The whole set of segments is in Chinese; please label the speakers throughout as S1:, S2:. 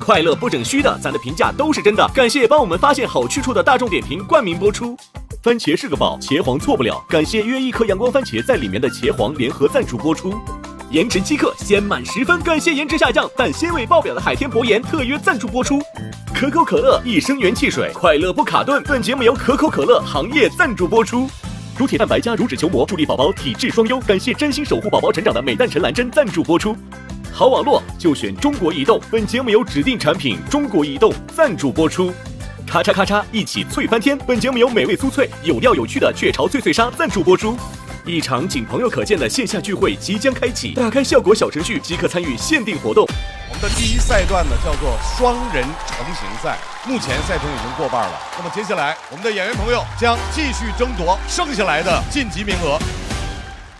S1: 快乐不整虚的，咱的评价都是真的。感谢帮我们发现好去处的大众点评冠名播出。番茄是个宝，茄皇错不了。感谢约1颗阳光番茄在里面的茄皇联合赞助播出。颜值7克，鲜满10分。感谢颜值下降但鲜味爆表的海天博颜特约赞助播出。可口可乐益生元汽水，快乐不卡顿。本节目由可口可乐行业赞助播出。乳铁蛋白加乳脂球膜，助力宝宝体质双优。感谢真心守护宝宝成长的美蛋陈蓝针赞助播出。好网络就选中国移动。本节目由指定产品中国移动赞助播出。咔嚓咔嚓，一起脆翻天。本节目由美味酥脆、有料有趣的雀巢脆脆鲨赞助播出。一场仅朋友可见的线下聚会即将开启，打开效果小程序即可参与限定活动。
S2: 我们的第一赛段呢叫做双人成型赛，目前赛程已经过半了。那么接下来，我们的演员朋友将继续争夺剩下来的晋级名额。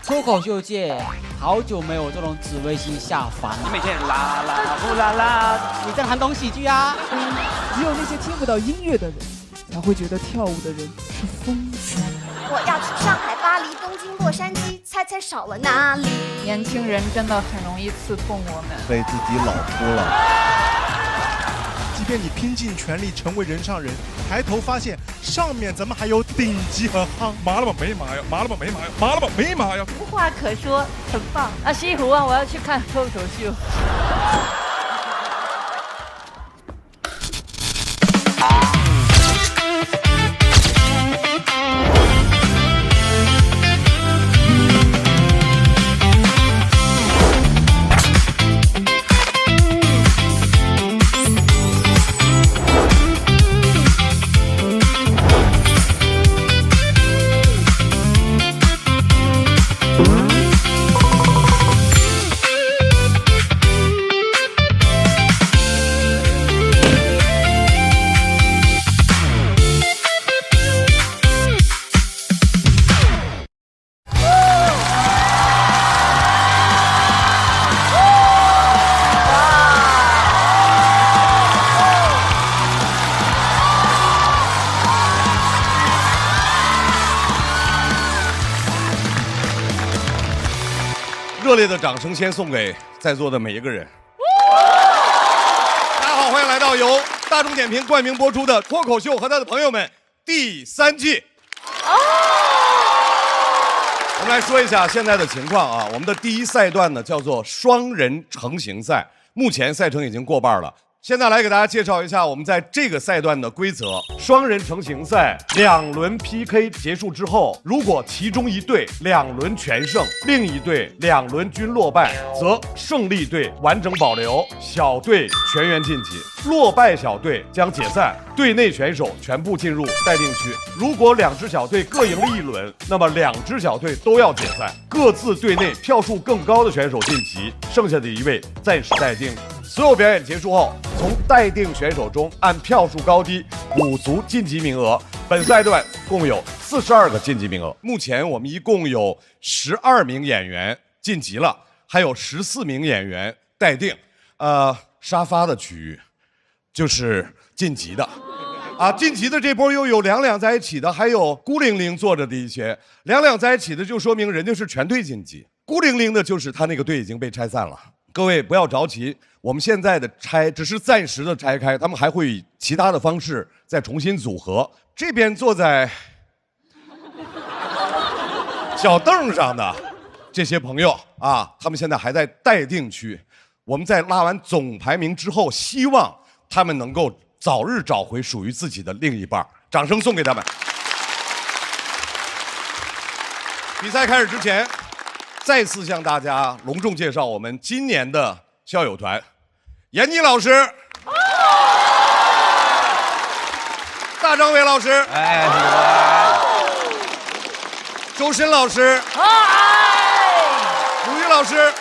S3: 脱口秀界好久没有这种紫微星下凡了，
S4: 你每天啦啦呼啦啦，
S3: 你这还懂喜剧啊？
S5: 只有那些听不到音乐的人，才会觉得跳舞的人是疯子。
S6: 我要去上海、巴黎、东京、洛杉矶，猜猜少了哪里？
S7: 年轻人真的很容易刺痛我们，
S2: 被自己老秃了。
S8: 即便你拼尽全力成为人上人，抬头发现上面怎么还有顶级和夯？麻了吧没麻呀？麻了吧没麻呀？麻了吧没麻呀？
S7: 无话可说，很棒啊！西湖啊，我要去看脱口秀。
S2: 热烈的掌声先送给在座的每一个人。大家好，欢迎来到由大众点评冠名播出的脱口秀和他的朋友们第3季。我们来说一下现在的情况啊，我们的第一赛段呢叫做双人成型赛，目前赛程已经过半了。现在来给大家介绍一下我们在这个赛段的规则。双人成型赛2轮 PK 结束之后，如果其中一队2轮全胜，另一队2轮均落败，则胜利队完整保留，小队全员晋级。落败小队将解散，队内选手全部进入待定区。如果2支小队各赢了1轮，那么2支小队都要解散，各自队内票数更高的选手晋级，剩下的1位暂时待定。所有表演结束后，从待定选手中按票数高低补足晋级名额。本赛段共有42个晋级名额，目前我们一共有12名演员晋级了，还有14名演员待定。沙发的区域就是晋级的。晋级的这波又有2在一起的，还有孤零零坐着的一些。2在一起的就说明人家是全队晋级，孤零零的就是他那个队已经被拆散了。各位不要着急，我们现在的拆只是暂时的拆开，他们还会以其他的方式再重新组合。这边坐在小凳上的这些朋友啊，他们现在还在待定区。我们在拉完总排名之后，希望他们能够早日找回属于自己的另一半。掌声送给他们。比赛开始之前，再次向大家隆重介绍我们今年的校友团：闫妮老师、大张伟老师、周深老师、鲁豫老师、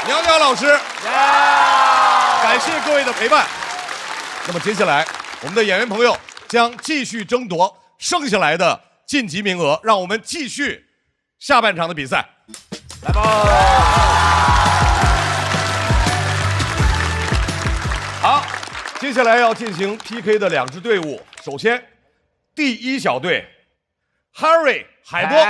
S2: 苗苗老师，感谢各位的陪伴。那么接下来，我们的演员朋友将继续争夺剩下来的晋级名额，让我们继续下半场的比赛，来吧！好，接下来要进行 PK 的2支队伍。首先，第一小队 ，Harry 海波。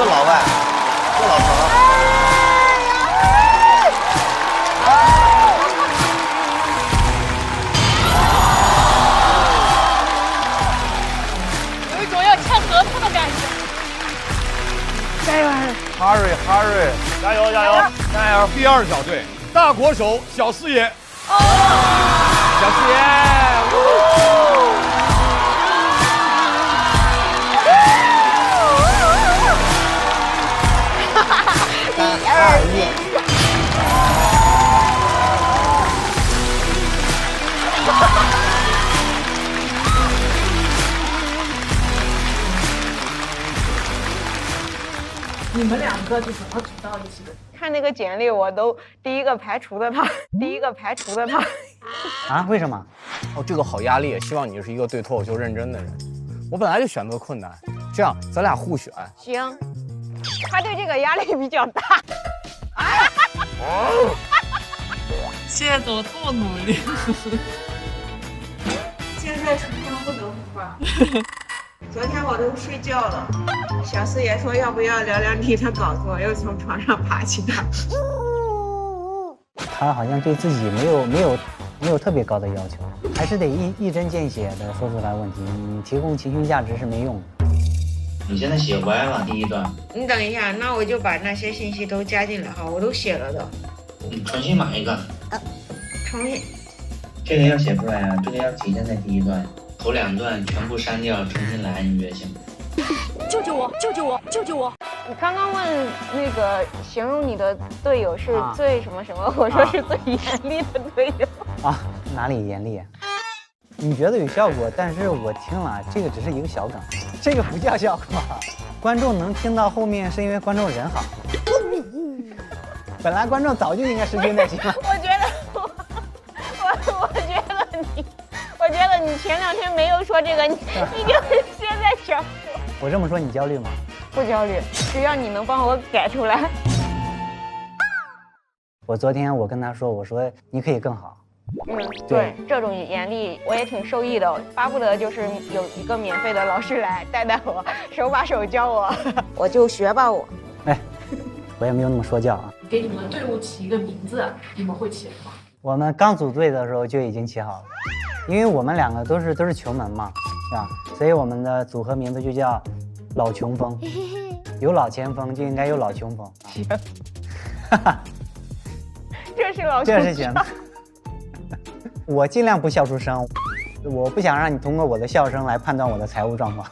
S9: 这老外，这老头。
S7: 有一种要呛核桃的感觉。加油
S9: ，Harry，
S2: 加油加油加油！第二小队，大国手小四爷。小四爷。
S5: 你们两个是怎么组到一起的？
S10: 看那个简历，我都第一个排除的他。
S11: 啊？为什么？哦，这个好压力。希望你是一个对脱口秀认真的人。我本来就选择困难，这样咱俩互选。
S10: 行，他对这个压力比较大。
S5: 谢总这么努力。
S12: 现在成功不能发。昨天我都睡觉了，小四爷说要不要聊聊你的稿子，我又从床上爬起来。
S13: 他好像对自己没有特别高的要求，还是得一针见血的说出来问题。你提供情绪价值是没用的。
S14: 你现在写歪了第一段。
S12: 你等一下，那我就把那些信息都加进来哈，我都写了的。
S14: 你重新码一个。
S12: 重新。
S14: 这个要写出来啊，这个要体现在第一段。头2段全部删掉，重新来，你觉得行吗？
S7: 救救我！救救我！救救我！
S10: 你刚刚问那个形容你的队友是最什么什么，我说是最严厉的队友。
S13: 啊，哪里严厉？你觉得有效果，但是我听了，这个只是一个小梗，这个不叫效果。观众能听到后面是因为观众人好。本来观众早就应该失去耐心了。
S10: 我觉得你前2天没有说这个，你就是现在想说。
S13: 我这么说你焦虑吗？
S10: 不焦虑，只要你能帮我改出来。
S13: 我昨天我跟他说，我说你可以更好。
S10: 对，这种严厉我也挺受益的，巴不得就是有一个免费的老师来带我，手把手教我，我就学吧我。
S13: 哎，我也没有那么说教啊。
S5: 给你们队伍起一个名字，你们会起吗？
S13: 我们刚组队的时候就已经起好了，因为我们2个都是穷门嘛，是吧？所以我们的组合名字就叫老穷风，有老前锋就应该有老穷风。
S10: 行，这是老穷风，
S13: 这是行的。我尽量不笑出声，我不想让你通过我的笑声来判断我的财务状况。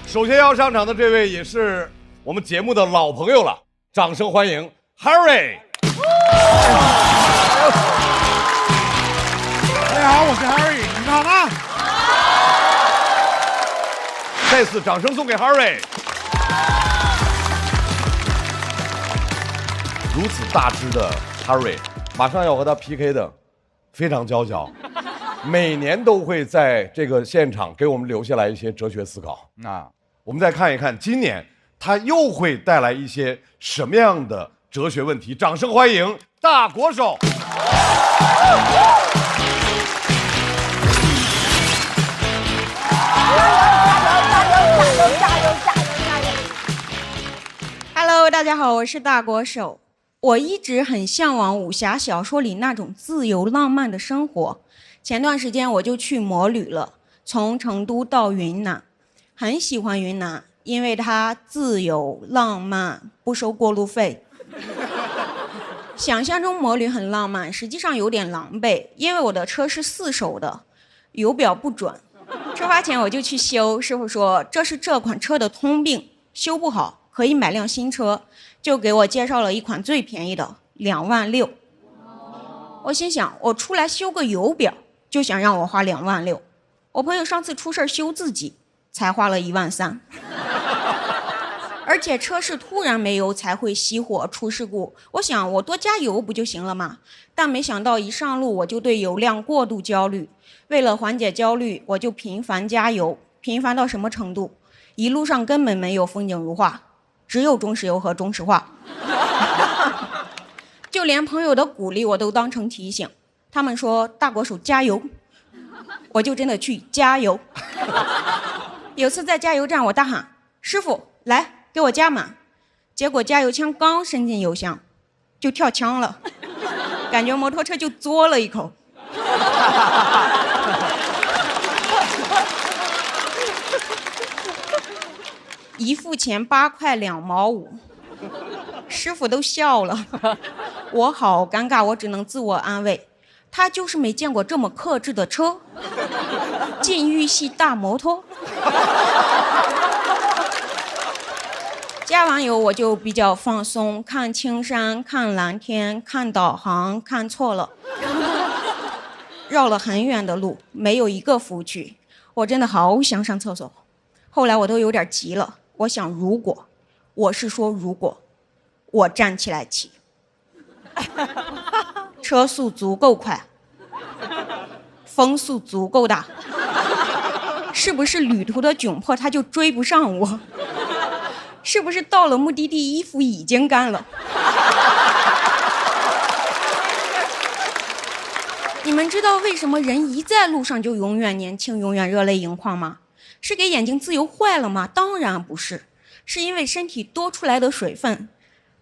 S2: 首先要上场的这位也是我们节目的老朋友了，掌声欢迎 Harry。
S8: 大家好，我是 Harry， 你们好吗？
S2: 再次掌声送给 Harry。如此大只的 Harry， 马上要和他 PK 的，非常娇小，每年都会在这个现场给我们留下来一些哲学思考。我们再看一看今年他又会带来一些什么样的哲学问题。掌声欢迎大国手。
S12: Hello， 大家好，我是大国手。我一直很向往武侠小说里那种自由浪漫的生活。前段时间我就去摩旅了，从成都到云南，很喜欢云南，因为它自由浪漫，不收过路费。想象中摩旅很浪漫，实际上有点狼狈，因为我的车是4手的，油表不准。出发前我就去修，师傅说这是这款车的通病，修不好可以买辆新车，就给我介绍了一款最便宜的2万6。我心想，我出来修个油表，就想让我花2万6。我朋友上次出事修自己，才花了1万3。而且车是突然没油才会熄火出事故，我想我多加油不就行了吗？但没想到一上路我就对油量过度焦虑，为了缓解焦虑，我就频繁加油，频繁到什么程度？一路上根本没有风景如画，只有中石油和中石化。就连朋友的鼓励我都当成提醒，他们说大国手加油，我就真的去加油。有次在加油站，我大喊：“师傅，来给我加满。”结果加油枪刚伸进油箱，就跳枪了，感觉摩托车就嘬了一口。一付钱8块2毛5，师傅都笑了，我好尴尬，我只能自我安慰，他就是没见过这么克制的车，禁欲系大摩托。加完油我就比较放松，看青山，看蓝天，看导航，看错了，绕了很远的路，没有一个服务区，我真的好想上厕所。后来我都有点急了，我想如果我站起来骑，车速足够快，风速足够大，是不是旅途的窘迫他就追不上我？是不是到了目的地衣服已经干了？你们知道为什么人一在路上就永远年轻，永远热泪盈眶吗？是给眼睛自由坏了吗？当然不是，是因为身体多出来的水分，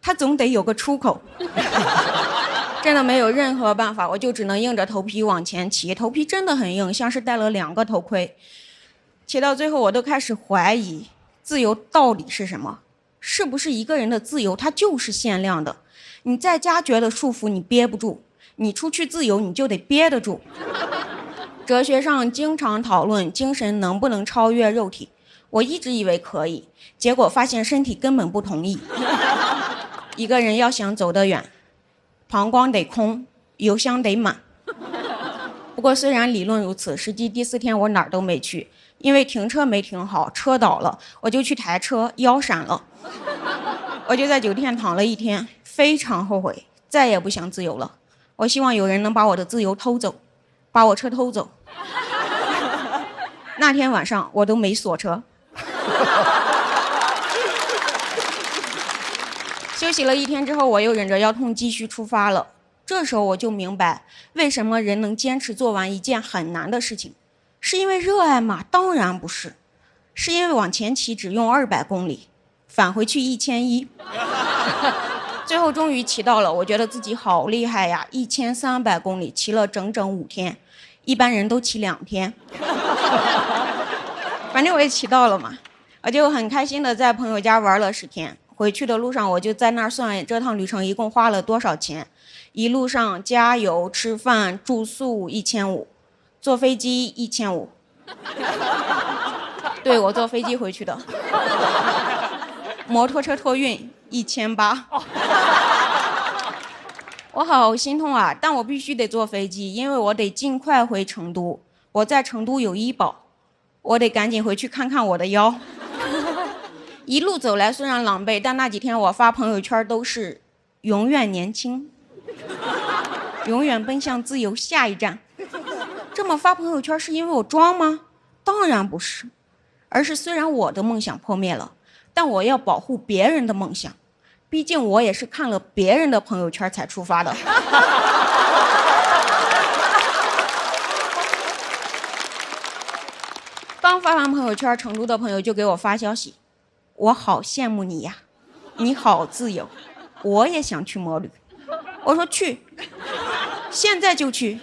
S12: 它总得有个出口。真的没有任何办法，我就只能硬着头皮往前骑，头皮真的很硬，像是戴了2个头盔。骑到最后我都开始怀疑自由到底是什么？是不是一个人的自由它就是限量的？你在家觉得束缚你憋不住，你出去自由你就得憋得住。哲学上经常讨论精神能不能超越肉体，我一直以为可以，结果发现身体根本不同意。一个人要想走得远，膀胱得空，油箱得满。不过虽然理论如此，实际第4天我哪儿都没去，因为停车没停好，车倒了，我就去抬车，腰闪了。我就在酒店躺了1天，非常后悔，再也不想自由了。我希望有人能把我的自由偷走，把我车偷走。那天晚上我都没锁车。休息了1天之后，我又忍着腰痛继续出发了。这时候我就明白，为什么人能坚持做完一件很难的事情，是因为热爱吗？当然不是，是因为往前骑只用200公里，返回去1100。最后终于骑到了，我觉得自己好厉害呀！1300公里骑了整整5天，一般人都骑2天。反正我也骑到了嘛，我就很开心的在朋友家玩了10天。回去的路上我就在那儿算这趟旅程一共花了多少钱，一路上加油、吃饭、住宿1500，坐飞机1500。对，我坐飞机回去的。摩托车托运1800。我好心痛啊，但我必须得坐飞机，因为我得尽快回成都。我在成都有医保，我得赶紧回去看看我的腰。一路走来虽然狼狈，但那几天我发朋友圈都是永远年轻，永远奔向自由，下一站。这么发朋友圈是因为我装吗？当然不是，而是虽然我的梦想破灭了，但我要保护别人的梦想，毕竟我也是看了别人的朋友圈才出发的。刚发完朋友圈，成都的朋友就给我发消息，我好羡慕你呀，你好自由，我也想去摩旅。我说去，现在就去。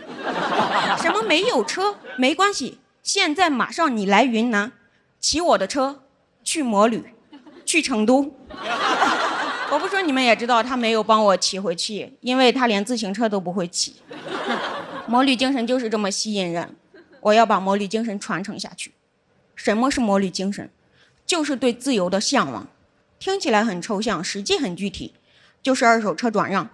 S12: 什么没有车没关系，现在马上你来云南，骑我的车去摩旅，去成都。我不说你们也知道，他没有帮我骑回去，因为他连自行车都不会骑。摩旅精神就是这么吸引人，我要把摩旅精神传承下去。什么是摩旅精神？就是对自由的向往，听起来很抽象，实际很具体，就是2手车转让。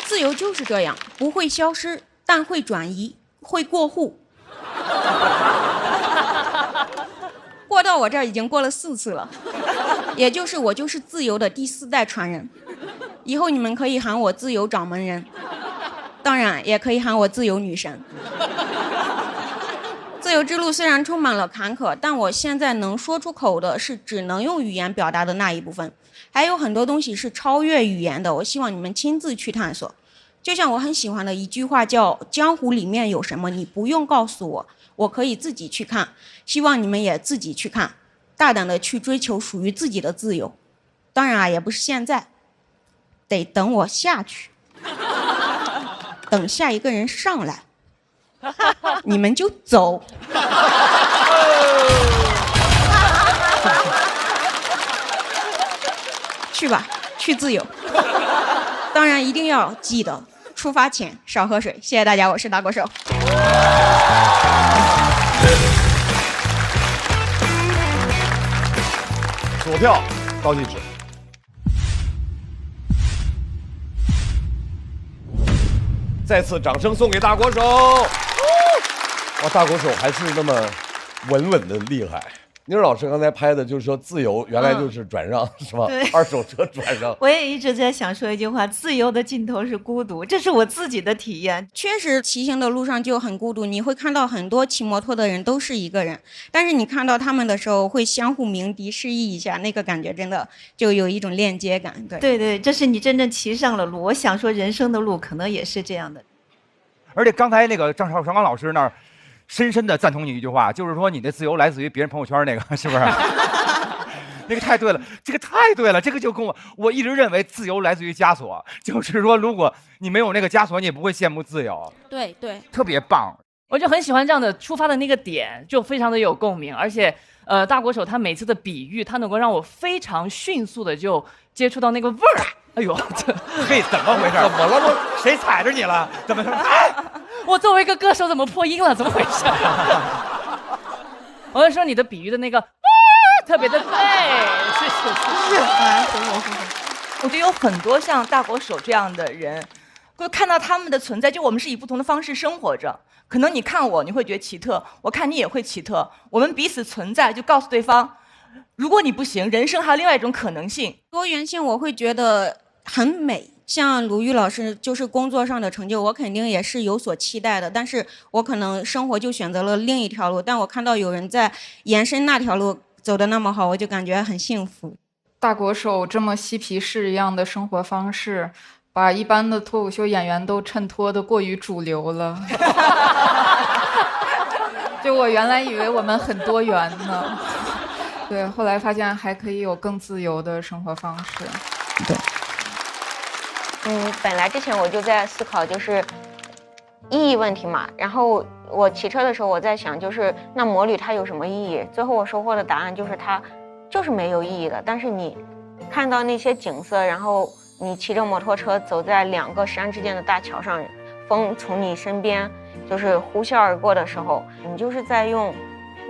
S12: 自由就是这样，不会消失，但会转移，会过户。过到我这儿已经过了4次了，也就是我就是自由的第4代传人。以后你们可以喊我自由掌门人，当然也可以喊我自由女神。自由之路虽然充满了坎坷，但我现在能说出口的是只能用语言表达的那一部分，还有很多东西是超越语言的。我希望你们亲自去探索。就像我很喜欢的一句话叫“江湖里面有什么，你不用告诉我，我可以自己去看”。希望你们也自己去看，大胆的去追求属于自己的自由。当然啊，也不是现在，得等我下去，等下一个人上来，你们就走。去吧，去自由。当然一定要记得出发前少喝水。谢谢大家，我是大国手。
S2: 数票倒计时。再次掌声送给大国手。哇，大国手还是那么稳稳的厉害。宁儿老师刚才拍的就是说自由原来就是转让，是吧？
S15: 对，
S2: 二手车转让。
S15: 我也一直在想说一句话：自由的尽头是孤独，这是我自己的体验。
S12: 确实，骑行的路上就很孤独，你会看到很多骑摩托的人都是一个人，但是你看到他们的时候会相互鸣笛示意一下，那个感觉真的就有一种链接感。
S15: 对，这是你真正骑上了路。我想说，人生的路可能也是这样的。
S4: 而且刚才那个张绍刚老师那儿。深深的赞同你一句话，就是说你的自由来自于别人朋友圈那个，是不是？那个太对了，这个太对了，这个就跟我一直认为自由来自于枷锁，就是说如果你没有那个枷锁，你也不会羡慕自由。
S12: 对，
S4: 特别棒。
S7: 我就很喜欢这样的出发的那个点，就非常的有共鸣，而且大国手他每次的比喻，他能够让我非常迅速的就接触到那个味儿。哎呦，
S4: 嘿，怎么回事？怎么了？谁踩着你了？怎么？哎，
S7: 我作为一个歌手怎么破音了？怎么回事？我就说你的比喻的那个特别的对，是
S15: 啊，谢谢。我觉得有很多像大国手这样的人，会看到他们的存在，就我们是以不同的方式生活着。可能你看我，你会觉得奇特；我看你也会奇特。我们彼此存在，就告诉对方，如果你不行，人生还有另外一种可能性。
S12: 多元性，我会觉得很美。像鲁豫老师就是工作上的成就，我肯定也是有所期待的，但是我可能生活就选择了另一条路，但我看到有人在延伸那条路走得那么好，我就感觉很幸福。
S16: 大国手这么嬉皮士一样的生活方式，把一般的脱口秀演员都衬托得过于主流了。就我原来以为我们很多元呢，对，后来发现还可以有更自由的生活方式。
S12: 对。
S10: 本来之前我就在思考就是意义问题嘛，然后我骑车的时候我在想，就是那摩旅它有什么意义？最后我收获的答案就是它就是没有意义的。但是你看到那些景色，然后你骑着摩托车走在两个山之间的大桥上，风从你身边就是呼啸而过的时候，你就是在用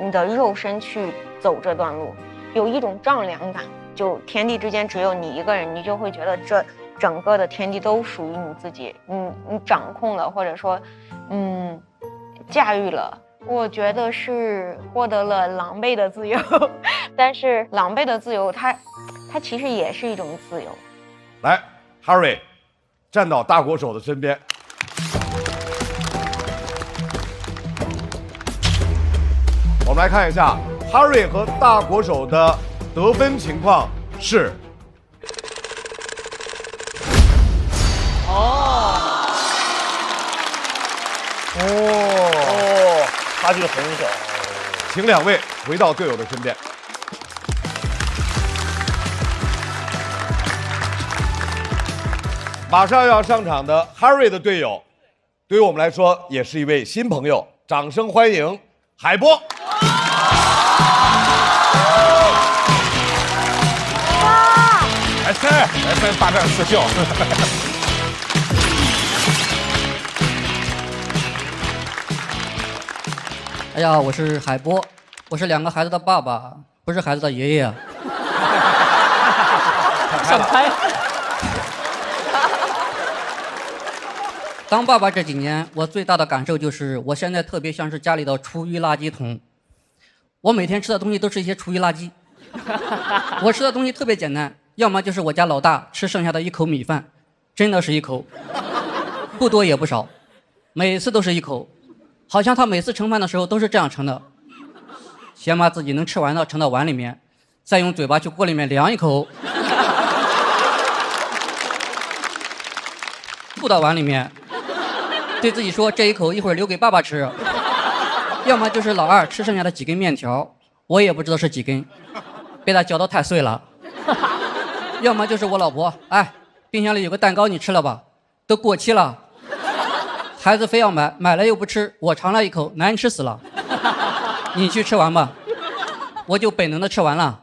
S10: 你的肉身去走这段路，有一种丈量感，就天地之间只有你一个人，你就会觉得这整个的天地都属于你自己，你掌控了，或者说驾驭了。我觉得是获得了狼狈的自由，但是狼狈的自由它其实也是一种自由。
S2: 来 Harry 站到大国手的身边，我们来看一下 Harry 和大国手的得分情况是
S9: 差距很小。
S2: 请两位回到队友的身边。马上要上场的 Harry 的队友，对于我们来说也是一位新朋友，掌声欢迎海波。
S8: 来大战四校。
S17: 哎呀，我是海波，我是2个孩子的爸爸，不是孩子的爷爷。
S7: 闪开！
S17: 当爸爸这几年，我最大的感受就是，我现在特别像是家里的厨余垃圾桶。我每天吃的东西都是一些厨余垃圾。我吃的东西特别简单，要么就是我家老大吃剩下的1口米饭，真的是1口，不多也不少，每次都是1口。好像他每次盛饭的时候都是这样盛的，先把自己能吃完的盛到碗里面，再用嘴巴去锅里面量一口，吐到碗里面，对自己说这一口一会儿留给爸爸吃。要么就是老二吃剩下的几根面条，我也不知道是几根，被他搅得太碎了。要么就是我老婆，哎，冰箱里有个蛋糕你吃了吧，都过期了。孩子非要买，买了又不吃，我尝了一口，难吃死了。你去吃完吧，我就本能的吃完了。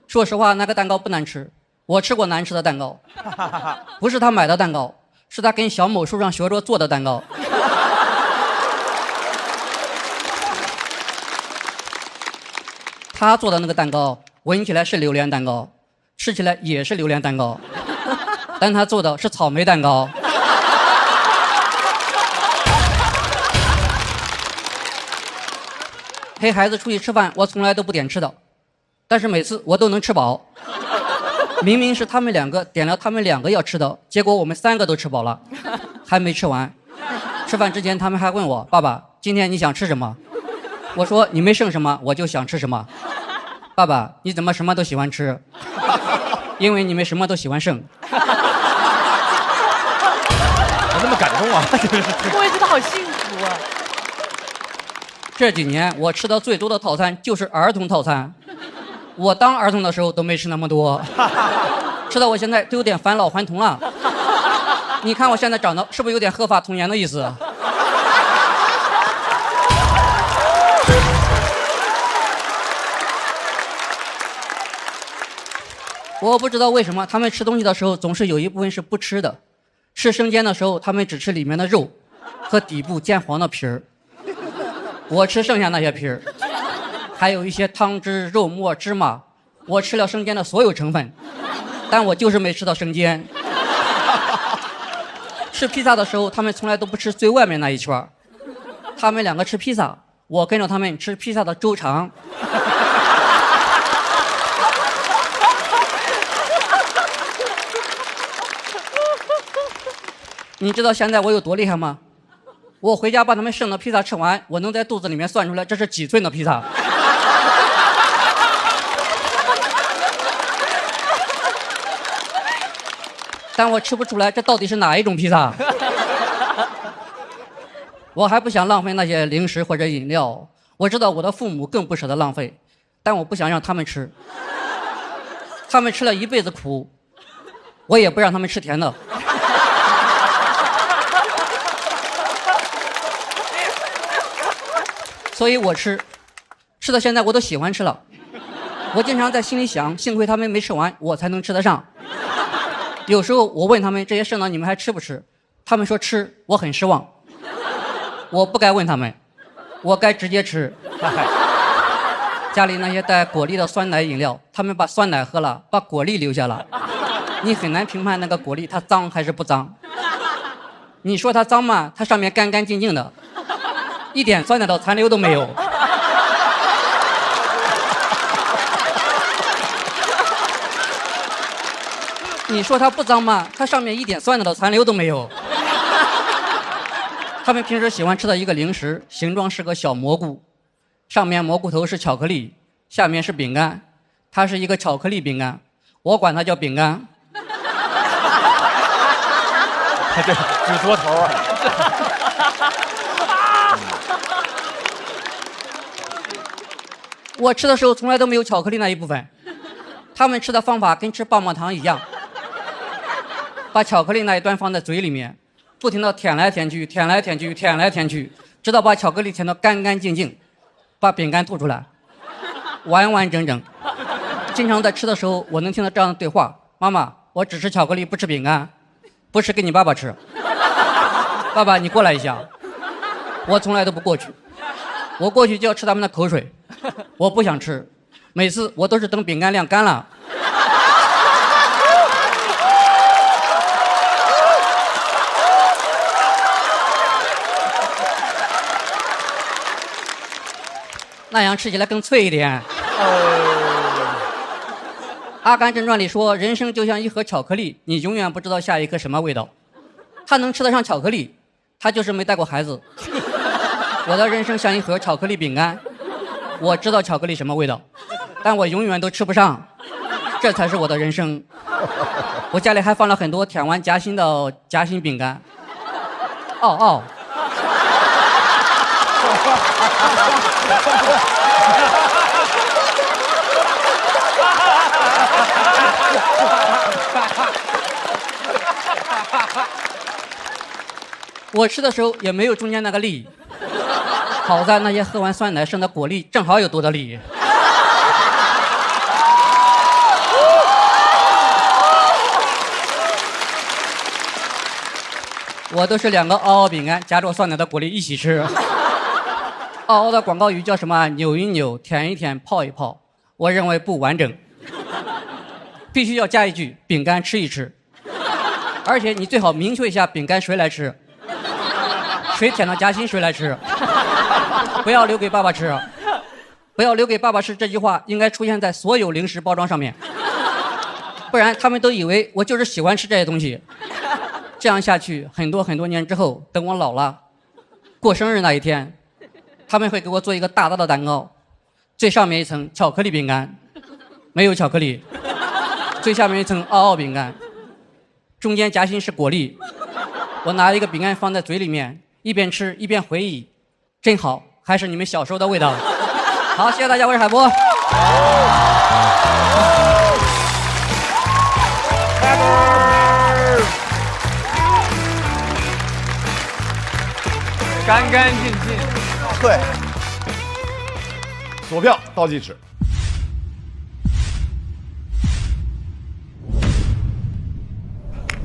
S17: 说实话，那个蛋糕不难吃，我吃过难吃的蛋糕，不是他买的蛋糕，是他跟小某书上学着做的蛋糕。他做的那个蛋糕闻起来是榴莲蛋糕，吃起来也是榴莲蛋糕，但他做的是草莓蛋糕。陪孩子出去吃饭，我从来都不点吃的，但是每次我都能吃饱。明明是他们两个点了他们两个要吃的，结果我们3个都吃饱了，还没吃完。吃饭之前他们还问我，爸爸今天你想吃什么？我说你没剩什么我就想吃什么。爸爸你怎么什么都喜欢吃？因为你们什么都喜欢剩。
S4: 我那么感动啊！
S7: 我也觉得好幸福啊。
S17: 这几年我吃的最多的套餐就是儿童套餐，我当儿童的时候都没吃那么多，吃到我现在都有点返老还童了。你看我现在长得是不是有点鹤发童颜的意思？我不知道为什么他们吃东西的时候总是有一部分是不吃的，吃生煎的时候他们只吃里面的肉和底部煎黄的皮儿，我吃剩下那些皮儿，还有一些汤汁、肉末、芝麻，我吃了生煎的所有成分，但我就是没吃到生煎。吃披萨的时候他们从来都不吃最外面那一圈，他们2个吃披萨，我跟着他们吃披萨的周长。你知道现在我有多厉害吗？我回家把他们剩的披萨吃完，我能在肚子里面算出来这是几寸的披萨。但我吃不出来这到底是哪一种披萨。我还不想浪费那些零食或者饮料，我知道我的父母更不舍得浪费，但我不想让他们吃。他们吃了一辈子苦，我也不让他们吃甜的。所以我吃到现在我都喜欢吃了。我经常在心里想，幸亏他们没吃完，我才能吃得上。有时候我问他们这些剩的你们还吃不吃，他们说吃，我很失望。我不该问他们，我该直接吃。家里那些带果粒的酸奶饮料，他们把酸奶喝了，把果粒留下了。你很难评判那个果粒它脏还是不脏。你说它脏吗？它上面干干净净的，一点酸奶的残留都没有。你说它不脏吗？它上面一点酸奶的残留都没有。他们平时喜欢吃的一个零食，形状是个小蘑菇，上面蘑菇头是巧克力，下面是饼干，它是一个巧克力饼干，我管它叫饼干。
S4: 这指桌头啊！
S17: 我吃的时候从来都没有巧克力那一部分，他们吃的方法跟吃棒棒糖一样，把巧克力那一端放在嘴里面，不停地舔来舔去，舔来舔去，舔来舔去，直到把巧克力舔得干干净净，把饼干吐出来，完完整整。经常在吃的时候，我能听到这样的对话：妈妈，我只吃巧克力，不吃饼干，不是给你爸爸吃。爸爸，你过来一下。我从来都不过去，我过去就要吃他们的口水，我不想吃，每次我都是等饼干晾干了。那样吃起来更脆一点。阿甘正传里说，人生就像一盒巧克力，你永远不知道下一颗什么味道。他能吃得上巧克力，他就是没带过孩子。我的人生像一盒巧克力饼干，我知道巧克力什么味道，但我永远都吃不上，这才是我的人生。我家里还放了很多舔完夹心的夹心饼干。哦。我吃的时候也没有中间那个粒，好在那些喝完酸奶剩的果粒正好有多的粒。我都是2个嗷嗷饼干夹着酸奶的果粒一起吃。嗷嗷的广告语叫什么？扭一扭，舔一舔，泡一泡。我认为不完整，必须要加一句：饼干吃一吃。而且你最好明确一下饼干谁来吃，谁舔到夹心谁来吃，不要留给爸爸吃。不要留给爸爸吃这句话应该出现在所有零食包装上面，不然他们都以为我就是喜欢吃这些东西。这样下去，很多年之后，等我老了，过生日那一天，他们会给我做一个大大的蛋糕，最上面一层巧克力饼干，没有巧克力；最下面一层嗷嗷饼干，中间夹心是果粒。我拿一个饼干放在嘴里面，一边吃一边回忆，真好，还是你们小时候的味道。好，谢谢大家，我是海波。
S4: 干干净净。
S2: 对。锁票倒计时。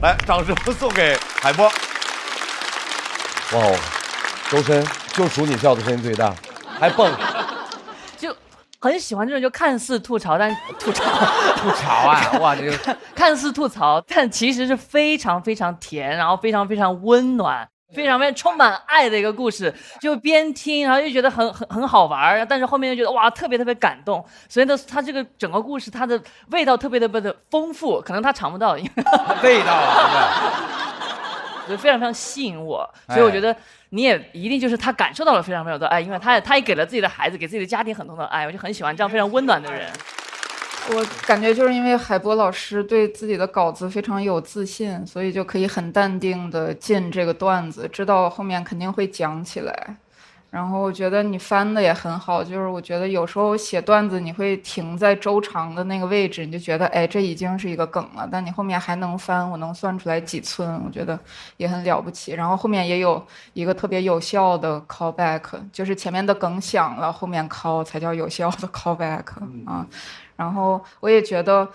S2: 来，掌声送给海波。哇哦，周深就数你笑的声音最大，还蹦。
S7: 就很喜欢这种就看似吐槽，但吐槽
S4: 啊！哇，这个
S7: 看似吐槽，但其实是非常非常甜，然后非常非常温暖。非常非常充满爱的一个故事，就边听然后又觉得很好玩，但是后面又觉得哇特别感动，所以呢，它这个整个故事它的味道特别的丰富，可能他尝不到，
S4: 味道啊，
S7: 所以非常非常吸引我，所以我觉得你也一定就是他感受到了非常非常多爱，因为他也给了自己的孩子，给自己的家庭很多的爱，我就很喜欢这样非常温暖的人。
S16: 我感觉就是因为海波老师对自己的稿子非常有自信，所以就可以很淡定的进这个段子，知道后面肯定会讲起来。然后我觉得你翻的也很好，就是我觉得有时候写段子你会停在周长的那个位置，你就觉得哎这已经是一个梗了，但你后面还能翻，我能算出来几寸，我觉得也很了不起。然后后面也有一个特别有效的 callback， 就是前面的梗响了，后面 call 才叫有效的 callback 啊。然后我也觉得，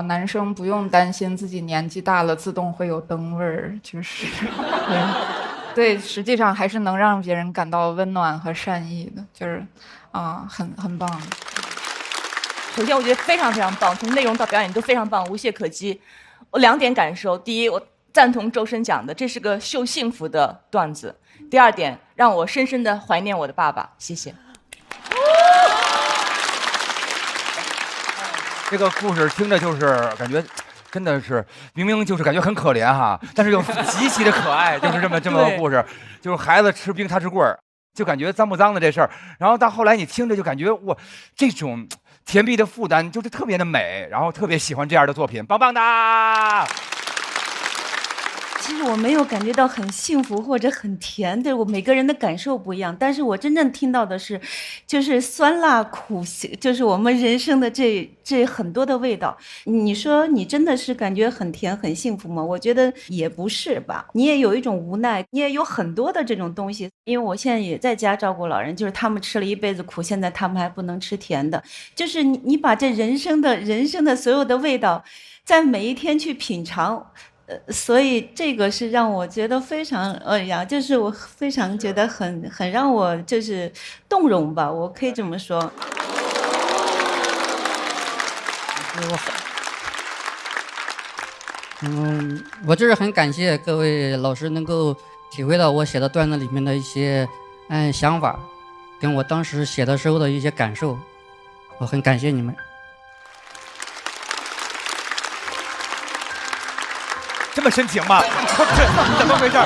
S16: 男生不用担心自己年纪大了自动会有灯味儿，就是，对，实际上还是能让别人感到温暖和善意的，就是，很棒。
S15: 首先我觉得非常非常棒，从内容到表演都非常棒，无懈可击。我2点感受：第一，我赞同周深讲的，这是个秀幸福的段子；第2点，让我深深的怀念我的爸爸。谢谢。
S4: 这个故事听着就是感觉，真的是明明就是感觉很可怜哈，但是又极其的可爱，就是这么个故事，就是孩子吃冰他吃棍儿，就感觉脏不脏的这事儿。然后到后来你听着就感觉哇，这种甜蜜的负担就是特别的美，然后特别喜欢这样的作品，棒棒的。
S12: 其实我没有感觉到很幸福或者很甜，对我每个人的感受不一样。但是我真正听到的是，就是酸辣苦，就是我们人生的这很多的味道。你说你真的是感觉很甜很幸福吗？我觉得也不是吧。你也有一种无奈，你也有很多的这种东西。因为我现在也在家照顾老人，就是他们吃了一辈子苦，现在他们还不能吃甜的。就是你把这人生的所有的味道，在每一天去品尝。所以这个是让我觉得非常就是我非常觉得很让我就是动容吧，我可以这么说。
S17: 我就是很感谢各位老师能够体会到我写的段子里面的一些想法，跟我当时写的时候的一些感受，我很感谢你们。
S4: 这么深情吗？怎么回事？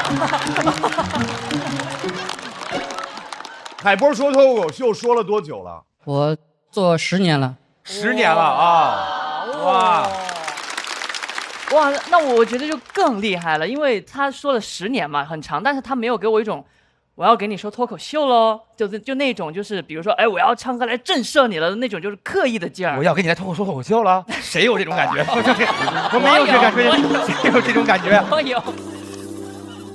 S2: 海波说脱口秀说了多久了？
S17: 我做10年了。
S4: 10年了啊！哇！
S7: 哇，那我觉得就更厉害了，因为他说了10年嘛，很长，但是他没有给我一种我要给你说脱口秀喽，就那种就是比如说，哎，我要唱歌来震慑你了的那种，就是刻意的劲儿。
S4: 我要给你来说脱口秀了，谁有这种感觉？我没有这感觉，谁有这种感觉？
S7: 我有。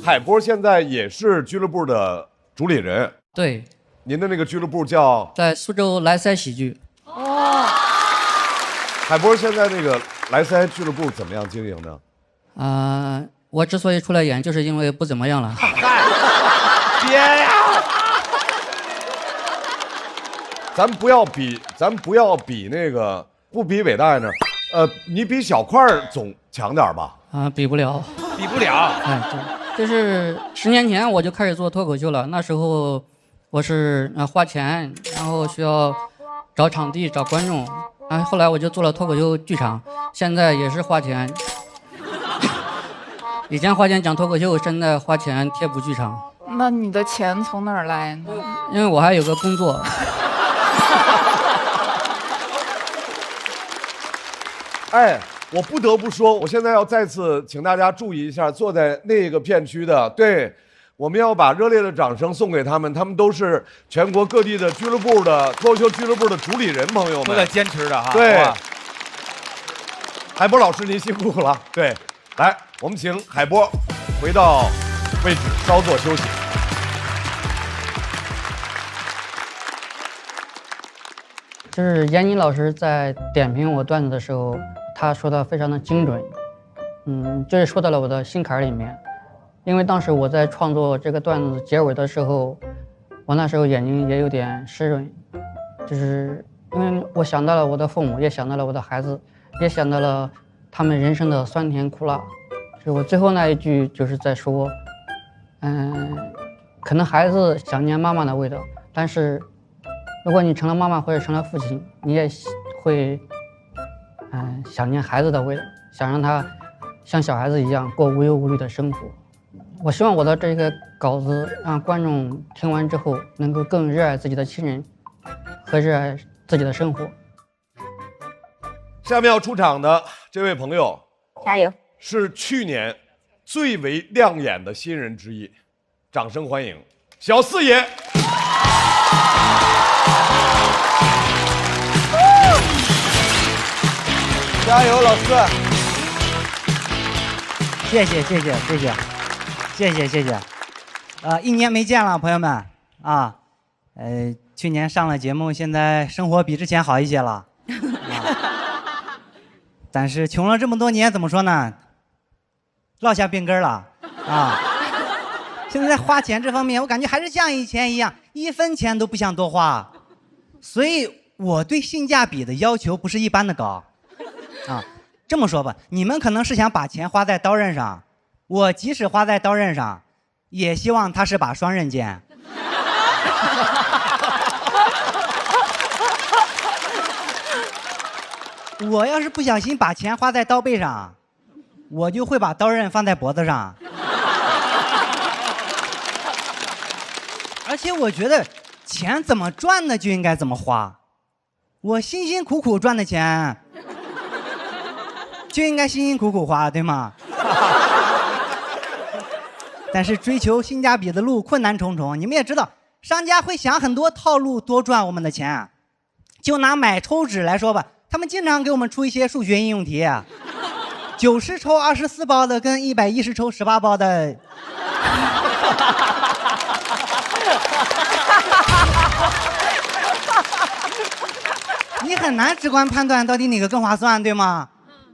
S2: 海波现在也是俱乐部的主理人。
S17: 对，
S2: 您的那个俱乐部叫
S17: 在苏州莱塞喜剧。
S7: 哦。
S2: 海波现在这个莱塞俱乐部怎么样经营呢？
S17: 我之所以出来演，就是因为不怎么样了。
S2: 别呀！咱不要比那个不比伟大呢，你比小块总强点吧？
S17: 比不了，
S4: 比不了。
S17: 哎，就是10年前我就开始做脱口秀了，那时候我是花钱，然后需要找场地、找观众。后来我就做了脱口秀剧场，现在也是花钱。以前花钱讲脱口秀，现在花钱贴补剧场。
S16: 那你的钱从哪儿来呢？
S17: 因为我还有个工作。
S2: 哎，我不得不说，我现在要再次请大家注意一下，坐在那个片区的，对。我们要把热烈的掌声送给他们，他们都是全国各地的俱乐部的脱口秀俱乐部的主理人朋友们，
S4: 都在坚持的哈。
S2: 对，海波老师您辛苦了。对，来，我们请海波回到位置稍作休息。
S17: 就是闫妮老师在点评我段子的时候，他说的非常的精准，就是说到了我的心坎里面。因为当时我在创作这个段子结尾的时候，我那时候眼睛也有点湿润，就是因为我想到了我的父母，也想到了我的孩子，也想到了他们人生的酸甜苦辣。就是我最后那一句就是在说，可能孩子想念妈妈的味道，但是如果你成了妈妈或者成了父亲，你也会想念孩子的味道，想让他像小孩子一样过无忧无虑的生活。我希望我的这个稿子让观众听完之后能够更热爱自己的亲人和热爱自己的生活。
S2: 下面要出场的这位朋友，
S10: 加油！
S2: 是去年最为亮眼的新人之一，掌声欢迎小四爷。
S13: 加油，老四！谢谢。1年没见了，朋友们啊，去年上了节目，现在生活比之前好一些了，但是穷了这么多年，怎么说呢？落下病根了啊！现在在花钱这方面，我感觉还是像以前一样，1分钱都不想多花，所以我对性价比的要求不是一般的高啊。这么说吧，你们可能是想把钱花在刀刃上，我即使花在刀刃上，也希望它是把双刃剑。我要是不小心把钱花在刀背上，我就会把刀刃放在脖子上。而且我觉得钱怎么赚的就应该怎么花，我辛辛苦苦赚的钱就应该辛辛苦苦花，对吗？但是追求性价比的路困难重重，你们也知道，商家会想很多套路多赚我们的钱。就拿买抽纸来说吧，他们经常给我们出一些数学应用题，90抽24包的跟110抽18包的。你很难直观判断到底哪个更划算，对吗？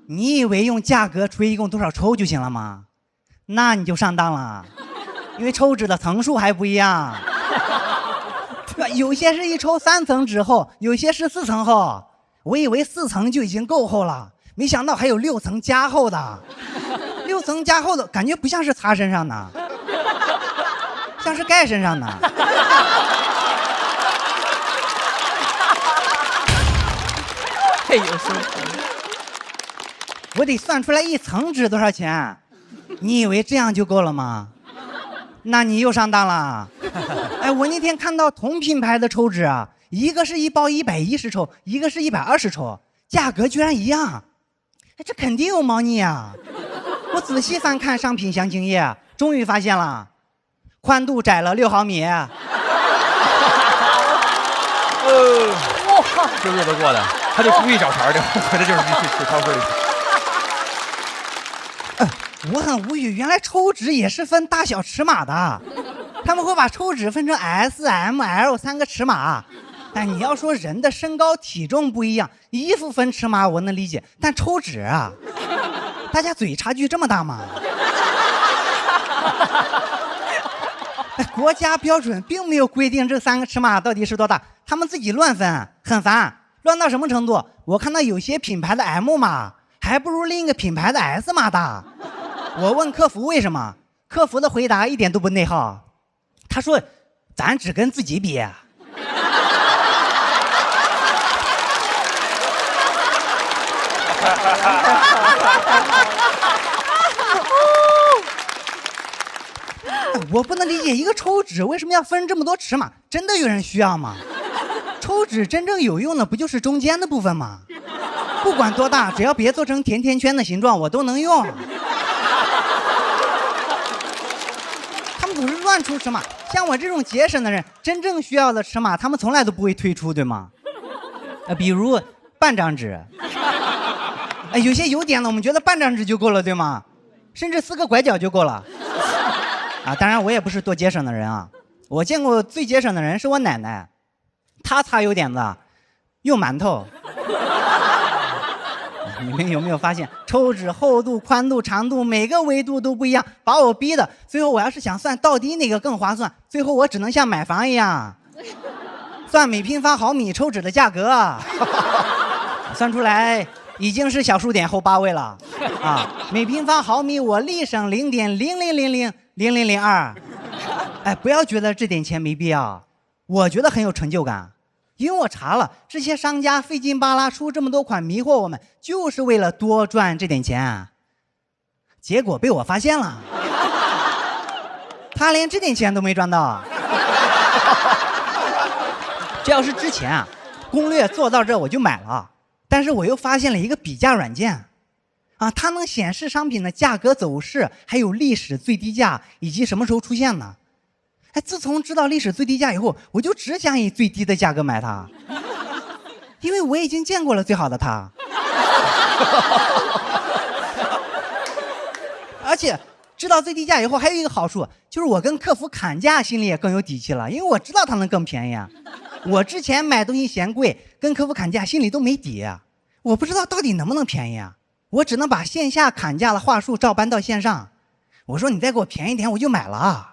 S13: 你以为用价格除以一共多少抽就行了吗？那你就上当了，因为抽纸的层数还不一样，有些是一抽3层纸厚，有些是4层厚。我以为4层就已经够厚了，没想到还有6层加厚的。6层加厚的感觉不像是擦身上的，像是盖身上的。
S7: 太有生活。
S13: 我得算出来1层纸多少钱，你以为这样就够了吗？那你又上当了。
S18: 哎，我那天看到同品牌的抽纸啊，一个是一包110抽，一个是120抽，价格居然一样。哎，这肯定有猫腻啊！我仔细翻看商品详情页，终于发现了，宽度窄了6毫米。
S4: 哇，这日子过的，他就故意找茬的，回来就是去超市里。
S18: 我很无语，原来抽纸也是分大小尺码的，他们会把抽纸分成 S、M、L 3个尺码。但你要说人的身高体重不一样，衣服分尺码我能理解，但抽纸啊，大家嘴差距这么大吗？国家标准并没有规定这3个尺码到底是多大，他们自己乱分，很烦，乱到什么程度？我看到有些品牌的 M 码还不如另一个品牌的 S 码大。我问客服为什么，客服的回答一点都不内耗，他说咱只跟自己比。我不能理解一个抽纸为什么要分这么多尺码，真的有人需要吗？抽纸真正有用的不就是中间的部分吗？不管多大，只要别做成甜甜圈的形状，我都能用。他们总是乱出尺码，像我这种节省的人，真正需要的尺码，他们从来都不会推出，对吗？比如半张纸，有些有点的，我们觉得半张纸就够了，对吗？甚至4个拐角就够了。当然我也不是多节省的人啊，我见过最节省的人是我奶奶，她擦油点子用馒头。你们有没有发现，抽纸厚度、宽度、长度每个维度都不一样，把我逼的，最后我要是想算到底哪个更划算，最后我只能像买房一样算每平方毫米抽纸的价格，算出来已经是小数点后8位了啊！每平方毫米我立省0.00000002。哎，不要觉得这点钱没必要，我觉得很有成就感。因为我查了，这些商家费劲巴拉出这么多款迷惑我们，就是为了多赚这点钱。结果被我发现了，他连这点钱都没赚到。这要是之前啊，攻略做到这我就买了，但是我又发现了一个比价软件，它能显示商品的价格走势，还有历史最低价以及什么时候出现的。哎，自从知道历史最低价以后，我就只想以最低的价格买它，因为我已经见过了最好的它。而且知道最低价以后，还有一个好处，就是我跟客服砍价心里也更有底气了，因为我知道它能更便宜啊。我之前买东西嫌贵，跟客服砍价心里都没底啊，我不知道到底能不能便宜啊，我只能把线下砍价的话术照搬到线上。我说你再给我便宜点，我就买了。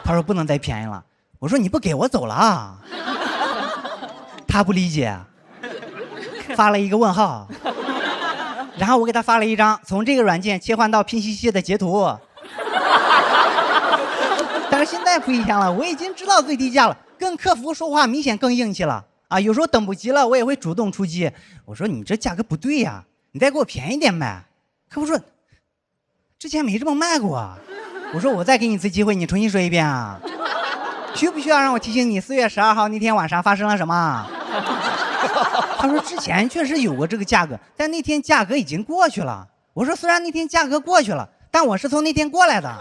S18: 他说不能再便宜了。我说你不给我走了啊。他不理解，发了一个问号。然后我给他发了一张从这个软件切换到拼夕夕的截图。但是现在不一样了，我已经知道最低价了，跟客服说话明显更硬气了啊！有时候等不及了，我也会主动出击。我说你这价格不对呀，你再给我便宜点呗。客服说之前没这么卖过。我说我再给你一次机会，你重新说一遍啊！需不需要让我提醒你4月12号那天晚上发生了什么？他说之前确实有过这个价格，但那天价格已经过去了。我说虽然那天价格过去了，但我是从那天过来的。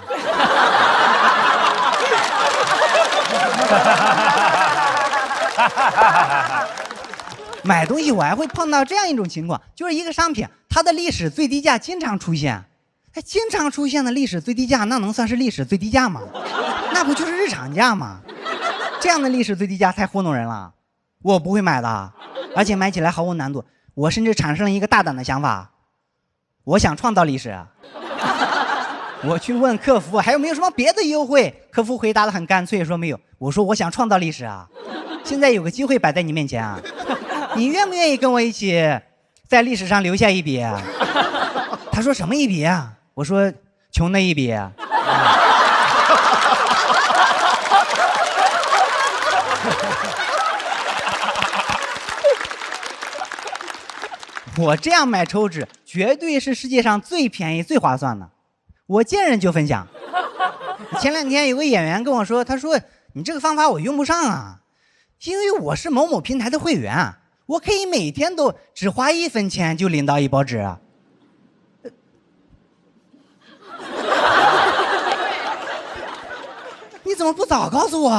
S18: 买东西我还会碰到这样一种情况，就是一个商品它的历史最低价经常出现。经常出现的历史最低价，那能算是历史最低价吗？那不就是日常价吗？这样的历史最低价太糊弄人了，我不会买的，而且买起来毫无难度。我甚至产生了一个大胆的想法，我想创造历史。我去问客服还有没有什么别的优惠，客服回答的很干脆，说没有。我说我想创造历史啊，现在有个机会摆在你面前啊，你愿不愿意跟我一起在历史上留下一笔啊？他说什么一笔啊？我说穷的一笔。我这样买抽纸绝对是世界上最便宜最划算的，我见人就分享。前2天有个演员跟我说，他说你这个方法我用不上啊，因为我是某某平台的会员，我可以每天都只花1分钱就领到一包纸。你怎么不早告诉我？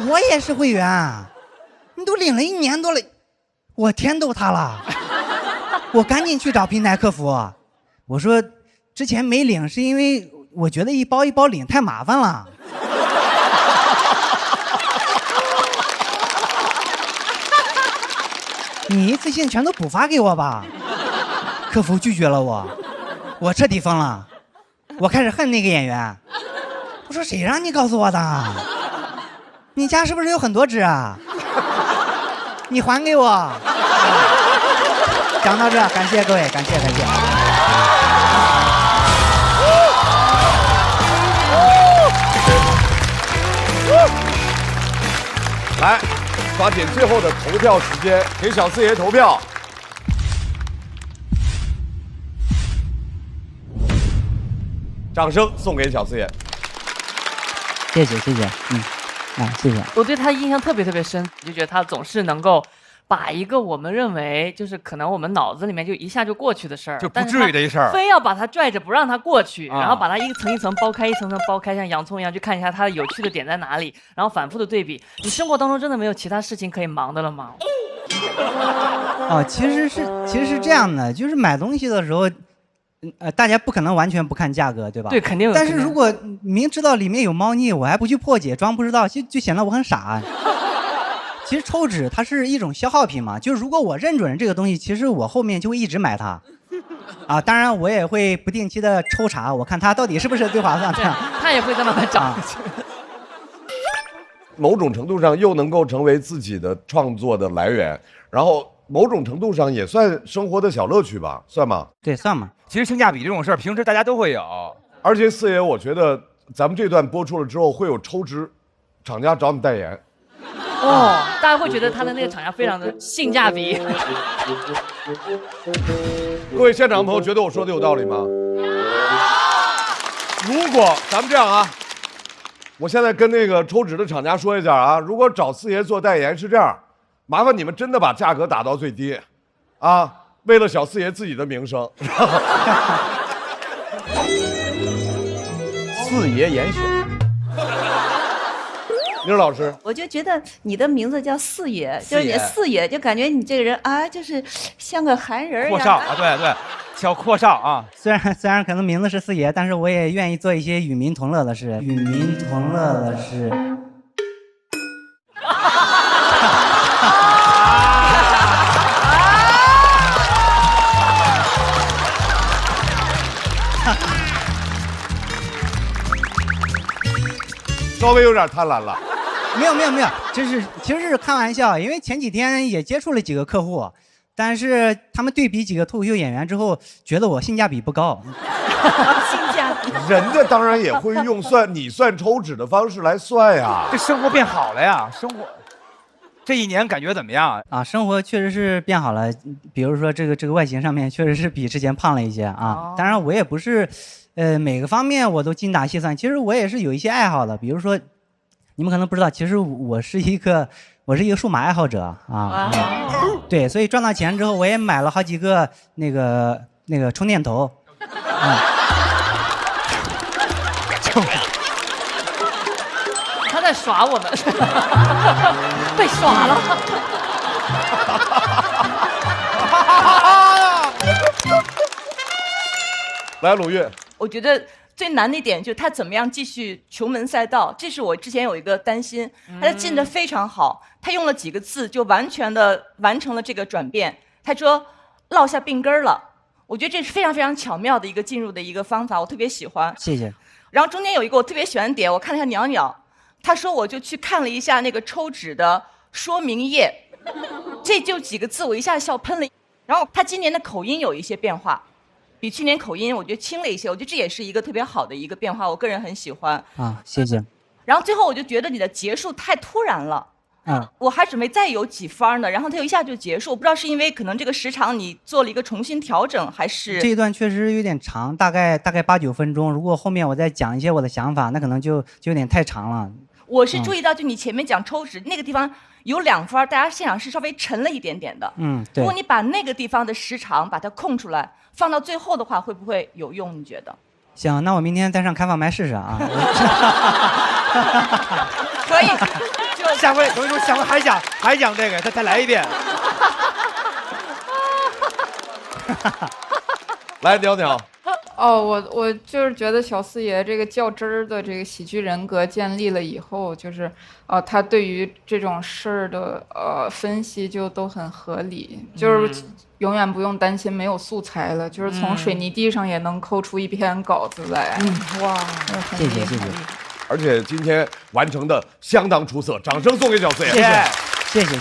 S18: 我也是会员，你都领了1年多了，我天都塌了。我赶紧去找平台客服，我说之前没领是因为我觉得一包一包领太麻烦了。你一次性全都补发给我吧。客服拒绝了我彻底疯了，我开始恨那个演员。我说谁让你告诉我的？你家是不是有很多纸啊？你还给我。讲到这，感谢各位，感谢。
S2: 来，抓紧最后的投票时间，给小四爷投票。掌声送给小四爷。
S18: 谢谢，谢谢
S7: 我对他印象特别深，就觉得他总是能够把一个我们认为就是可能我们脑子里面就一下就过去的事儿，
S4: 就不至于的一事儿，
S7: 非要把它拽着不让它过去，然后把它一层一层剥开，一层层剥开，像洋葱一样去看一下它有趣的点在哪里，然后反复的对比。你生活当中真的没有其他事情可以忙的了吗？
S18: 其实是这样的，就是买东西的时候。大家不可能完全不看价格，对吧？
S7: 对，肯定有。
S18: 但是如果明知道里面有猫腻，我还不去破解，装不知道，就显得我很傻。其实抽纸它是一种消耗品嘛，就是如果我认准了这个东西，其实我后面就会一直买它。当然我也会不定期的抽查，我看它到底是不是最划算的。
S7: 它也会在慢慢涨。
S2: 某种程度上又能够成为自己的创作的来源，然后某种程度上也算生活的小乐趣吧，算吗？
S18: 对，算嘛。
S4: 其实性价比这种事儿，平时大家都会有。
S2: 而且四爷，我觉得咱们这段播出了之后，会有抽纸厂家找你代言。
S7: 大家会觉得他的那个厂家非常的性价比。
S2: 各位现场的朋友，觉得我说的有道理吗？如果咱们这样啊，我现在跟那个抽纸的厂家说一下啊，如果找四爷做代言是这样，麻烦你们真的把价格打到最低，为了小四爷自己的名声。
S11: 四爷严选，
S2: 宁老师，
S19: 我就觉得你的名字叫四爷，就是你四爷，就感觉你这个人就是像个韩人一样。
S4: 阔少对，小阔少啊。
S18: 虽然可能名字是四爷，但是我也愿意做一些与民同乐的事。
S2: 稍微有点贪婪了。
S18: 没有，其实是开玩笑，因为前几天也接触了几个客户，但是他们对比几个脱口秀演员之后，觉得我性价比不高。
S19: 性价比，
S2: 人家当然也会用你算抽纸的方式来算呀。
S4: 这生活变好了呀，生活这1年感觉怎么样
S18: 啊？生活确实是变好了，比如说这个外形上面确实是比之前胖了一些啊。当然我也不是，每个方面我都精打细算。其实我也是有一些爱好的，比如说，你们可能不知道，其实我是一个数码爱好者啊。对，所以赚到钱之后，我也买了好几个那个充电头。
S7: 他在耍我们，被耍了。
S2: 来，鲁豫，
S15: 我觉得最难的一点就是他怎么样继续琼门赛道，这是我之前有一个担心。他进得非常好，他用了几个字就完全的完成了这个转变。他说落下病根了，我觉得这是非常非常巧妙的一个进入的一个方法，我特别喜欢。
S18: 谢谢。
S15: 然后中间有一个我特别喜欢的点，我看了一下鸟鸟，他说我就去看了一下那个抽纸的说明页，这就几个字，我一下笑喷了。然后他今年的口音有一些变化，比去年口音我觉得轻了一些，我觉得这也是一个特别好的一个变化，我个人很喜欢。
S18: 谢谢。
S15: 然后最后我就觉得你的结束太突然了，我还准备再有几番呢，然后它一下就结束，我不知道是因为可能这个时长你做了一个重新调整，还是
S18: 这一段确实有点长，大概8、9分钟。如果后面我再讲一些我的想法，那可能就有点太长了。
S15: 我是注意到，就你前面讲抽脂那个地方有2番，大家现场是稍微沉了一点点的。
S18: 对。
S15: 如果你把那个地方的时长把它空出来，放到最后的话，会不会有用？你觉得？
S18: 行，那我明天再上开放麦试试啊。
S15: 可以。
S4: 下回等于说下回还讲这个，再来一遍。
S2: 来，袅袅。
S16: 哦，我就是觉得小四爷这个较真儿的这个喜剧人格建立了以后，就是他对于这种事儿的分析就都很合理，就是永远不用担心没有素材了，就是从水泥地上也能抠出一篇稿子来。哇，
S18: 谢谢。
S2: 而且今天完成的相当出色，掌声送给小四爷。
S18: 谢谢。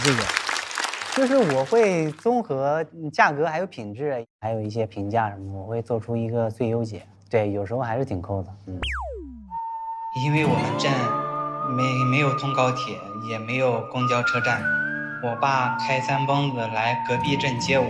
S13: 就是我会综合价格还有品质，还有一些评价什么，我会做出一个最优解。对，有时候还是挺抠的。
S18: 因为我们镇没有通高铁，也没有公交车站，我爸开3蹦子来隔壁镇接我。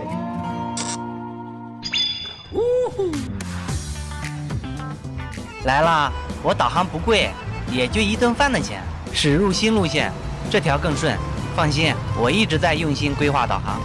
S18: 来啦，我导航不贵，也就1顿饭的钱，驶入新路线，这条更顺。放心，我一直在用心规划导航。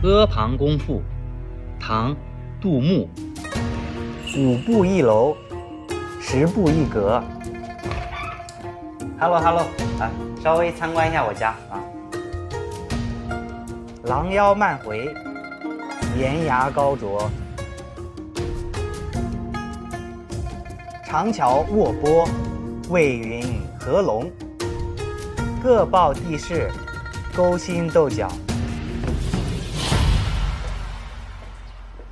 S13: 阿房宫赋，唐·杜牧。5步1楼，10步1阁。Hello， 啊，稍微参观一下我家啊。廊腰漫回，檐牙高啄，长桥卧波，蔚云合龙，各报地势，勾心斗角。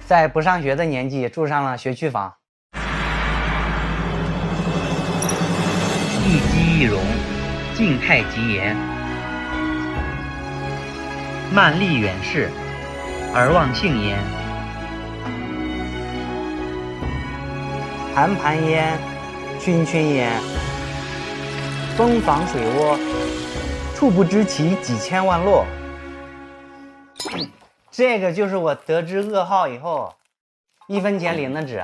S13: 在不上学的年纪住上了学区房。一机一容，静态极言，慢立远视，而忘性焉。盘盘焉，圈圈焉，蜂房水窝，处不知其几千万落。这个就是我得知噩耗以后1分钱领的纸，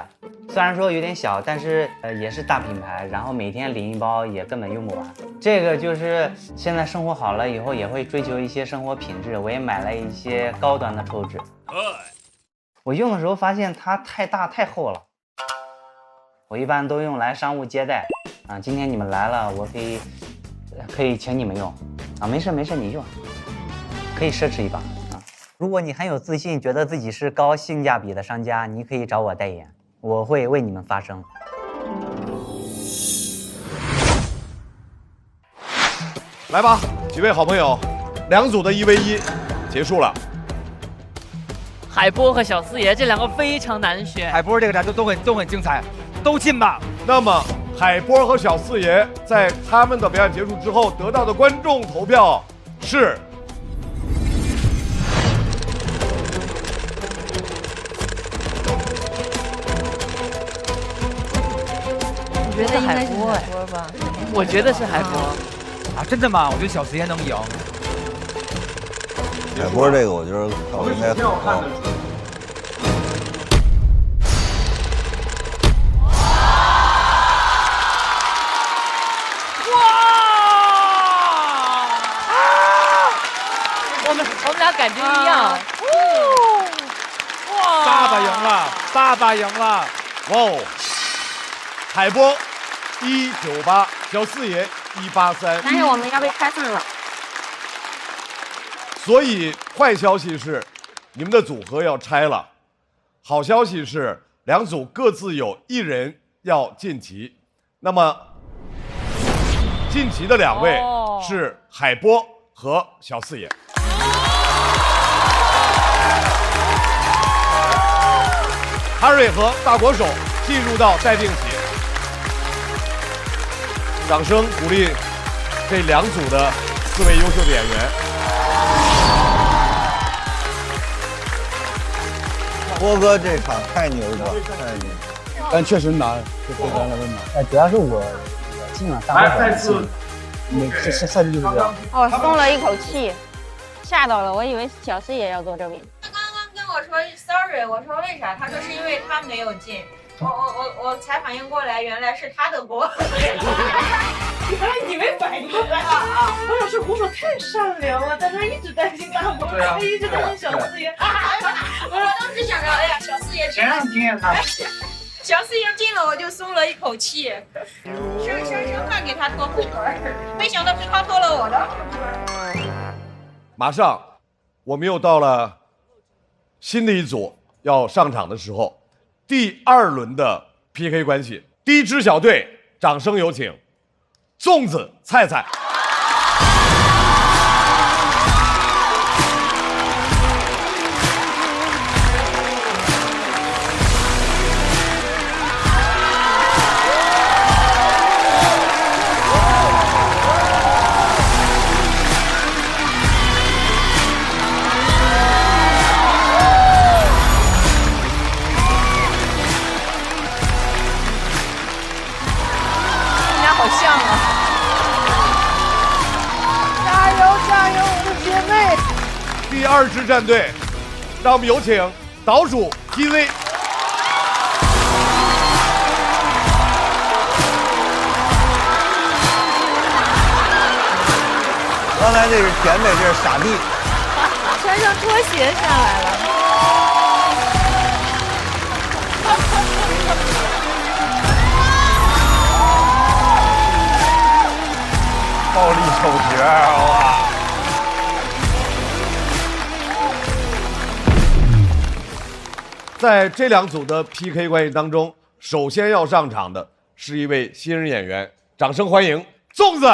S13: 虽然说有点小，但是也是大品牌，然后每天领1包也根本用不完。这个就是现在生活好了以后也会追求一些生活品质，我也买了一些高端的抽纸。我用的时候发现它太大太厚了，我一般都用来商务接待啊。今天你们来了，我可以请你们用啊，没事你用，可以奢侈一把。如果你很有自信，觉得自己是高性价比的商家，你可以找我代言，我会为你们发声。
S2: 来吧，几位好朋友，2组的1v1结束了。
S7: 海波和小四爷这2个非常难选。
S4: 海波这个战都很精彩，都进吧。
S2: 那么海波和小四爷在他们的表演结束之后得到的观众投票是。
S7: 我觉得应该是海波吧，我觉得是海波。
S4: 啊，真的吗？我觉得小四爷能赢。
S20: 海波这个，我觉得我应该很高。
S7: 我们俩感觉一样。
S4: 哇！爸爸赢了，爸爸赢了！
S2: 哇哦！海波198，小四爷183。
S10: 但是我们要被开放了。
S2: 所以坏消息是，你们的组合要拆了；好消息是，2组各自有1人要晋级。那么晋级的2位是海波和小四爷。哈瑞和大国手进入到待定席。掌声鼓励这2组的4位优秀的演员。
S20: 波哥这场太牛了，太牛！
S21: 但确实难，就非常的难。
S13: 主要是我进了大会，
S21: 再次，赛制就是这样。
S10: 哦，松了一口气，吓到了，我以为小四也要坐这边。
S12: 他刚刚跟我说 sorry， 我说为啥？他说是因为他没有进。我才反应过来，原来是他的锅。
S22: 你没反应过来啊！我想说，胡总太善良了，但他一直担心大锅，他一直担心小四爷。
S12: 我当时想着，哎呀，小四爷
S22: 谁让进他？
S12: 小四爷进了，我就松了一口气，生怕给他拖后腿，没想到是他拖了我的后腿。
S2: 马上，我们又到了新的一组要上场的时候，第2轮的 PK 关系，第一支小队，掌声有请，粽子菜菜。
S12: 好像啊！
S22: 加油加油，我的姐妹！
S2: 第2支战队，让我们有请岛主 TV。
S20: 刚才这是甜美，这是傻逼。
S19: 穿上拖鞋下来了。
S2: 暴力手诀，哇！在这2组的 PK 关系当中，首先要上场的是一位新人演员，掌声欢迎粽子。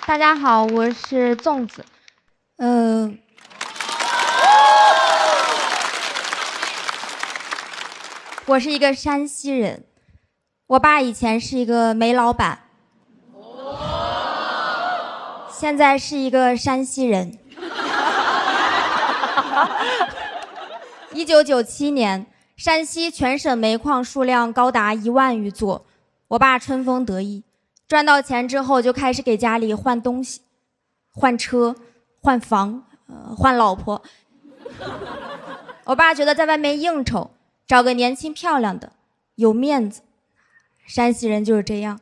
S23: 大家好，我是粽子。我是一个山西人，我爸以前是一个煤老板，现在是一个山西人。1997年，山西全省煤矿数量高达1万余座，我爸春风得意。赚到钱之后，就开始给家里换东西，换车，换房，换老婆。我爸觉得在外面应酬，找个年轻漂亮的，有面子。山西人就是这样，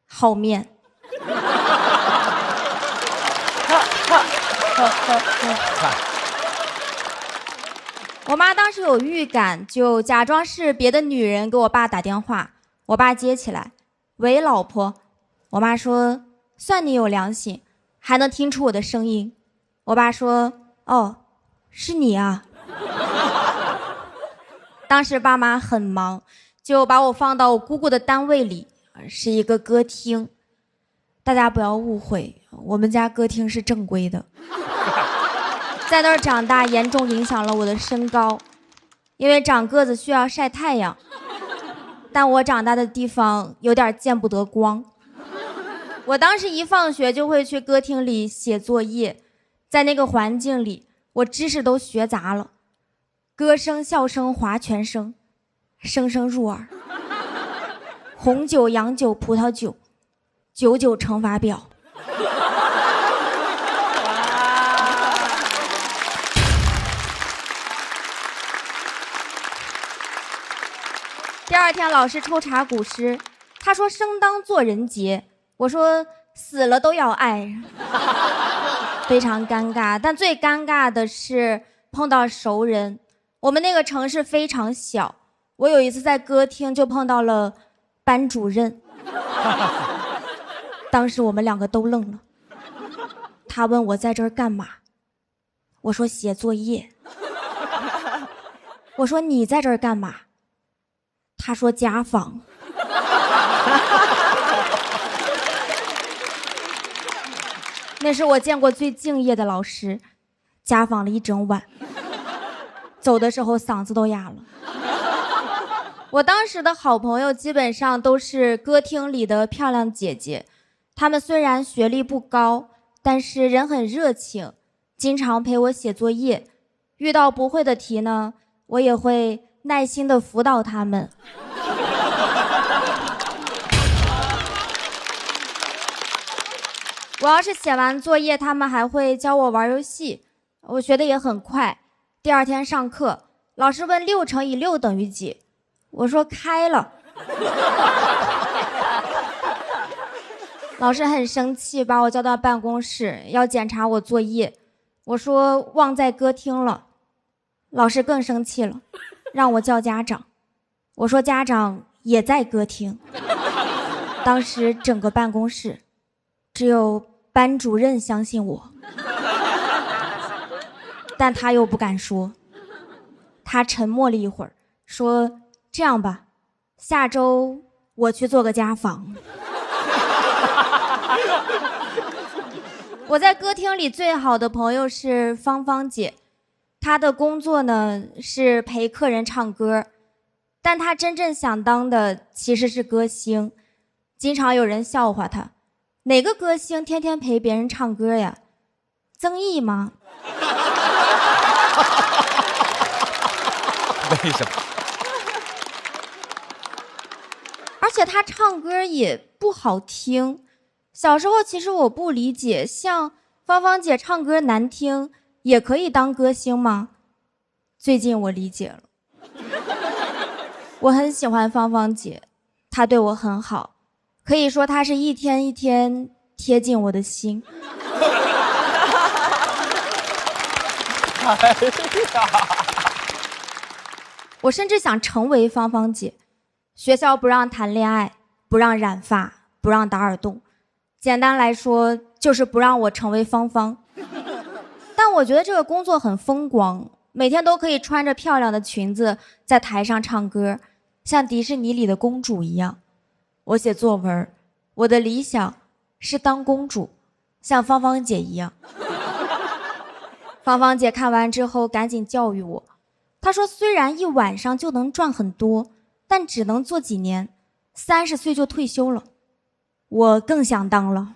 S23: 好面。我妈当时有预感，就假装是别的女人给我爸打电话，我爸接起来，喂，老婆。我妈说：“算你有良心，还能听出我的声音。”我爸说：“哦，是你啊。”当时爸妈很忙，就把我放到我姑姑的单位里，是一个歌厅。大家不要误会，我们家歌厅是正规的。在那儿长大，严重影响了我的身高，因为长个子需要晒太阳，但我长大的地方有点见不得光。我当时一放学就会去歌厅里写作业，在那个环境里，我知识都学杂了，歌声、笑声、划拳声，声声入耳。红酒、洋酒、葡萄酒，99乘法表。第2天老师抽查古诗，他说生当作人杰，我说死了都要爱，非常尴尬。但最尴尬的是碰到熟人。我们那个城市非常小，我有一次在歌厅就碰到了班主任，当时我们2个都愣了。他问我在这儿干嘛，我说写作业。我说你在这儿干嘛？他说家访。那是我见过最敬业的老师，家访了一整晚，走的时候嗓子都哑了。我当时的好朋友基本上都是歌厅里的漂亮姐姐，她们虽然学历不高，但是人很热情，经常陪我写作业，遇到不会的题呢，我也会耐心的辅导她们。我要是写完作业，他们还会教我玩游戏，我学的也很快。第二天上课，老师问6乘以6等于几，我说开了。老师很生气，把我叫到办公室要检查我作业，我说忘在歌厅了。老师更生气了，让我叫家长，我说家长也在歌厅。当时整个办公室只有班主任相信我，但他又不敢说。他沉默了一会儿，说这样吧，下周我去做个家访。我在歌厅里最好的朋友是芳芳姐，她的工作呢是陪客人唱歌，但她真正想当的其实是歌星。经常有人笑话她，哪个歌星天天陪别人唱歌呀？曾毅吗？
S4: 为什么？
S23: 而且她唱歌也不好听。小时候其实我不理解，像芳芳姐唱歌难听也可以当歌星吗？最近我理解了。我很喜欢芳芳姐，她对我很好，可以说她是一天一天贴近我的心。我甚至想成为芳芳姐。学校不让谈恋爱，不让染发，不让打耳洞，简单来说就是不让我成为芳芳。但我觉得这个工作很风光，每天都可以穿着漂亮的裙子在台上唱歌，像迪士尼里的公主一样。我写作文，我的理想是当公主，像芳芳姐一样。芳芳姐看完之后赶紧教育我，她说虽然一晚上就能赚很多，但只能做几年，30岁就退休了。我更想当了。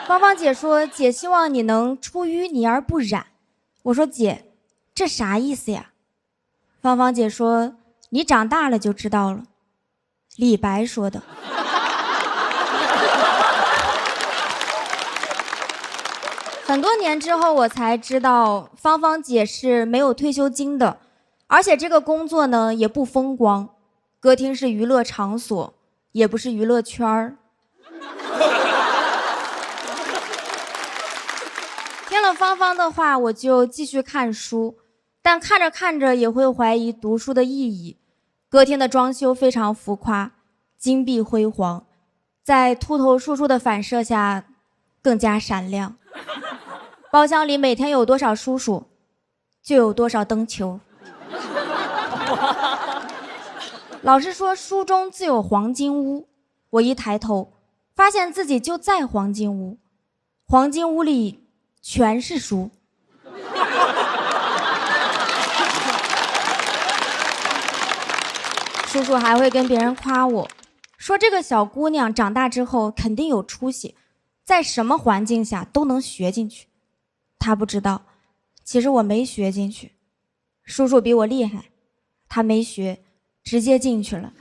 S23: 芳芳姐说，姐希望你能出淤泥而不染。我说姐，这啥意思呀？芳芳姐说，你长大了就知道了。李白说的。很多年之后我才知道，芳芳姐是没有退休金的，而且这个工作呢也不风光，歌厅是娱乐场所，也不是娱乐圈儿。听了芳芳的话，我就继续看书，但看着看着也会怀疑读书的意义。歌厅的装修非常浮夸，金碧辉煌，在秃头叔叔的反射下更加闪亮。包厢里每天有多少叔叔，就有多少灯球。老师说书中自有黄金屋，我一抬头发现自己就在黄金屋，黄金屋里全是书。叔叔还会跟别人夸我，说这个小姑娘长大之后肯定有出息，在什么环境下都能学进去。他不知道，其实我没学进去，叔叔比我厉害，他没学，直接进去了。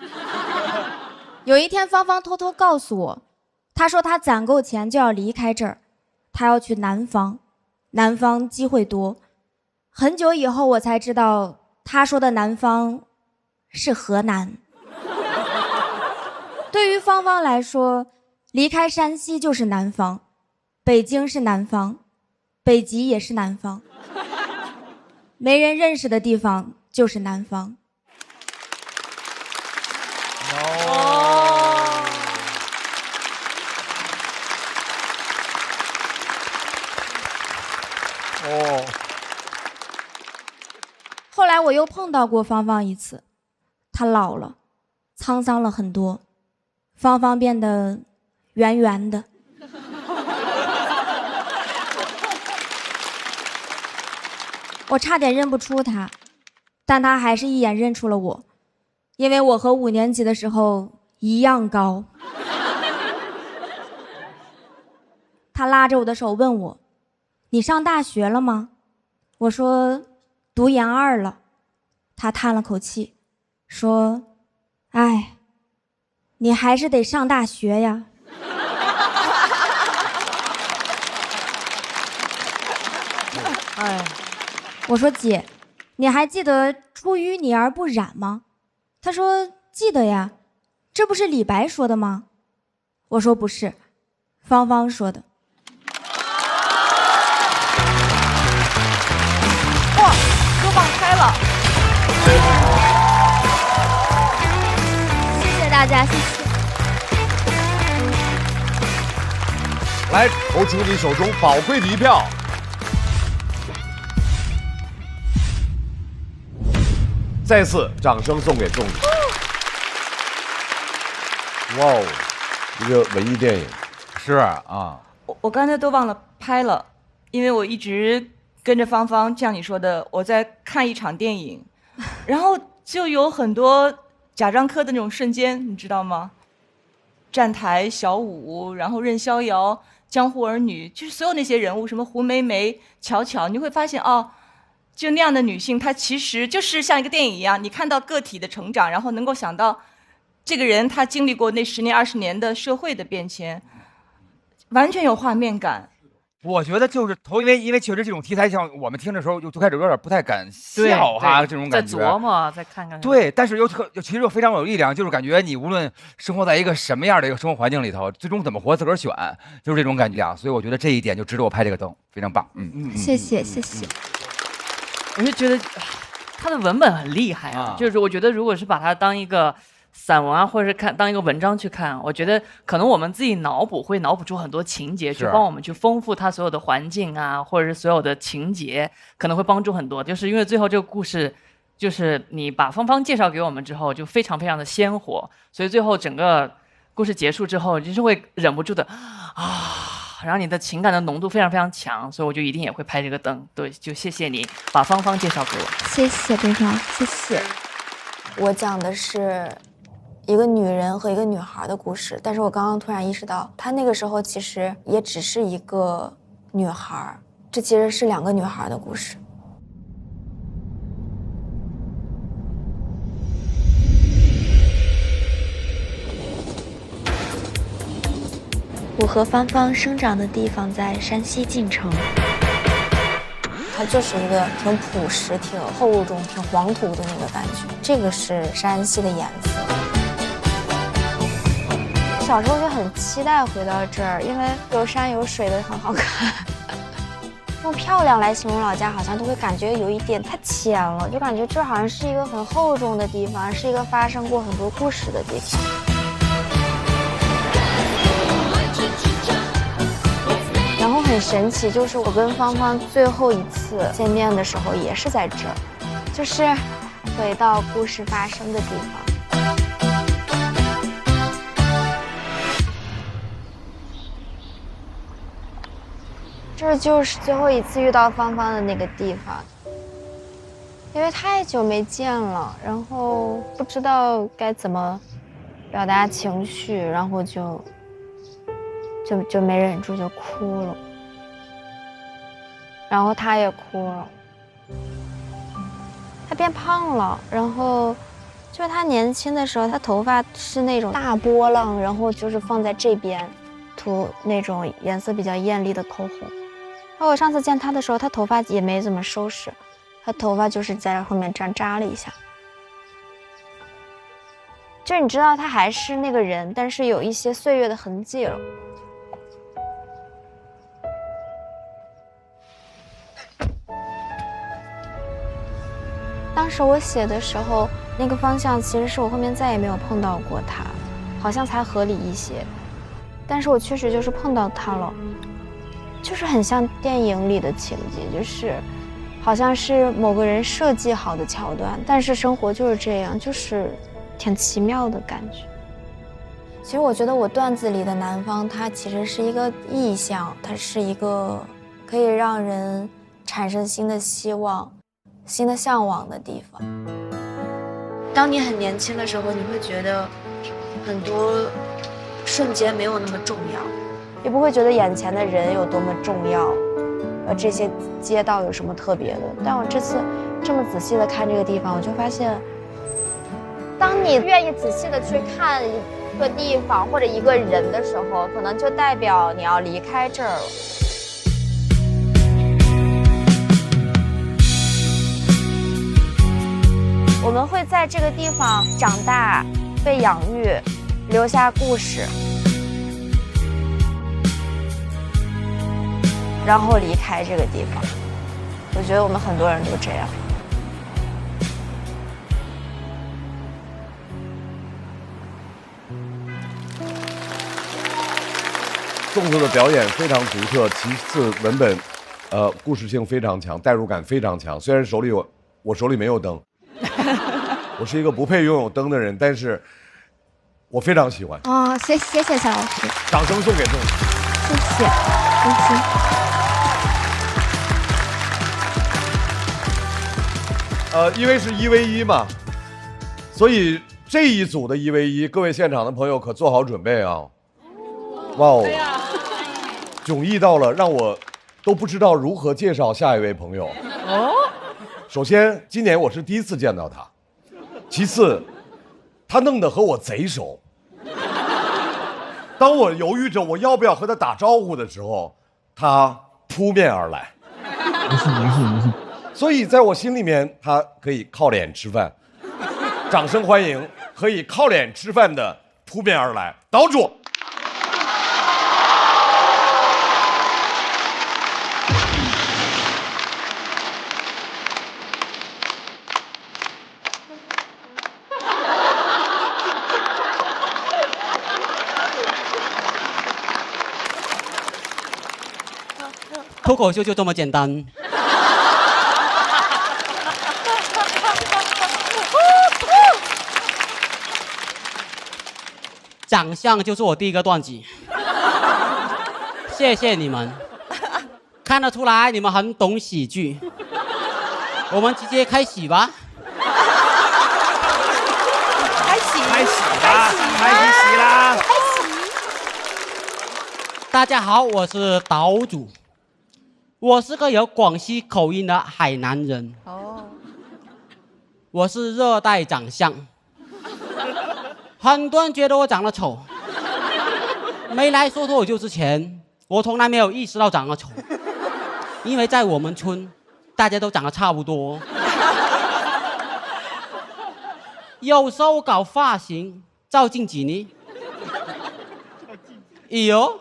S23: 有一天芳芳偷偷告诉我，他说他攒够钱就要离开这儿，他要去南方，南方机会多。很久以后我才知道，他说的南方是河南。对于芳芳来说，离开山西就是南方，北京是南方，北极也是南方，没人认识的地方就是南方。
S11: 哦。
S23: 后来我又碰到过芳芳一次，她老了，沧桑了很多，芳芳变得圆圆的。我差点认不出他，但他还是一眼认出了我，因为我和5年级的时候一样高。他拉着我的手问我：“你上大学了吗？”我说：“读研2了。”他叹了口气，说：“哎，你还是得上大学呀。”
S7: 哎，
S23: 我说：“姐，你还记得出淤泥而不染吗？”他说：“记得呀，这不是李白说的吗？”我说：“不是，芳芳说的。”
S15: 哇，都放开了！
S23: 谢谢大家，谢谢。
S2: 来，投出你手中宝贵的一票。再次掌声送给仲宇。哇哦，一个文艺电影。
S4: 是啊，
S15: 我刚才都忘了拍了，因为我一直跟着芳芳，像你说的，我在看一场电影，然后就有很多贾樟柯的那种瞬间，你知道吗？站台、小舞，然后任逍遥、江湖儿女，就是所有那些人物，什么胡梅梅、巧巧，你会发现哦。就那样的女性，她其实就是像一个电影一样，你看到个体的成长，然后能够想到这个人他经历过那10年、20年的社会的变迁，完全有画面感。
S4: 我觉得就是因为确实这种题材，像我们听的时候就开始有点不太敢笑哈，这种感觉。
S7: 再琢磨，再看看。
S4: 对，但是其实又非常有力量，就是感觉你无论生活在一个什么样的一个生活环境里头，最终怎么活自个儿选，就是这种感觉啊。所以我觉得这一点就值得我拍这个灯，非常棒。
S23: 谢谢谢谢。
S7: 我就觉得他的文本很厉害啊，就是我觉得如果是把它当一个散文啊，或者是当一个文章去看，我觉得可能我们自己会脑补出很多情节，去帮我们去丰富它所有的环境啊，或者是所有的情节，可能会帮助很多。就是因为最后这个故事，就是你把芳芳介绍给我们之后，就非常非常的鲜活，所以最后整个故事结束之后，就是会忍不住的然后你的情感的浓度非常非常强，所以我就一定也会拍这个灯。对，就谢谢你把芳芳介绍给我。
S23: 谢谢对方，谢谢。我讲的是一个女人和一个女孩的故事，但是我刚刚突然意识到，她那个时候其实也只是一个女孩，这其实是2个女孩的故事。我和芳芳生长的地方在山西晋城，它就是一个挺朴实、挺厚重、挺黄土的那个感觉。这个是山西的颜色。小时候就很期待回到这儿，因为有山有水的很好看。用漂亮来形容老家，好像都会感觉有一点太浅了，就感觉这好像是一个很厚重的地方，是一个发生过很多故事的地方。然后很神奇，就是我跟芳芳最后一次见面的时候也是在这儿，就是回到故事发生的地方。这就是最后一次遇到芳芳的那个地方，因为太久没见了，然后不知道该怎么表达情绪，然后就没忍住就哭了，然后他也哭了。他变胖了，然后就是他年轻的时候，他头发是那种大波浪，然后就是放在这边，涂那种颜色比较艳丽的口红。然后我上次见他的时候，他头发也没怎么收拾，他头发就是在后面这样扎了一下。就是你知道他还是那个人，但是有一些岁月的痕迹了。当时我写的时候，那个方向其实是我后面再也没有碰到过他，好像才合理一些。但是我确实就是碰到他了，就是很像电影里的情节，就是好像是某个人设计好的桥段，但是生活就是这样，就是挺奇妙的感觉。其实我觉得我段子里的南方，它其实是一个意象，它是一个可以让人产生新的希望。新的向往的地方。当你很年轻的时候，你会觉得很多瞬间没有那么重要，也不会觉得眼前的人有多么重要，这些街道有什么特别的。但我这次这么仔细的看这个地方，我就发现，当你愿意仔细的去看一个地方或者一个人的时候，可能就代表你要离开这儿了。我们会在这个地方长大，被养育，留下故事，然后离开这个地方。我觉得我们很多人都这样。
S2: 粽子的表演非常独特，其次文本，故事性非常强，代入感非常强。虽然我手里没有灯，我是一个不配拥有灯的人，但是我非常喜欢。
S23: 哦，谢谢小老师，
S2: 掌声送给粽子，
S23: 谢谢，谢
S2: 谢。因为是1v1嘛，所以这一组的1v1，各位现场的朋友可做好准备啊！哇哦，迥异到了让我都不知道如何介绍下一位朋友。哦，首先今年我是第一次见到他，其次他弄得和我贼熟。当我犹豫着我要不要和他打招呼的时候，他扑面而来。
S21: 没事。
S2: 所以在我心里面，他可以靠脸吃饭。掌声欢迎可以靠脸吃饭的扑面而来岛主。
S17: 脱口秀就这么简单。长相就是我第一个段子，谢谢你们，看得出来你们很懂喜剧。我们直接开始吧。
S4: 开始啦！
S17: 大家好，我是岛主，我是个有广西口音的海南人。哦，我是热带长相，很多人觉得我长得丑。没来说脱口秀之前，我从来没有意识到长得丑，因为在我们村，大家都长得差不多。有时候搞发型，照镜子呢，哎呦，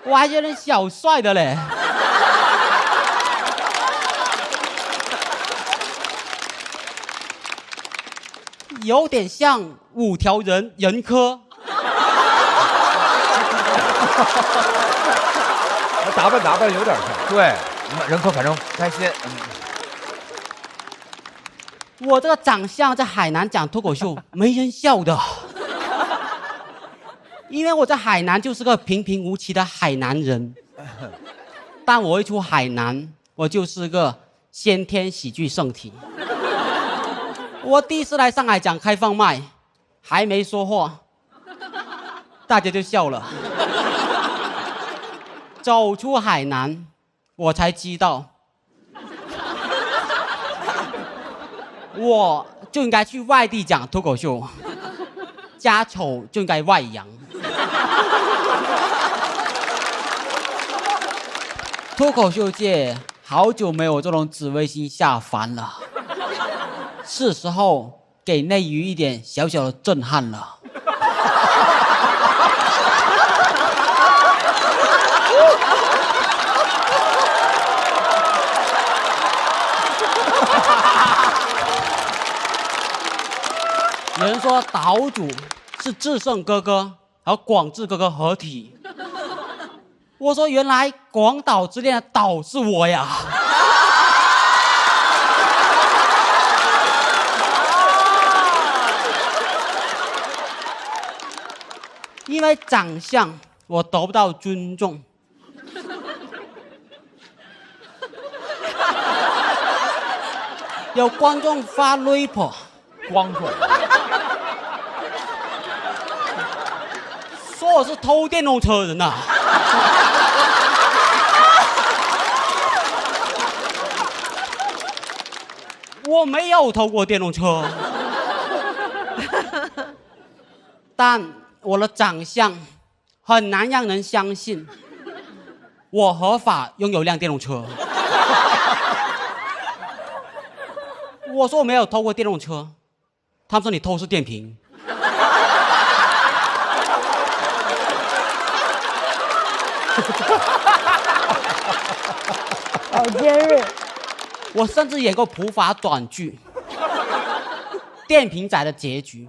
S17: 我还有点小帅的嘞。有点像5条人科。
S2: 打扮有点像。
S4: 对，人科反正开心。
S17: 我这个长相在海南讲脱口秀没人笑的，因为我在海南就是个平平无奇的海南人。但我一出海南，我就是个先天喜剧圣体。我第一次来上海讲开放麦，还没说话，大家就笑了。走出海南，我才知道，我就应该去外地讲脱口秀，家丑就应该外扬。脱口秀界好久没有这种紫微星下凡了，是时候给内娱一点小小的震撼了。有人说岛主是智胜哥哥和广智哥哥合体，我说原来广岛之恋的岛是我呀。因为长相我得不到尊重，
S1: 有观众发 rap，
S4: 观众
S1: 说我是偷电动车人呐、我没有偷过电动车，但我的长相很难让人相信我合法拥有一辆电动车。我说我没有偷过电动车，他们说你偷是电瓶。
S22: 好尖锐。
S1: 我甚至演过普法短剧《电瓶仔的结局》，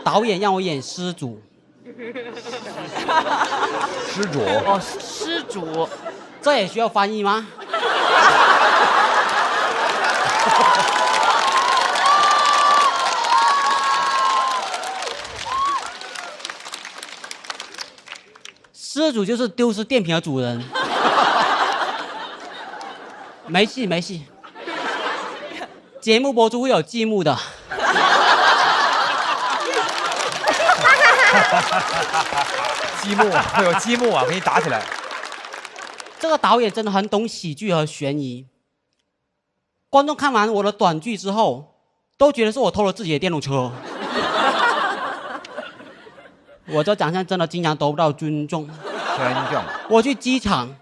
S1: 导演让我演失主。
S2: 失主
S7: 哦，失主，
S1: 这也需要翻译吗？失主就是丢失电瓶的主人。没戏没戏，节目播出会有字幕的。
S4: 积木会有积木啊，给你打起来。
S1: 这个导演真的很懂喜剧和悬疑。观众看完我的短剧之后，都觉得是我偷了自己的电动车。我这长相真的经常得不到尊重。我去机场，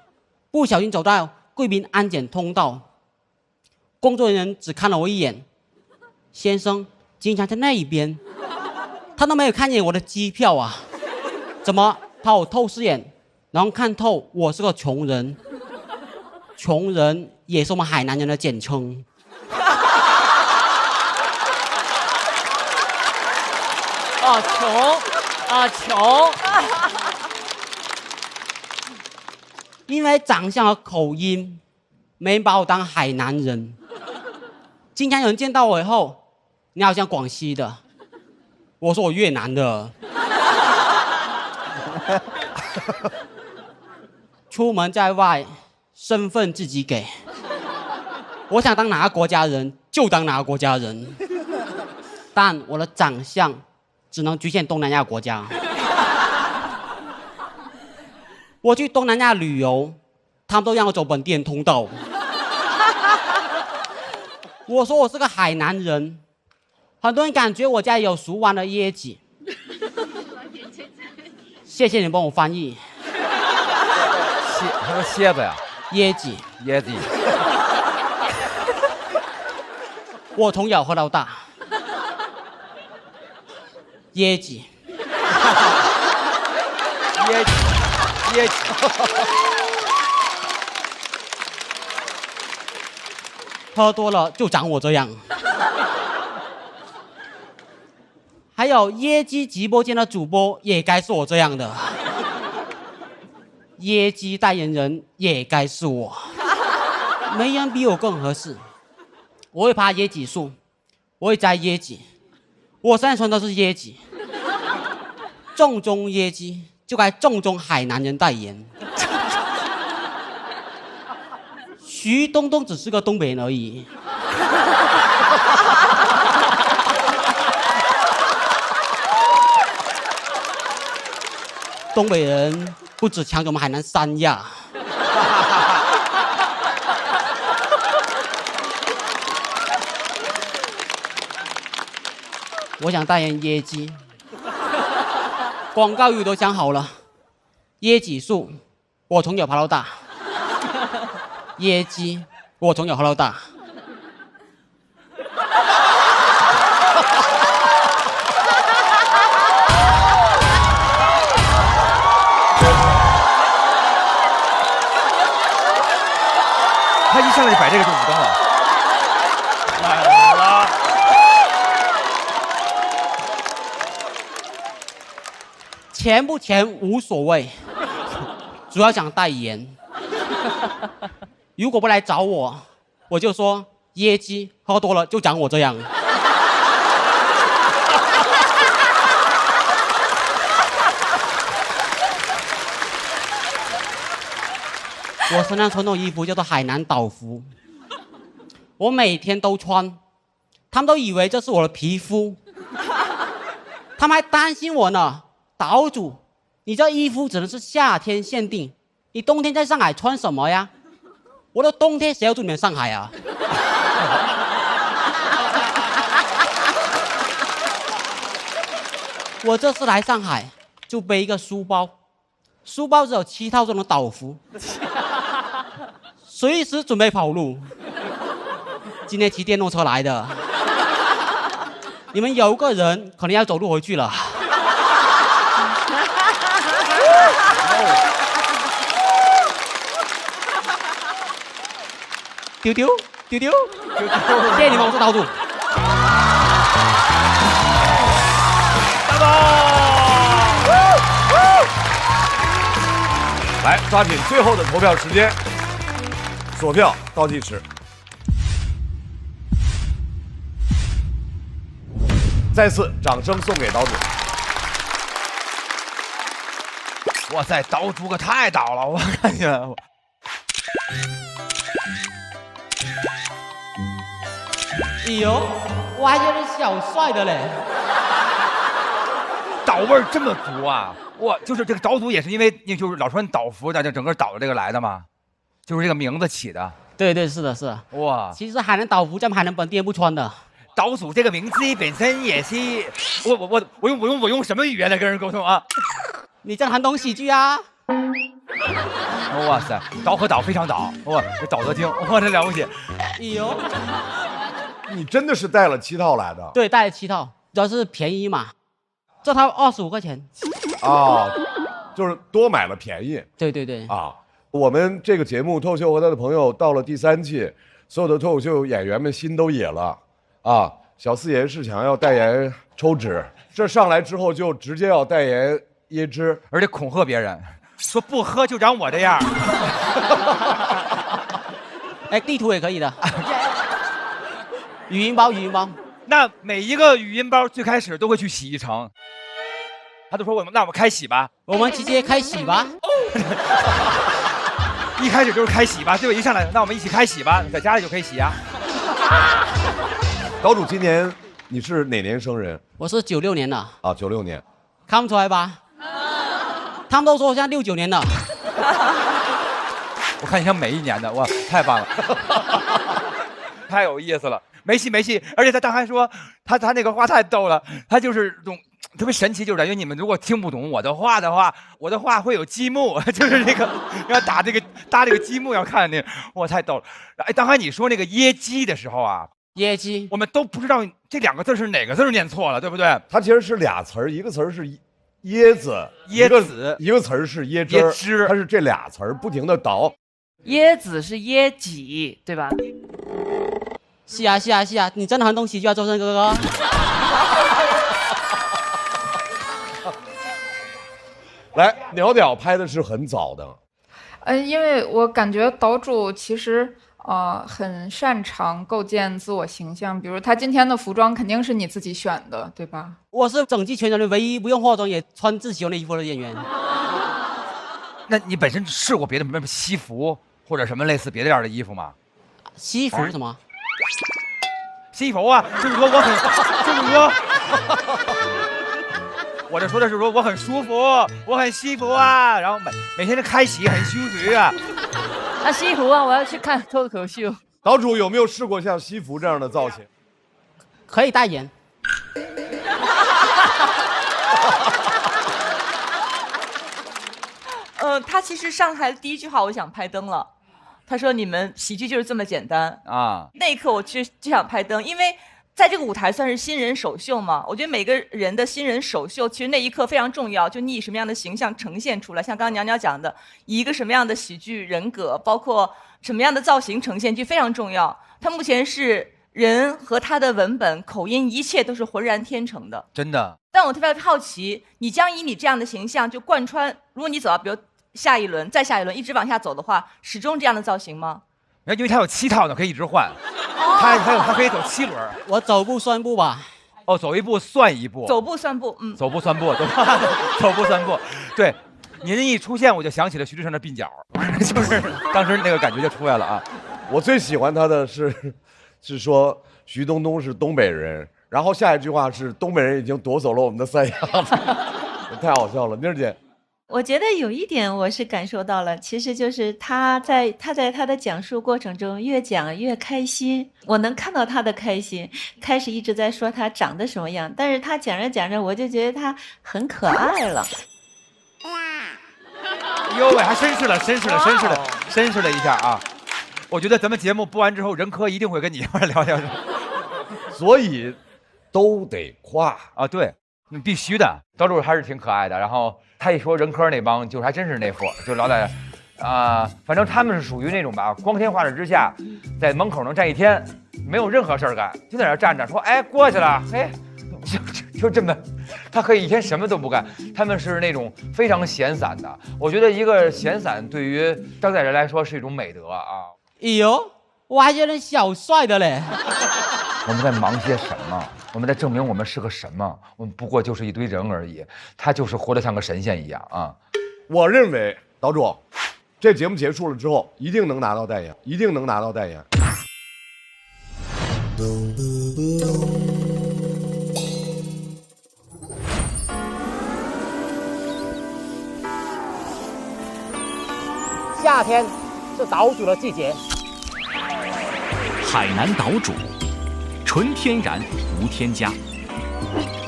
S1: 不小心走到贵宾安检通道，工作人员只看了我一眼，先生，经常在那一边，他都没有看见我的机票啊，怎么怕我透视眼，然后看透我是个穷人，穷人也是我们海南人的简称。
S7: 哦，穷啊穷。
S1: 因为长相和口音，没把我当海南人。经常有人见到我以后，你好像广西的，我说我越南的。出门在外，身份自己给。我想当哪个国家人就当哪个国家人，但我的长相只能局限东南亚国家。我去东南亚旅游，他们都让我走本地人通道。我说我是个海南人，很多人感觉我家里有熟完的椰子。谢谢你帮我翻译。
S4: 他说蝎子呀，
S1: 椰子，
S4: 椰子。
S1: 我从小喝到大，椰子，
S4: 椰子。
S1: 喝多了就长我这样。还有椰鸡直播间的主播也该是我这样的，椰鸡代言人也该是我，没人比我更合适。我会爬椰子树，我会摘椰子，我身上穿的是椰子，正宗椰鸡就该正宗海南人代言。徐东东只是个东北人而已。东北人不止抢走我们海南三亚。我想代言椰鸡，广告语都想好了。椰子树，我从小爬到大；椰鸡，我从小喝到大。
S4: 他一上来就摆这个就武装了。
S9: 来了。
S1: 钱不钱无所谓，主要想代言。如果不来找我，我就说椰鸡喝多了就长我这样。我身上穿的衣服叫做海南岛服。我每天都穿，他们都以为这是我的皮肤，他们还担心我呢。岛主，你这衣服只能是夏天限定，你冬天在上海穿什么呀？我的冬天谁要住你们上海啊？我这次来上海就背一个书包，书包只有7套这种岛服，随时准备跑路。今天骑电动车来的，你们有个人可能要走路回去了。丢丢丢丢，谢谢你们，我是岛主。
S2: 来，抓紧最后的投票时间，锁票倒计时。再次掌声送给岛主。
S4: 哇塞，岛主可太倒了，我感觉。
S1: 哎呦，我还觉得小帅的嘞。
S4: 岛味儿这么足啊！哇，就是这个岛主也是因为就是老穿岛服，这整个岛这个来的吗？就是这个名字起的。
S1: 对对，是的，是的。
S4: 哇，
S1: 其实海南岛服在海南本地人不穿的。
S4: 岛主这个名字本身也是，我用什么语言来跟人沟通啊？
S1: 你正寒冬喜剧啊！
S4: 哇塞，岛和岛非常岛，哇，这岛德经，哇，这了不起！
S1: 哎呦，
S2: 你真的是带了7套来的？
S1: 对，带了7套，主要是便宜嘛，这套25块钱。
S2: 啊，就是多买了便宜。
S1: 对对对。
S2: 啊，我们这个节目《脱口秀和他的朋友》到了第3季，所有的脱口秀演员们心都野了。啊，小四爷是想要代言抽脂，这上来之后就直接要代言椰汁，
S4: 而且恐吓别人，说不喝就长我这样。
S1: 哎，地图也可以的。语音包，语音包。
S4: 那每一个语音包最开始都会去洗衣城，他就说那我们开洗吧，
S1: 我们直接开洗吧。
S4: 一开始就是开洗吧，对吧？一上来，那我们一起开洗吧，在家里就可以洗啊。
S2: 岛主今年你是哪年生人？
S1: 我是96年的。
S2: 啊，96年，
S1: 看不出来吧？他们都说我像69年的。
S4: 我看你像每一年的，哇，太棒了，太有意思了。没戏，而且他还说他那个话太逗了，他就是特别神奇，就是感觉你们如果听不懂我的话，我的话会有积木，就是那个要搭这个积木要看那个，哇，太逗了。哎，刚才你说那个椰鸡的时候啊，
S1: 椰鸡，
S4: 我们都不知道这2个字是哪个字念错了，对不对？
S2: 它其实是俩词儿，一个词儿是椰子，一个词儿是椰汁，它是这俩词儿不停的倒。
S7: 椰子是椰己，对吧？
S1: 是啊，你真的很懂喜剧啊，周深哥哥。
S2: 来，鸟鸟拍的是很早的。
S16: 因为我感觉岛主其实很擅长构建自我形象，比如他今天的服装肯定是你自己选的，对吧？
S1: 我是整季全人里唯一不用化妆也穿自己喜欢的衣服的演员。
S4: 那你本身试过别的什么西服或者什么类似别的样的衣服吗？
S1: 西服什么？
S4: 西服啊，就是说我这说的是说我很舒服，我很西服啊，然后每天都开洗很舒服啊。
S7: 那西服啊，我要去看脱口秀。
S2: 岛主有没有试过像西服这样的造型？
S1: 可以代言。
S15: 他其实上台的第一句话我想拍灯了，他说你们喜剧就是这么简单啊。那一刻我就想拍灯，因为在这个舞台算是新人首秀嘛，我觉得每个人的新人首秀其实那一刻非常重要，就你以什么样的形象呈现出来，像刚刚娘娘讲的，以一个什么样的喜剧人格，包括什么样的造型呈现就非常重要。他目前是人和他的文本口音一切都是浑然天成的，
S4: 真的。
S15: 但我特别好奇，你将以你这样的形象就贯穿，如果你走到比如下一轮再下一轮一直往下走的话，始终这样的造型吗？
S4: 因为他有7套呢，可以一直换。他可以走7轮。
S1: 我走步算步吧。
S4: 哦，走一步算一步。
S15: 走步算步，
S4: 走步算步，对吧？走步算步，对。您一出现，我就想起了徐志胜的鬓角，就是当时那个感觉就出来了啊。
S2: 我最喜欢他的是，是说徐冬冬是东北人，然后下一句话是东北人已经夺走了我们的三亚，太好笑了。妮儿姐，
S19: 我觉得有一点我是感受到了，其实就是他在他的讲述过程中越讲越开心，我能看到他的开心。开始一直在说他长得什么样，但是他讲着讲着，我就觉得他很可爱了。
S4: 呦喂，还绅士了一下啊！我觉得咱们节目播完之后，任科一定会跟你一块聊聊。
S2: 所以都得夸
S4: 啊，对，必须的。岛主还是挺可爱的，然后他一说任科那帮，就还真是那副，就老在反正他们是属于那种吧，光天化日之下，在门口能站一天，没有任何事儿干，就在那站着，说哎过去了，哎，就这么，他可以一天什么都不干。他们是那种非常闲散的，我觉得一个闲散对于当代人来说是一种美德啊。
S1: 哎呦，我还觉得小帅的嘞。
S4: 我们在忙些什么？我们在证明我们是个什么？我们不过就是一堆人而已。他就是活得像个神仙一样啊！
S2: 我认为岛主，这节目结束了之后，一定能拿到代言，一定能拿到代言。
S1: 夏天是岛主的季节。
S3: 海南岛主，纯天然无添加，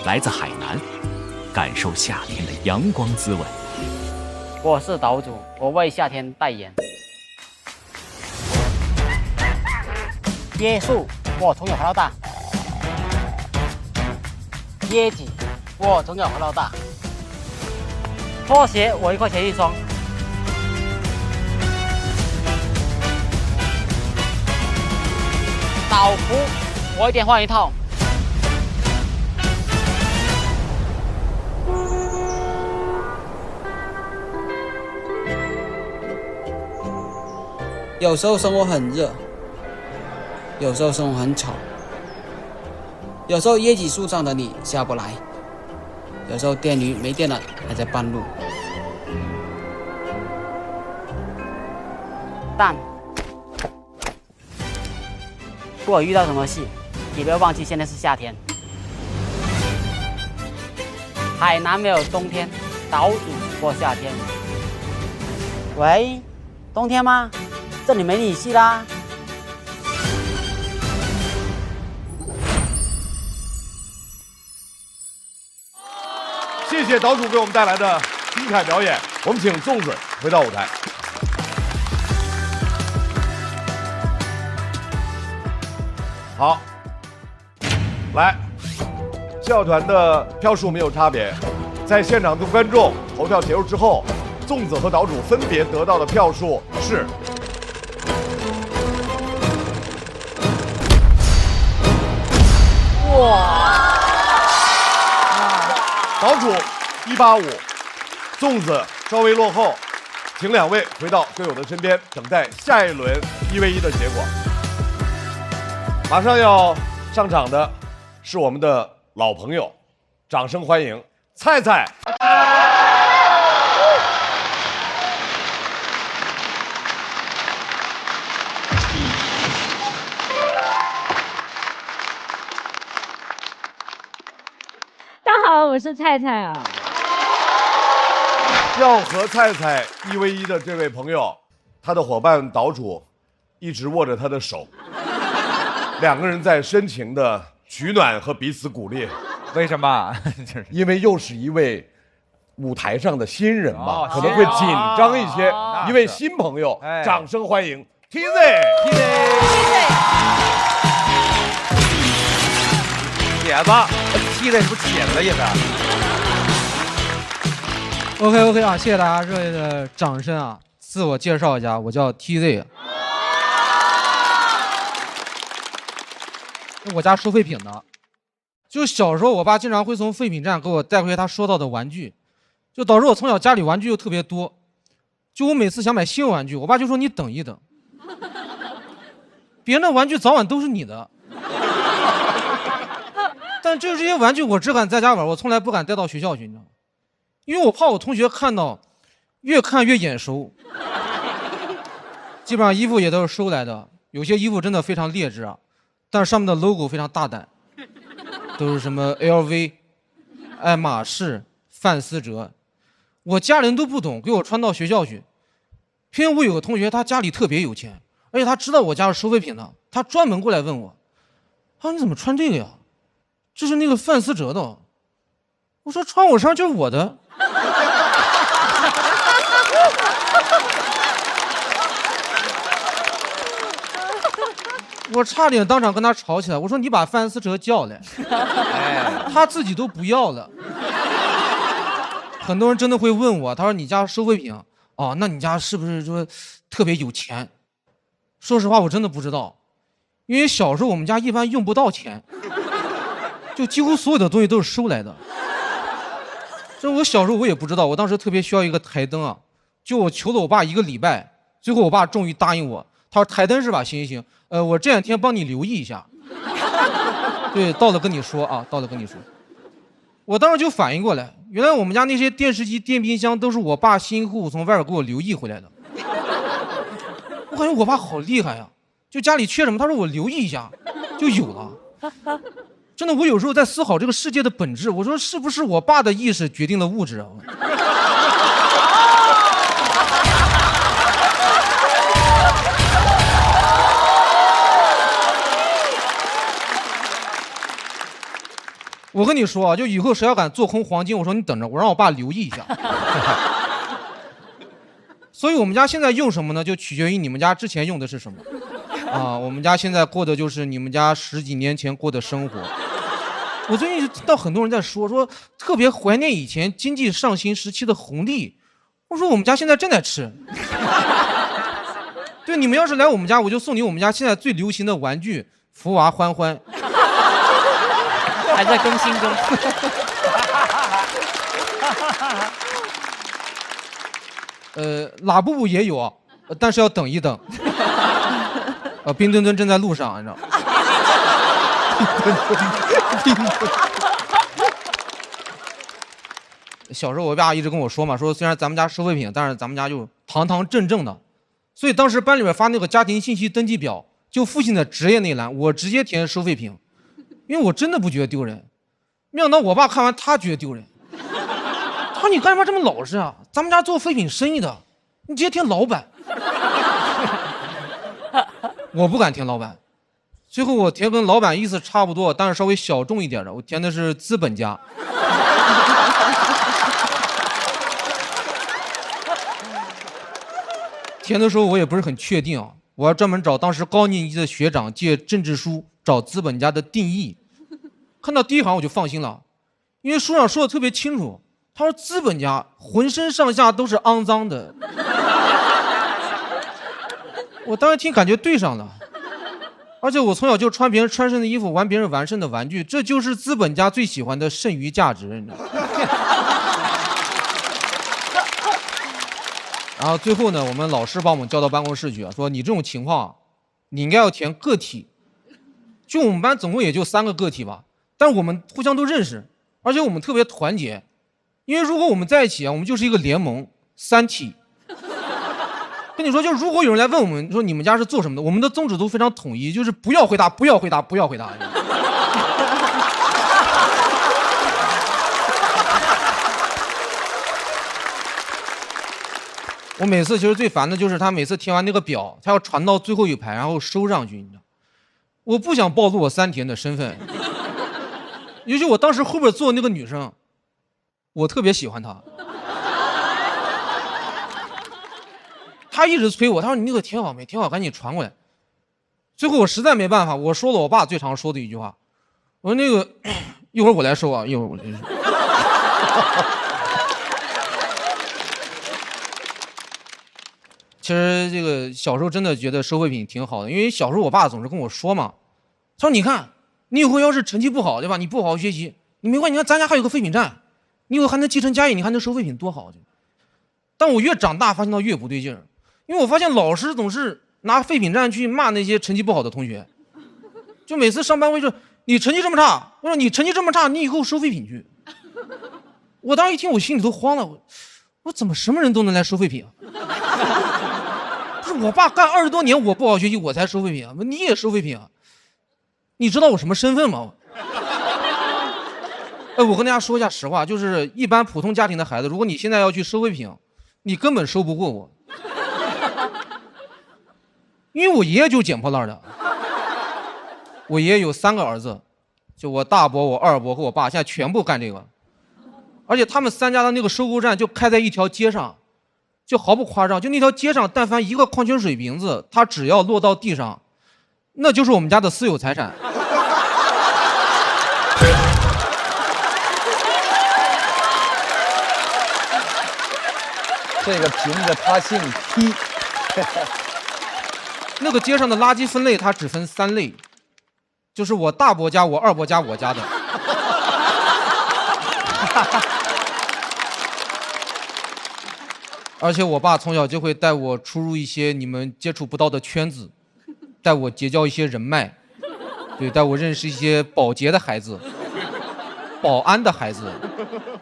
S3: 来自海南，感受夏天的阳光滋味。
S1: 我是岛主，我为夏天代言。椰树，我从小喝到大；椰子，我从小喝到大；拖鞋，我1块钱一双。岛服，我1点换1套。
S6: 有时候生活很热，有时候生活很吵，有时候椰子树上的你下不来，有时候电驴没电了还在半路。
S1: 但不管遇到什么事，也不要忘记现在是夏天。海南没有冬天，岛主过夏天。喂，冬天吗？这里没你戏啦。
S2: 谢谢岛主给我们带来的精彩表演，我们请粽子回到舞台。好，来，教团的票数没有差别，在现场的观众投票结束之后，粽子和岛主分别得到的票数是
S1: 哇，
S2: 岛主185，粽子稍微落后，请2位回到队友的身边，等待下一轮1v1的结果。马上要上场的是我们的老朋友，掌声欢迎菜菜。
S14: 大家好，我是菜菜啊。
S2: 要和菜菜1v1的这位朋友，他的伙伴岛主一直握着他的手。2个人在深情的取暖和彼此鼓励。
S4: 为什么？
S2: 因为又是一位舞台上的新人嘛，可能会紧张一些。一位新朋友，掌声欢迎 TZ。
S4: 铁子，TZ 是不是铁子的意思
S6: ？OK 啊，谢谢大家热烈的掌声啊！自我介绍一下，我叫 TZ。我家收废品的，就小时候我爸经常会从废品站给我带回他说到的玩具，就导致我从小家里玩具又特别多。就我每次想买新玩具，我爸就说你等一等，别人的玩具早晚都是你的。但就是这些玩具我只敢在家玩，我从来不敢带到学校去，你知道吗？因为我怕我同学看到，越看越眼熟。基本上衣服也都是收来的，有些衣服真的非常劣质啊。但是上面的 logo 非常大胆，都是什么 LV、爱马仕、范思哲，我家人都不懂，给我穿到学校去。偏偏我有个同学，他家里特别有钱，而且他知道我家是收废品的，他专门过来问我，啊，你怎么穿这个呀？这是那个范思哲的。我说穿我身上就是我的。我差点当场跟他吵起来，我说你把范思哲叫来，他自己都不要了。很多人真的会问我，他说你家收废品哦，那你家是不是说特别有钱？说实话，我真的不知道，因为小时候我们家一般用不到钱，就几乎所有的东西都是收来的。这我小时候我也不知道，我当时特别需要一个台灯啊，就我求了我爸1个礼拜，最后我爸终于答应我，他说台灯是吧？行行行，我这两天帮你留意一下。对，到了跟你说啊，到了跟你说。我当时就反应过来，原来我们家那些电视机、电冰箱都是我爸辛辛苦苦从外边给我留意回来的。我感觉我爸好厉害呀，就家里缺什么，他说我留意一下，就有了。真的，我有时候在思考这个世界的本质，我说是不是我爸的意识决定了物质啊？我跟你说啊，就以后谁要敢做空黄金，我说你等着，我让我爸留意一下。所以我们家现在用什么呢？就取决于你们家之前用的是什么。啊，我们家现在过的就是你们家10几年前过的生活。我最近就听到很多人在说特别怀念以前经济上行时期的红利。我说我们家现在正在吃。对，你们要是来我们家，我就送你我们家现在最流行的玩具福娃欢欢。
S7: 还在更新中。
S6: 拉布布也有，但是要等一等。冰墩墩正在路上，你知道。小时候我爸一直跟我说嘛，说虽然咱们家收废品，但是咱们家就堂堂正正的。所以当时班里面发那个家庭信息登记表，就父亲的职业那栏，我直接填收废品。因为我真的不觉得丢人，没想到我爸看完他觉得丢人。他说你干嘛这么老实啊？咱们家做废品生意的，你直接填老板。我不敢填老板，最后我填跟老板意思差不多，但是稍微小众一点的，我填的是资本家。填的时候我也不是很确定啊，我要专门找当时高年级的学长借政治书。找资本家的定义，看到第一行我就放心了，因为书上说的特别清楚，他说资本家浑身上下都是肮脏的。我当时听感觉对上了，而且我从小就穿别人穿剩的衣服，玩别人玩剩的玩具，这就是资本家最喜欢的剩余价值，你知道吗？然后最后呢，我们老师把我们叫到办公室去，说你这种情况，你应该要填个体。就我们班总共也就3个个体吧，但我们互相都认识，而且我们特别团结，因为如果我们在一起啊，我们就是一个联盟，3体。跟你说，就如果有人来问我们说你们家是做什么的，我们的宗旨都非常统一，就是不要回答，不要回答，不要回答。我每次其实最烦的就是他每次填完那个表，他要传到最后一排，然后收上去，你知道。我不想暴露我3体人的身份，尤其我当时后边坐那个女生，我特别喜欢她。她一直催我，她说你那个填好没？填好赶紧传过来。最后我实在没办法，我说了我爸最常说的一句话，我说那个一会儿我来收啊，一会儿我来收。其实这个小时候真的觉得收废品挺好的，因为小时候我爸总是跟我说嘛，他说你看你以后要是成绩不好，对吧？你不好好学习，你没关系，你看咱家还有个废品站，你以后还能继承家业，你还能收废品，多好。但我越长大发现到越不对劲儿，因为我发现老师总是拿废品站去骂那些成绩不好的同学，就每次上班会说你成绩这么差，我说你成绩这么差，你以后收废品去。我当时一听我心里都慌了，我怎么什么人都能来收废品啊？不是我爸干20多年，我不好学习，我才收废品啊！你也收废品啊？你知道我什么身份吗？我跟大家说一下实话，就是一般普通家庭的孩子，如果你现在要去收废品，你根本收不过我，因为我爷爷就是捡破烂的。我爷爷有3个儿子，就我大伯、我二伯和我爸，现在全部干这个。而且他们3家的那个收购站就开在一条街上，就毫不夸张，就那条街上，但凡一个矿泉水瓶子，它只要落到地上，那就是我们家的私有财产。
S4: 这个瓶子他姓 T。
S6: 那个街上的垃圾分类，它只分3类，就是我大伯家、我二伯家、我家的。而且我爸从小就会带我出入一些你们接触不到的圈子，带我结交一些人脉，对，带我认识一些保洁的孩子、保安的孩子。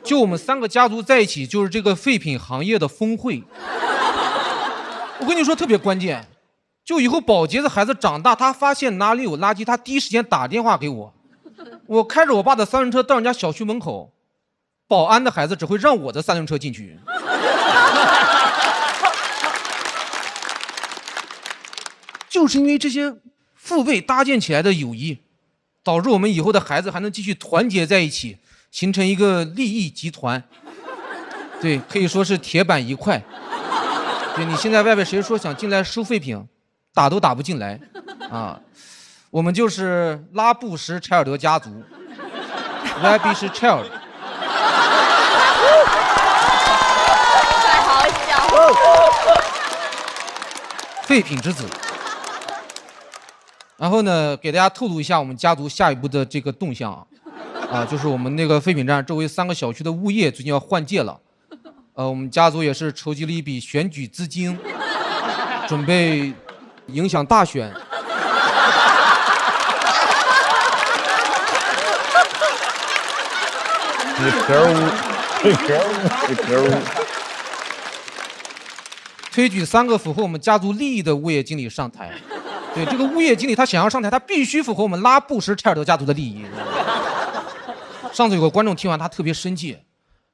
S6: 就我们3个家族在一起，就是这个废品行业的峰会。我跟你说特别关键，就以后保洁的孩子长大，他发现哪里有垃圾，他第一时间打电话给我。我开着我爸的3轮车到人家小区门口，保安的孩子只会让我的3轮车进去。就是因为这些父辈搭建起来的友谊，导致我们以后的孩子还能继续团结在一起，形成一个利益集团。对，可以说是铁板一块。对，你现在外边谁说想进来收废品，打都打不进来啊！我们就是拉布什柴尔德家族 ，Rubbish Child。
S22: 太好笑了。
S6: 废品之子。然后呢，给大家透露一下我们家族下一步的这个动向啊，就是我们那个废品站周围3个小区的物业最近要换届了，我们家族也是筹集了一笔选举资金，准备影响大选。
S20: 你可恶，你可恶，你可恶！
S6: 推举3个符合我们家族利益的物业经理上台。对，这个物业经理他想要上台，他必须符合我们拉布什柴尔德家族的利益。上次有个观众听完，他特别生气，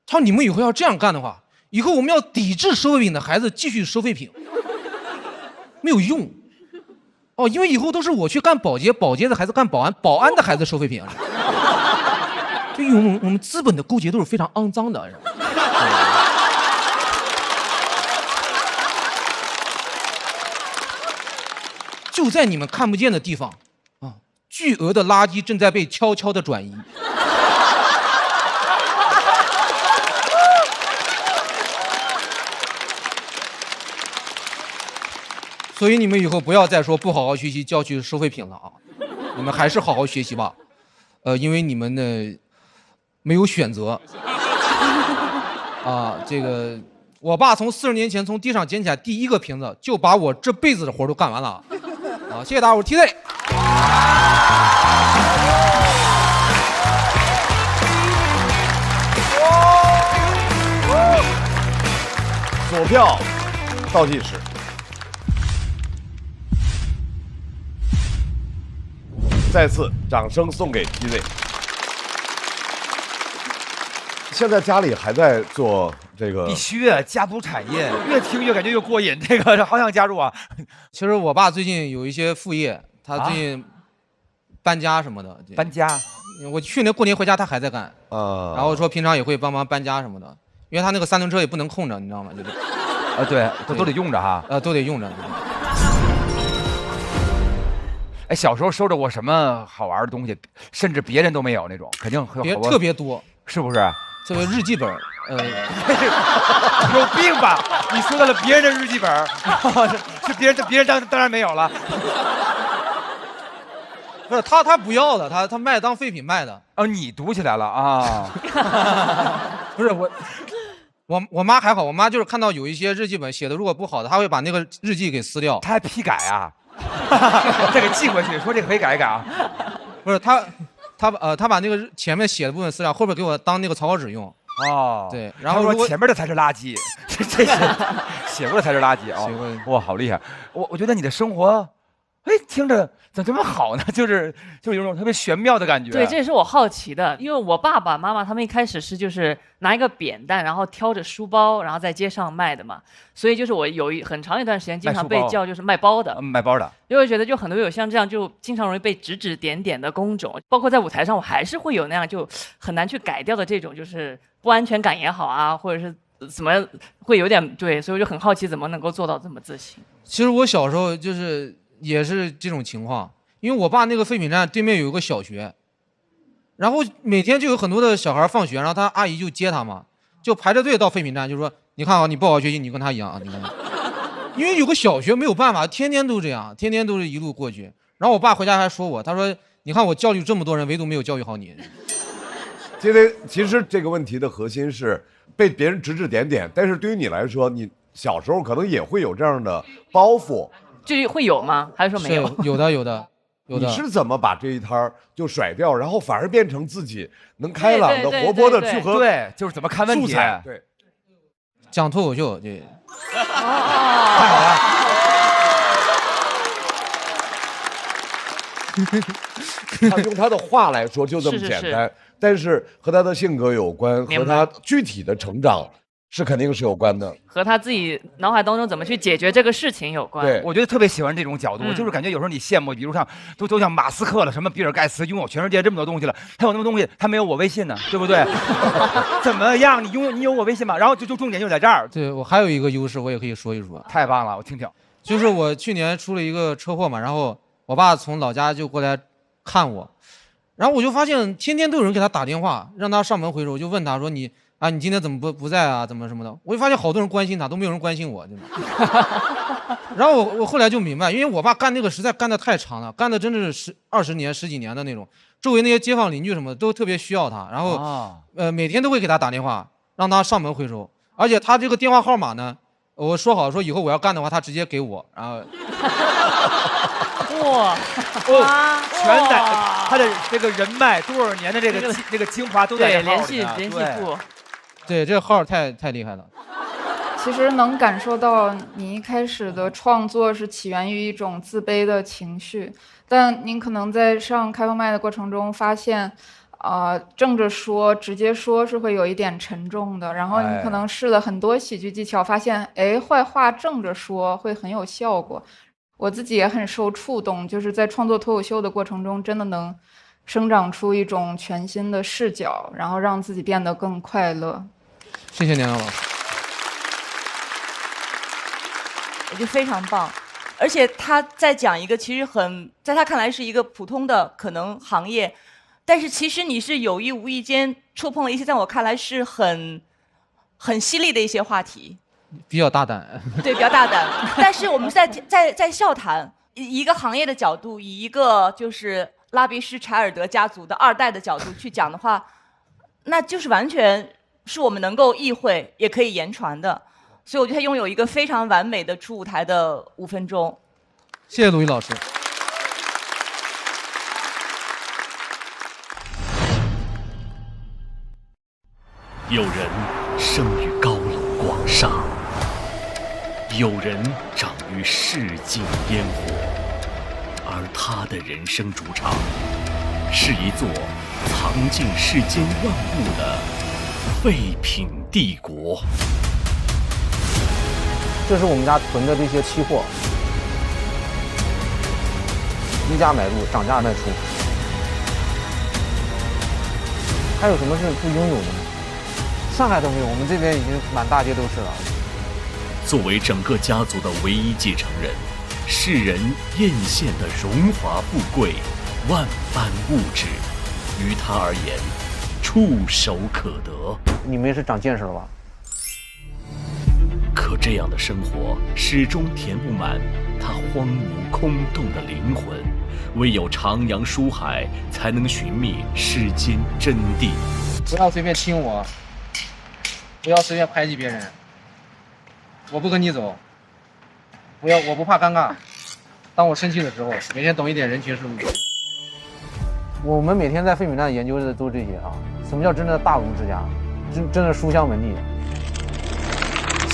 S6: 他说：“你们以后要这样干的话，以后我们要抵制收废品的孩子继续收废品，没有用。哦，因为以后都是我去干保洁，保洁的孩子干保安，保安的孩子收废品。就因为我们资本的勾结都是非常肮脏的。”就在你们看不见的地方，啊，巨额的垃圾正在被悄悄的转移。所以你们以后不要再说不好好学习就要去收废品了啊！你们还是好好学习吧，因为你们呢没有选择。啊，这个我爸从40年前从地上捡起来第1个瓶子，就把我这辈子的活都干完了。好，谢谢大家，我是 TZ。
S2: 锁票倒计时，再次掌声送给 TZ。现在家里还在做这个？
S4: 必须啊，家族产业，越听越感觉越过瘾。这个好想加入啊！
S6: 其实我爸最近有一些副业，他最近搬家什么的。
S4: 搬家？
S6: 我去年过年回家，他还在干。然后说平常也会帮忙搬家什么的，因为他那个3轮车也不能空着，你知道吗？就是。
S4: 对，都得用着哈。
S6: 都得用着。
S4: 哎，小时候收着过什么好玩的东西，甚至别人都没有那种，肯定
S6: 特别多，
S4: 是不是？
S6: 这个日记本，
S4: 有病吧？你说到了别人的日记本，是别人当然没有了。
S6: 不是他不要的，他卖当废品卖的。
S4: 哦，你读起来了啊？
S6: 不是我妈还好，我妈就是看到有一些日记本写的如果不好的，她会把那个日记给撕掉。
S4: 她还批改啊？再给寄回去，说这个可以改一改啊。
S6: 不是他把那个前面写的部分撕掉，后边给我当那个草稿纸用。
S4: 哦，
S6: 对，然后
S4: 说前面的才是垃圾，这写过的才是垃圾啊！哇，好厉害！我觉得你的生活哎，听着怎么这么好呢？就是有种特别玄妙的感觉。
S7: 对，这也是我好奇的，因为我爸爸妈妈他们一开始是就是拿一个扁担，然后挑着书包，然后在街上卖的嘛，所以就是我有很长一段时间经常被叫就是卖包的，
S4: 卖包的，
S7: 因为我觉得就很多有像这样就经常容易被指指点点的工种，包括在舞台上我还是会有那样就很难去改掉的这种就是不安全感也好啊，或者是怎么会有点对，所以我就很好奇怎么能够做到这么自信。
S6: 其实我小时候就是也是这种情况，因为我爸那个废品站对面有一个小学，然后每天就有很多的小孩放学，然后他阿姨就接他嘛，就排着队到废品站，就说你看啊，你不好好学习，你跟他一样啊，你看。因为有个小学没有办法，天天都这样，天天都是一路过去。然后我爸回家还说我，他说你看我教育这么多人，唯独没有教育好你。
S2: 因为其实这个问题的核心是被别人指指点点，但是对于你来说，你小时候可能也会有这样的包袱，
S7: 这会有吗？还是说没有？
S6: 有的。
S2: 你是怎么把这一摊儿就甩掉，然后反而变成自己能开朗的、活泼的去和
S4: 对，就是怎么看问题？
S2: 对，
S6: 讲脱口秀，对，
S4: 太好了。
S2: 他用他的话来说就这么简单，但是和他的性格有关，和他具体的成长是肯定是有关的，
S7: 和他自己脑海当中怎么去解决这个事情有关。
S4: 对，我觉得特别喜欢这种角度，就是感觉有时候你羡慕，比如像都像马斯克了，什么比尔盖茨拥有全世界这么多东西了，他有那么多东西，他没有我微信呢，对不对？怎么样？你有我微信吗？然后就重点就在这儿。
S6: 对，我还有一个优势，我也可以说一说。
S4: 太棒了，我听听。
S6: 就是我去年出了一个车祸嘛，然后我爸从老家就过来看我，然后我就发现天天都有人给他打电话，让他上门回收。我就问他说你今天怎么不在啊？怎么什么的？我就发现好多人关心他，都没有人关心我，对吧？然后我后来就明白，因为我爸干那个实在干得太长了，干的真的是20年、10几年的那种，周围那些街坊邻居什么的都特别需要他，然后每天都会给他打电话，让他上门回收。而且他这个电话号码呢，我说好说以后我要干的话，他直接给我，然后
S7: 哇，
S4: 全在他的这个人脉多少年的这个精华都在这
S7: 联系簿。
S6: 对，这个号太厉害了。
S16: 其实能感受到你一开始的创作是起源于一种自卑的情绪，但您可能在上开放麦的过程中发现，正着说、直接说是会有一点沉重的。然后你可能试了很多喜剧技巧，发现坏话正着说会很有效果。我自己也很受触动，就是在创作脱口秀的过程中，真的能生长出一种全新的视角，然后让自己变得更快乐。
S6: 谢谢年老师，
S15: 我觉得非常棒，而且他在讲一个其实在他看来是一个普通的可能行业，但是其实你是有意无意间触碰了一些在我看来是很犀利的一些话题，
S6: 比较大胆。
S15: 对，比较大胆。但是我们在笑谈一个行业的角度，以一个就是拉比施柴尔德家族的2代的角度去讲的话，那就是完全是我们能够意会也可以言传的。所以我觉得他拥有一个非常完美的出舞台的5分钟。
S6: 谢谢鲁豫老师。
S3: 有人生于高楼广厦，有人长于世境烟火，而他的人生主场是一座藏尽世间万物的废品帝国。
S11: 这是我们家囤的这些期货，低价买入，涨价卖出。还有什么是不拥有的呢？上海都没有，我们这边已经满大街都是了。
S3: 作为整个家族的唯一继承人，世人艳羡的荣华富贵、万般物质，于他而言，触手可得。
S11: 你们也是长见识了吧？
S3: 可这样的生活始终填不满他荒芜空洞的灵魂，唯有徜徉书海，才能寻觅世间真谛。
S6: 不要随便亲我，不要随便排挤别人，我不跟你走。我不怕尴尬。当我生气的时候，每天懂一点人情世故。
S11: 我们每天在废品站研究的都这些啊。什么叫真正的大儒之家？真的书香门第。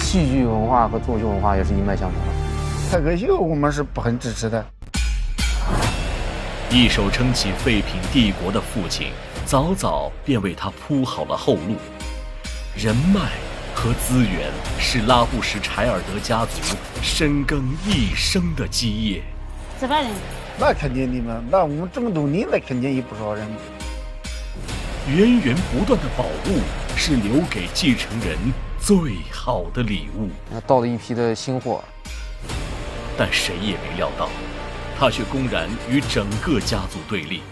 S11: 戏剧文化和脱口秀文化也是一脉相承的。
S5: 脱口秀我们是很支持的。
S3: 一手撑起废品帝国的父亲，早早便为他铺好了后路。人脉和资源是拉布什柴尔德家族深耕一生的基业。
S14: 这帮人，
S13: 那肯定的嘛，那我们这么多年，那肯定有不少人。
S3: 源源不断的宝物是留给继承人最好的礼物。
S6: 到了一批的新货，
S3: 但谁也没料到，他却公然与整个家族对立，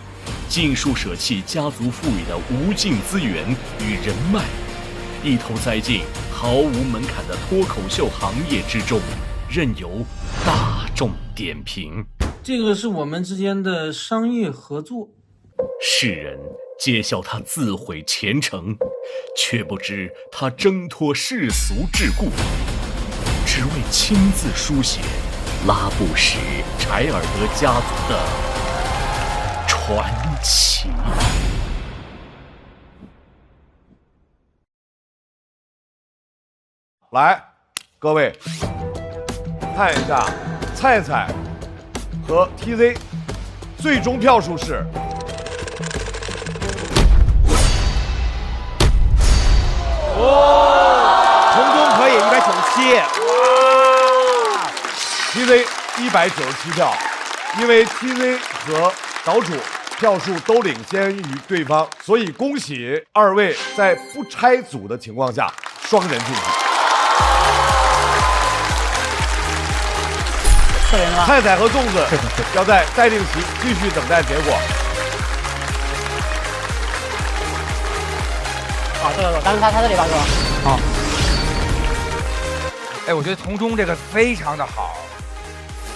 S3: 尽数舍弃家族赋予的无尽资源与人脉，一头栽进毫无门槛的脱口秀行业之中，任由大众点评。
S6: 这个是我们之间的商业合作。
S3: 世人揭晓他自毁前程，却不知他挣脱世俗桎梏，只为亲自书写拉布什柴尔德家族的传奇。
S2: 来，各位看一下菜菜和 TZ 最终票数是
S4: 成功可以197，
S2: 哇 ！TZ 197票，因为 TZ 和岛主票数都领先于对方，所以恭喜二位在不拆组的情况下双人晋级。菜菜和粽子要在待定期继续等待结果。
S1: 好，这个当时他这里吧，是吧？
S4: 好。哎，我觉得从中这个非常的好，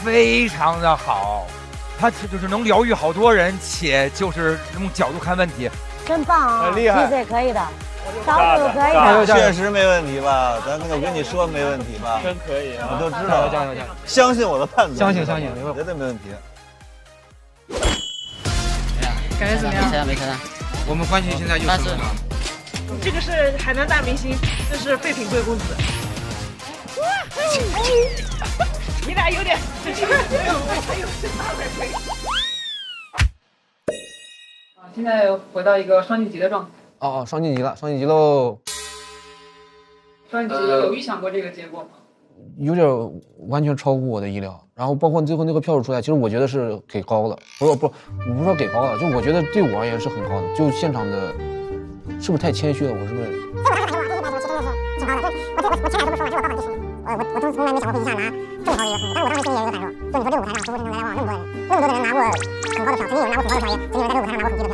S4: 非常的好，他就是能疗愈好多人，且就是用角度看问题，
S14: 真棒啊！
S20: 很厉害
S14: ，TZ可以的，岛主可以的，
S20: 确实没问题吧？咱我跟你说没问题吧？
S9: 真可以啊！
S20: 我都知道，加油！相信我的判断，
S6: 相信，
S20: 绝对没问题。
S14: 感觉怎么样？
S1: 没钱了。
S6: 我们关系现在就升温了。
S22: 这个是海南大明星，这是废品贵公子。你俩有点，
S16: 现在回到一个双晋级的状态。
S6: 哦，双晋级了，双晋级喽！
S16: 双晋级有预想过这个结果吗？
S6: 有点完全超乎我的意料，然后包括最后那个票数出来，其实我觉得是给高了，不是说给高了，就我觉得对我而言是很高的，就现场的，是不是太谦虚了？我是不是？
S5: 我从来没想过会一下拿这么高的一个分，但是我当时心里也有一个感受，就你说这个舞台上活生生来来往往那么多人拿过很高的票，曾经有人拿过很高的票，也曾经有人在这个舞台上拿过很低的票。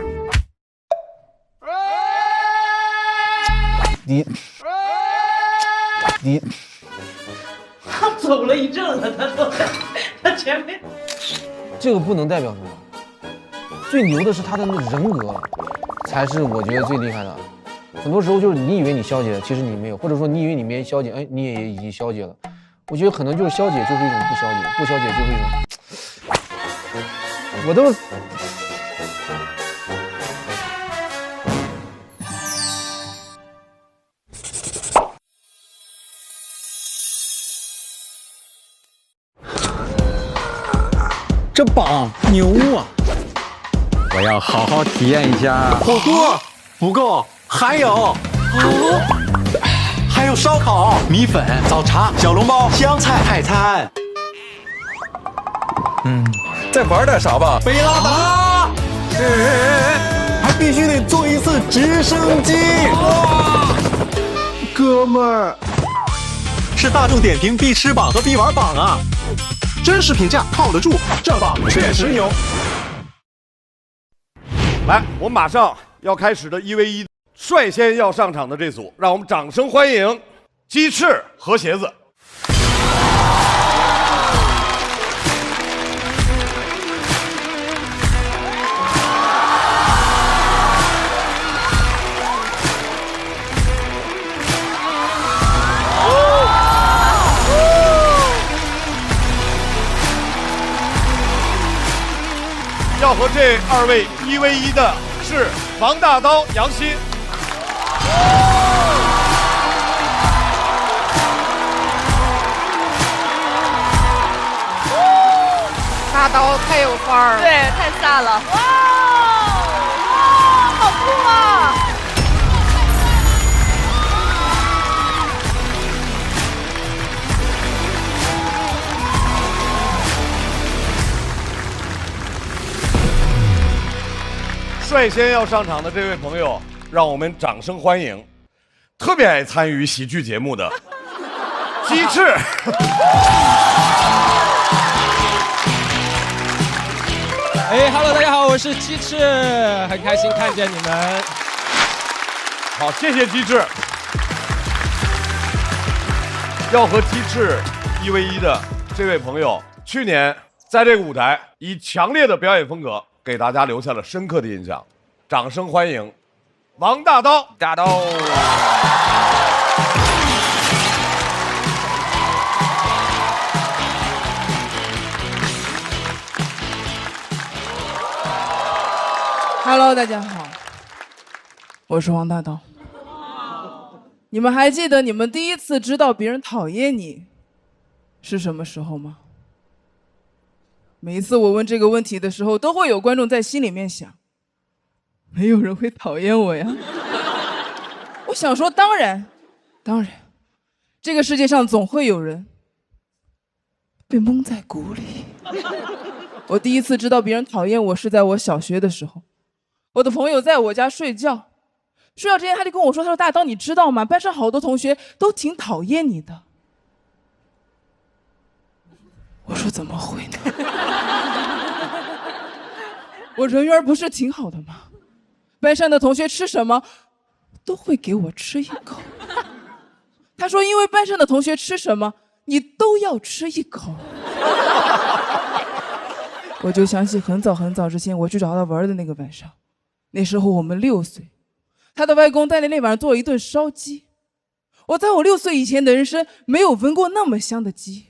S22: 他走了一阵了，他都在他前面。
S6: 这个不能代表什么，最牛的是他的那人格，才是我觉得最厉害的。很多时候就是你以为你消解了，其实你没有，或者说你以为你没消解，哎，你也已经消解了。我觉得可能就是消解就是一种不消解，不消解就是一种，我都。
S8: 这榜牛啊！我要好好体验一下。火锅不够，还有还有烧烤、米粉、早茶、小笼包、湘菜泰餐。再玩点啥吧？贝拉达，还必须得坐一次直升机。哥们儿，是大众点评必吃榜和必玩榜啊！真实评价靠得住，这榜确实牛。
S2: 来，我们马上要开始的1v1，率先要上场的这组，让我们掌声欢迎鸡翅和鞋子。要和这二位1v1的是王大刀、杨鑫。
S22: 大
S16: 大刀太有范儿了，
S15: 对，太飒了，哇，好酷啊！
S2: 率先要上场的这位朋友，让我们掌声欢迎，特别爱参与喜剧节目的鸡翅。
S10: 哎，Hello， 大家好，我是鸡翅，很开心看见你们。
S2: 好，谢谢鸡翅。要和鸡翅1v1的这位朋友，去年在这个舞台以强烈的表演风格给大家留下了深刻的印象。掌声欢迎王大刀。
S4: 大刀。
S12: Hello， 大家好，我是王大刀。你们还记得你们第一次知道别人讨厌你是什么时候吗？每一次我问这个问题的时候，都会有观众在心里面想，没有人会讨厌我呀。我想说，当然，这个世界上总会有人被蒙在鼓里。我第一次知道别人讨厌我是在我小学的时候。我的朋友在我家睡觉之前他就跟我说，他说大刀你知道吗？班上好多同学都挺讨厌你的。我说怎么会呢？我人缘不是挺好的吗？班上的同学吃什么都会给我吃一口。他说因为班上的同学吃什么你都要吃一口。我就想起很早之前我去找他玩的那个晚上，那时候我们6岁，他的外公在那晚上做了一顿烧鸡。我在我6岁以前的人生没有闻过那么香的鸡。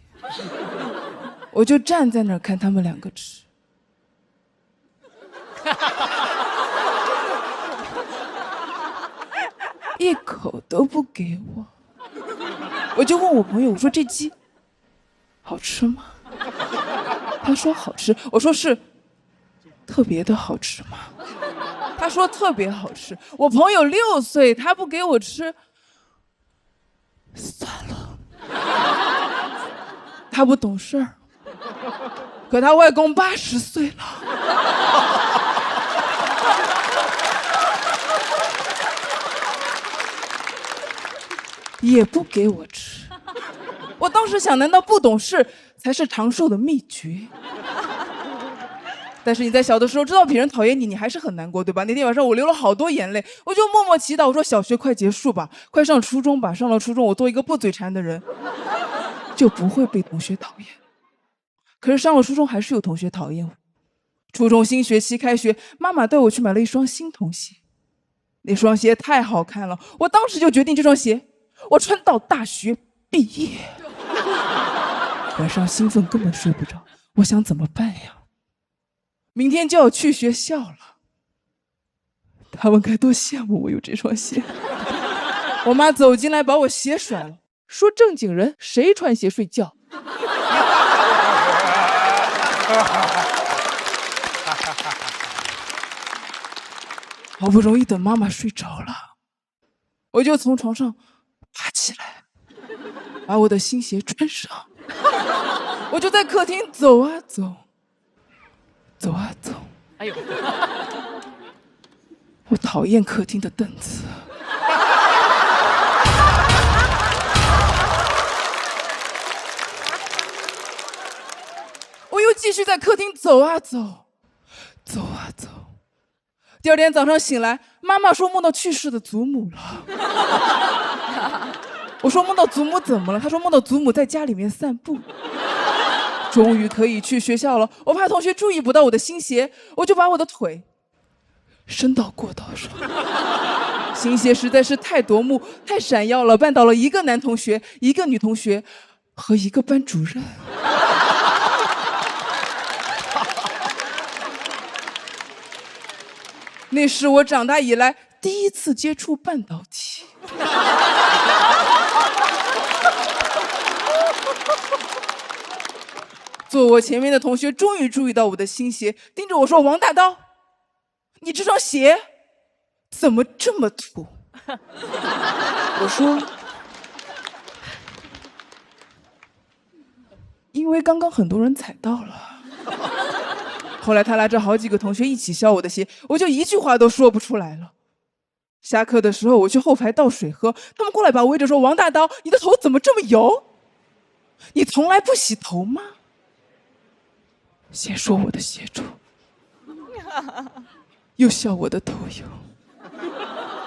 S12: 我就站在那儿看他们2个吃。一口都不给我。我就问我朋友，我说这鸡好吃吗？他说好吃。我说是特别的好吃吗？他说特别好吃。我朋友6岁，他不给我吃，算了，他不懂事儿。可他外公80岁了。也不给我吃。我当时想，难道不懂事才是长寿的秘诀？但是你在小的时候知道别人讨厌你，你还是很难过，对吧？那天晚上我流了好多眼泪，我就默默祈祷，我说小学快结束吧，快上初中吧，上了初中我做一个不嘴馋的人，就不会被同学讨厌。可是上了初中还是有同学讨厌我。初中新学期开学，妈妈带我去买了一双新童鞋，那双鞋太好看了，我当时就决定这双鞋我穿到大学毕业。晚上兴奋根本睡不着，我想怎么办呀？明天就要去学校了，他们该多羡慕我有这双鞋。我妈走进来把我鞋甩了，说正经人谁穿鞋睡觉？好不容易等妈妈睡着了，我就从床上爬起来，把我的新鞋穿上。我就在客厅走啊走，走啊走。哎呦！我讨厌客厅的凳子。我又继续在客厅走啊走，走啊走。第二天早上醒来，妈妈说梦到去世的祖母了。我说梦到祖母怎么了？她说梦到祖母在家里面散步。终于可以去学校了，我怕同学注意不到我的新鞋，我就把我的腿伸到过道上。新鞋实在是太夺目、太闪耀了，绊倒了一个男同学、一个女同学和一个班主任。那是我长大以来第一次接触半导体。坐我前面的同学终于注意到我的新鞋，盯着我说：“王大刀，你这双鞋怎么这么土？”我说：“因为刚刚很多人踩到了。”后来他拉着好几个同学一起削我的鞋，我就一句话都说不出来了。下课的时候我去后排倒水喝，他们过来把我围着说：“王大刀，你的头怎么这么油？你从来不洗头吗？”先说我的鞋臭，又笑我的头油，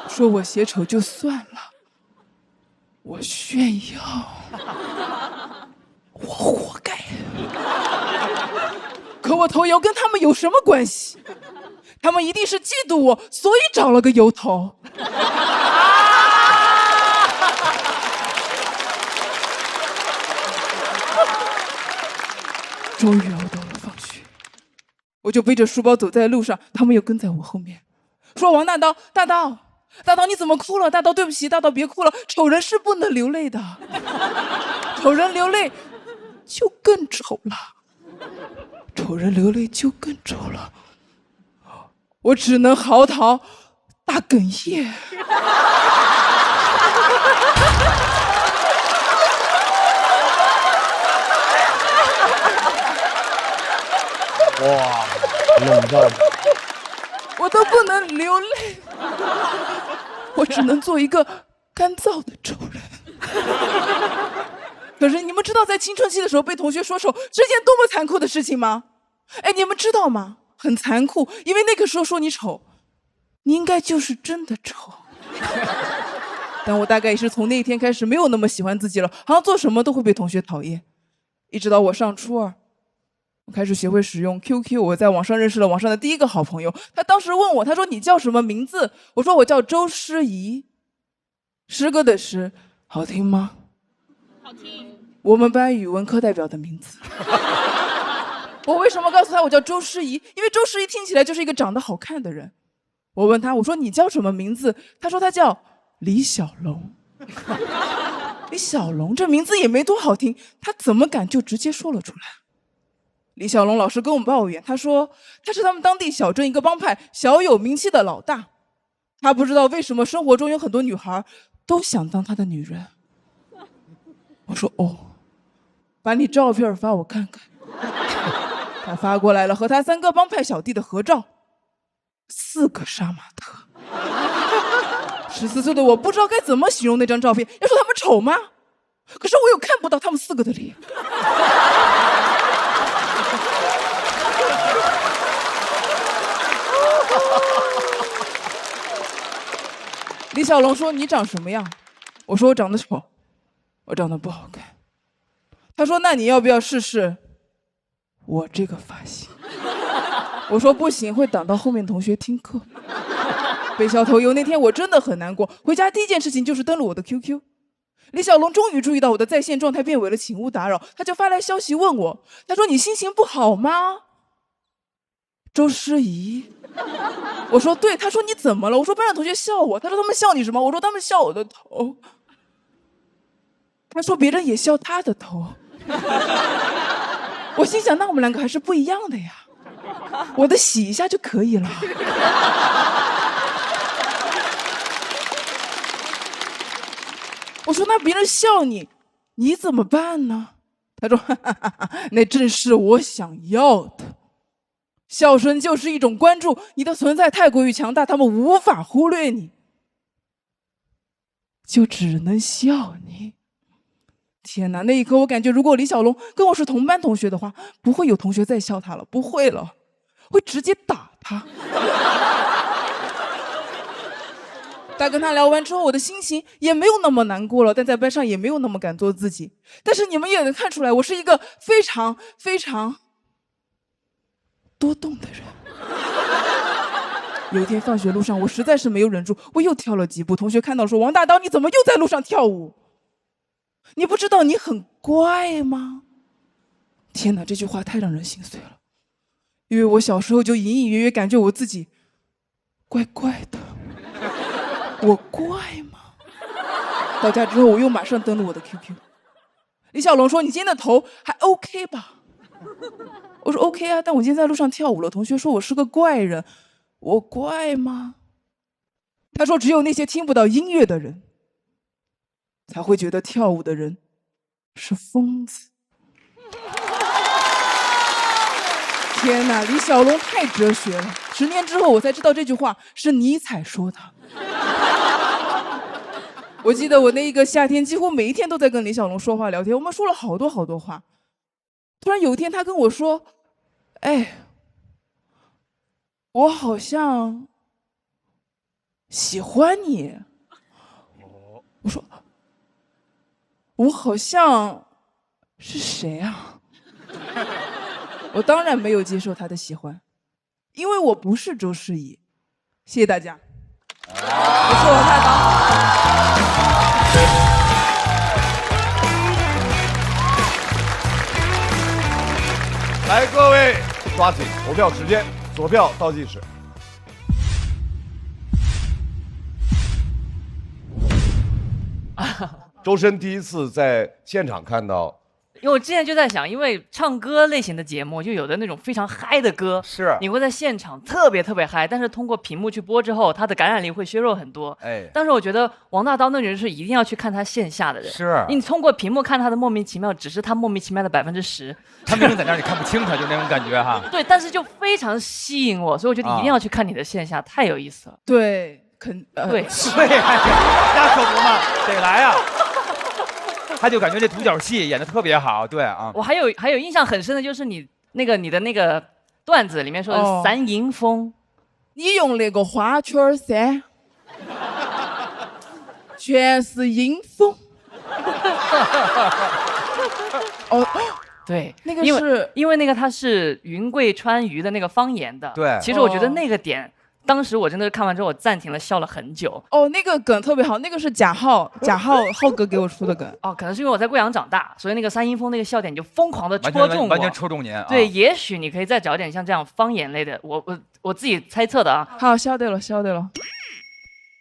S12: 说我鞋丑就算了，我炫耀，我活该。可我头油跟他们有什么关系？他们一定是嫉妒我，所以找了个油头。终于熬到了放学，我就背着书包走在路上，他们又跟在我后面，说：“王大刀，大刀，大刀你怎么哭了？大刀对不起，大刀别哭了，丑人是不能流泪的，丑人流泪就更丑了，丑人流泪就更丑了。”我只能嚎啕大哽咽。
S11: 哇，冷到
S12: 我都不能流泪，我只能做一个干燥的丑人。可是你们知道在青春期的时候被同学说丑是件多么残酷的事情吗？哎，你们知道吗？很残酷，因为那个时候说你丑，你应该就是真的丑。但我大概也是从那一天开始没有那么喜欢自己了，好像做什么都会被同学讨厌。一直到我上初二，我开始学会使用 QQ， 我在网上认识了网上的第一个好朋友。他当时问我，他说：“你叫什么名字？”我说：“我叫周诗怡。”诗歌的诗，好听吗？好听。我们班语文课代表的名字。我为什么告诉他我叫周诗怡？因为周诗怡听起来就是一个长得好看的人。我问他，我说：“你叫什么名字？”他说他叫李小龙。李小龙这名字也没多好听，他怎么敢就直接说了出来？李小龙老师跟我们抱怨，他说他是他们当地小镇一个帮派小有名气的老大，他不知道为什么生活中有很多女孩都想当他的女人。我说：“哦，把你照片发我看看。”他发过来了和他3个帮派小弟的合照，4个杀马特。14岁的我不知道该怎么形容那张照片，要说他们丑吗？可是我又看不到他们4个的脸。李小龙说：“你长什么样？”我说：“我长得丑，我长得不好看。”他说：“那你要不要试试我这个发型？”我说：“不行，会挡到后面同学听课。”被削头油那天我真的很难过，回家第一件事情就是登录我的 QQ。李小龙终于注意到我的在线状态变为了请勿打扰，他就发来消息问我，他说：“你心情不好吗？”周诗怡。我说：“对。”他说：“你怎么了？”我说：“班上同学笑我。”他说：“他们笑你什么？”我说：“他们笑我的头。”他说：“别人也笑他的头。”我心想，那我们2个还是不一样的呀，我的洗一下就可以了。我说：“那别人笑你，你怎么办呢？”他说：“哈哈哈哈，那正是我想要的。笑声就是一种关注，你的存在太过于强大，他们无法忽略你，就只能笑你。”天哪，那一刻我感觉，如果李小龙跟我是同班同学的话，不会有同学再笑他了，不会了，会直接打他。但跟他聊完之后，我的心情也没有那么难过了，但在班上也没有那么敢做自己。但是你们也能看出来，我是一个非常非常多动的人。有一天放学路上，我实在是没有忍住，我又跳了几步。同学看到说：“王大刀，你怎么又在路上跳舞？你不知道你很怪吗？”天哪，这句话太让人心碎了，因为我小时候就隐隐约约感觉我自己怪怪的。我怪吗？到家之后，我又马上登录我的 QQ。李小龙说：“你今天的头还 OK 吧？”我说 OK 啊，但我今天在路上跳舞了，同学说我是个怪人，我怪吗？他说只有那些听不到音乐的人，才会觉得跳舞的人是疯子。天哪，李小龙太哲学了。10年之后，我才知道这句话是尼采说的。我记得我那一个夏天，几乎每一天都在跟李小龙说话聊天，我们说了好多好多话。突然有一天，他跟我说：“哎，我好像喜欢你。”我说：“我好像是谁啊？”我当然没有接受他的喜欢，因为我不是周诗怡。谢谢大家。我是王大刀。
S2: 来，各位抓紧投票时间，左票倒计时。周深第一次在现场看到。
S7: 因为我之前就在想，因为唱歌类型的节目，就有的那种非常嗨的歌，
S4: 是
S7: 你会在现场特别嗨，但是通过屏幕去播之后，它的感染力会削弱很多。
S4: 哎，
S7: 但是我觉得王大刀那人是一定要去看他线下的人，
S4: 是
S7: 你通过屏幕看他的莫名其妙，只是他莫名其妙的10%，
S4: 他明明在那儿你看不清他，就那种感觉哈。
S7: 对，但是就非常吸引我，所以我觉得一定要去看你的线下，太有意思了。
S12: 对，
S7: 对，
S4: 对，那可不嘛，得来啊。他就感觉这独角戏演得特别好，对啊。
S7: 我还有印象很深的就是你的那个段子里面说的三迎风，
S12: 你用那个花圈噻，全是迎风。哦，
S7: 对，
S12: 那个是
S7: 因为那个它是云贵川渝的那个方言的。
S4: 对，
S7: 其实我觉得那个点。当时我真的是看完之后，我暂停了，笑了很久。
S12: 哦，那个梗特别好，那个是贾浩哥给我出的梗。
S7: 哦，可能是因为我在贵阳长大，所以那个三迎风那个笑点就疯狂的戳中我，
S4: 完全戳中您。
S7: 对，也许你可以再找点像这样方言类的，我自己猜测的啊。
S12: 好，笑对了。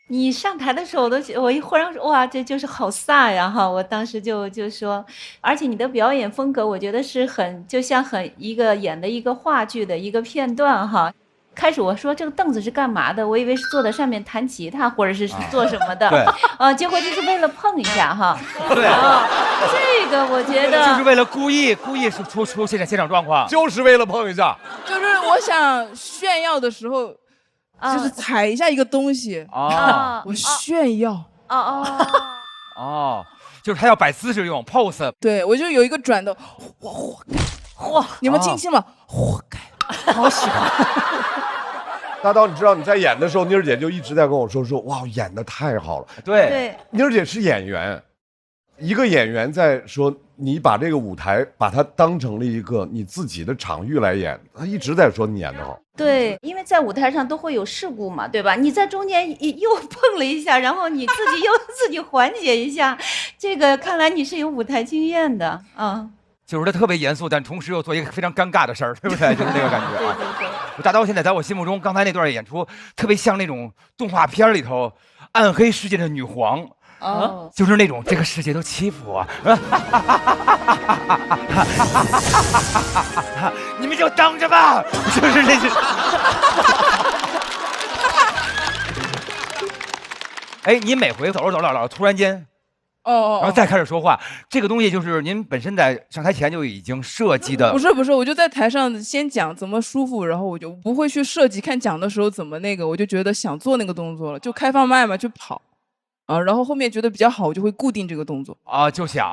S19: 你上台的时候，我一忽然说哇，这就是好飒呀哈！我当时就说，而且你的表演风格，我觉得是就像演的一个话剧的一个片段哈。开始我说这个凳子是干嘛的？我以为是坐在上面弹吉他或者是做什么的。
S4: 对。
S19: 结果就是为了碰一下哈。
S4: 对。
S19: 这个我觉得
S4: 就是为了故意出现场状况，
S2: 就是为了碰一下。
S12: 就是我想炫耀的时候，就是踩一下一个东西
S4: 啊，
S12: 我炫耀。
S4: 哦，就是他要摆姿势用 pose。
S12: 对，我就有一个转的，活该。哇，你们听清了，活该。好喜欢。
S2: 大刀，你知道你在演的时候，妮儿姐就一直在跟我说哇，演得太好了。
S4: 对，
S2: 妮儿姐是演员，一个演员在说你把这个舞台把它当成了一个你自己的场域来演，她一直在说你演得好。
S19: 对，因为在舞台上都会有事故嘛，对吧？你在中间又碰了一下，然后你自己缓解一下，这个看来你是有舞台经验的啊。
S4: 就是他特别严肃，但同时又做一个非常尴尬的事儿，对不对？就是那个感觉。对。大刀现在在我心目中，刚才那段演出特别像那种动画片里头暗黑世界的女皇。
S19: 哦。
S4: 就是那种这个世界都欺负我，你们就等着吧，就是那些。哎，你每回走着突然间。然后再开始说话，这个东西就是您本身在上台前就已经设计的。
S12: 不是，我就在台上先讲怎么舒服，然后我就不会去设计看讲的时候怎么那个，我就觉得想做那个动作了，就开放麦嘛，去跑，然后后面觉得比较好，我就会固定这个动作。
S4: 就想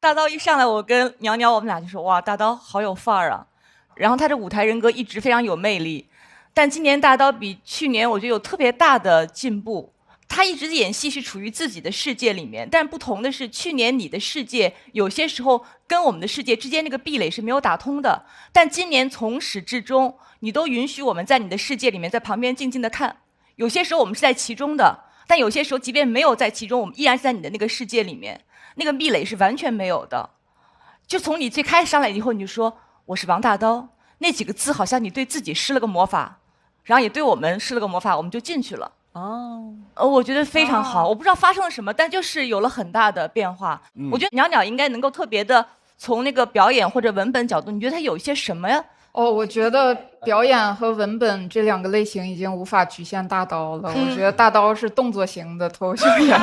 S15: 大刀一上来，我跟苗苗我们俩就说哇，大刀好有范儿啊，然后他这舞台人格一直非常有魅力，但今年大刀比去年我觉得有特别大的进步。他一直演戏是处于自己的世界里面，但不同的是，去年你的世界有些时候跟我们的世界之间那个壁垒是没有打通的，但今年从始至终，你都允许我们在你的世界里面，在旁边静静的看。有些时候我们是在其中的，但有些时候即便没有在其中，我们依然是在你的那个世界里面，那个壁垒是完全没有的。就从你最开始上来以后，你就说我是王大刀，那几个字好像你对自己施了个魔法，然后也对我们施了个魔法，我们就进去了。我觉得非常好。我不知道发生了什么，但就是有了很大的变化。我觉得袅袅应该能够特别的从那个表演或者文本角度，你觉得他有一些什么呀？
S16: 哦，我觉得表演和文本这2个类型已经无法局限大刀了。我觉得大刀是动作型的脱口秀演员。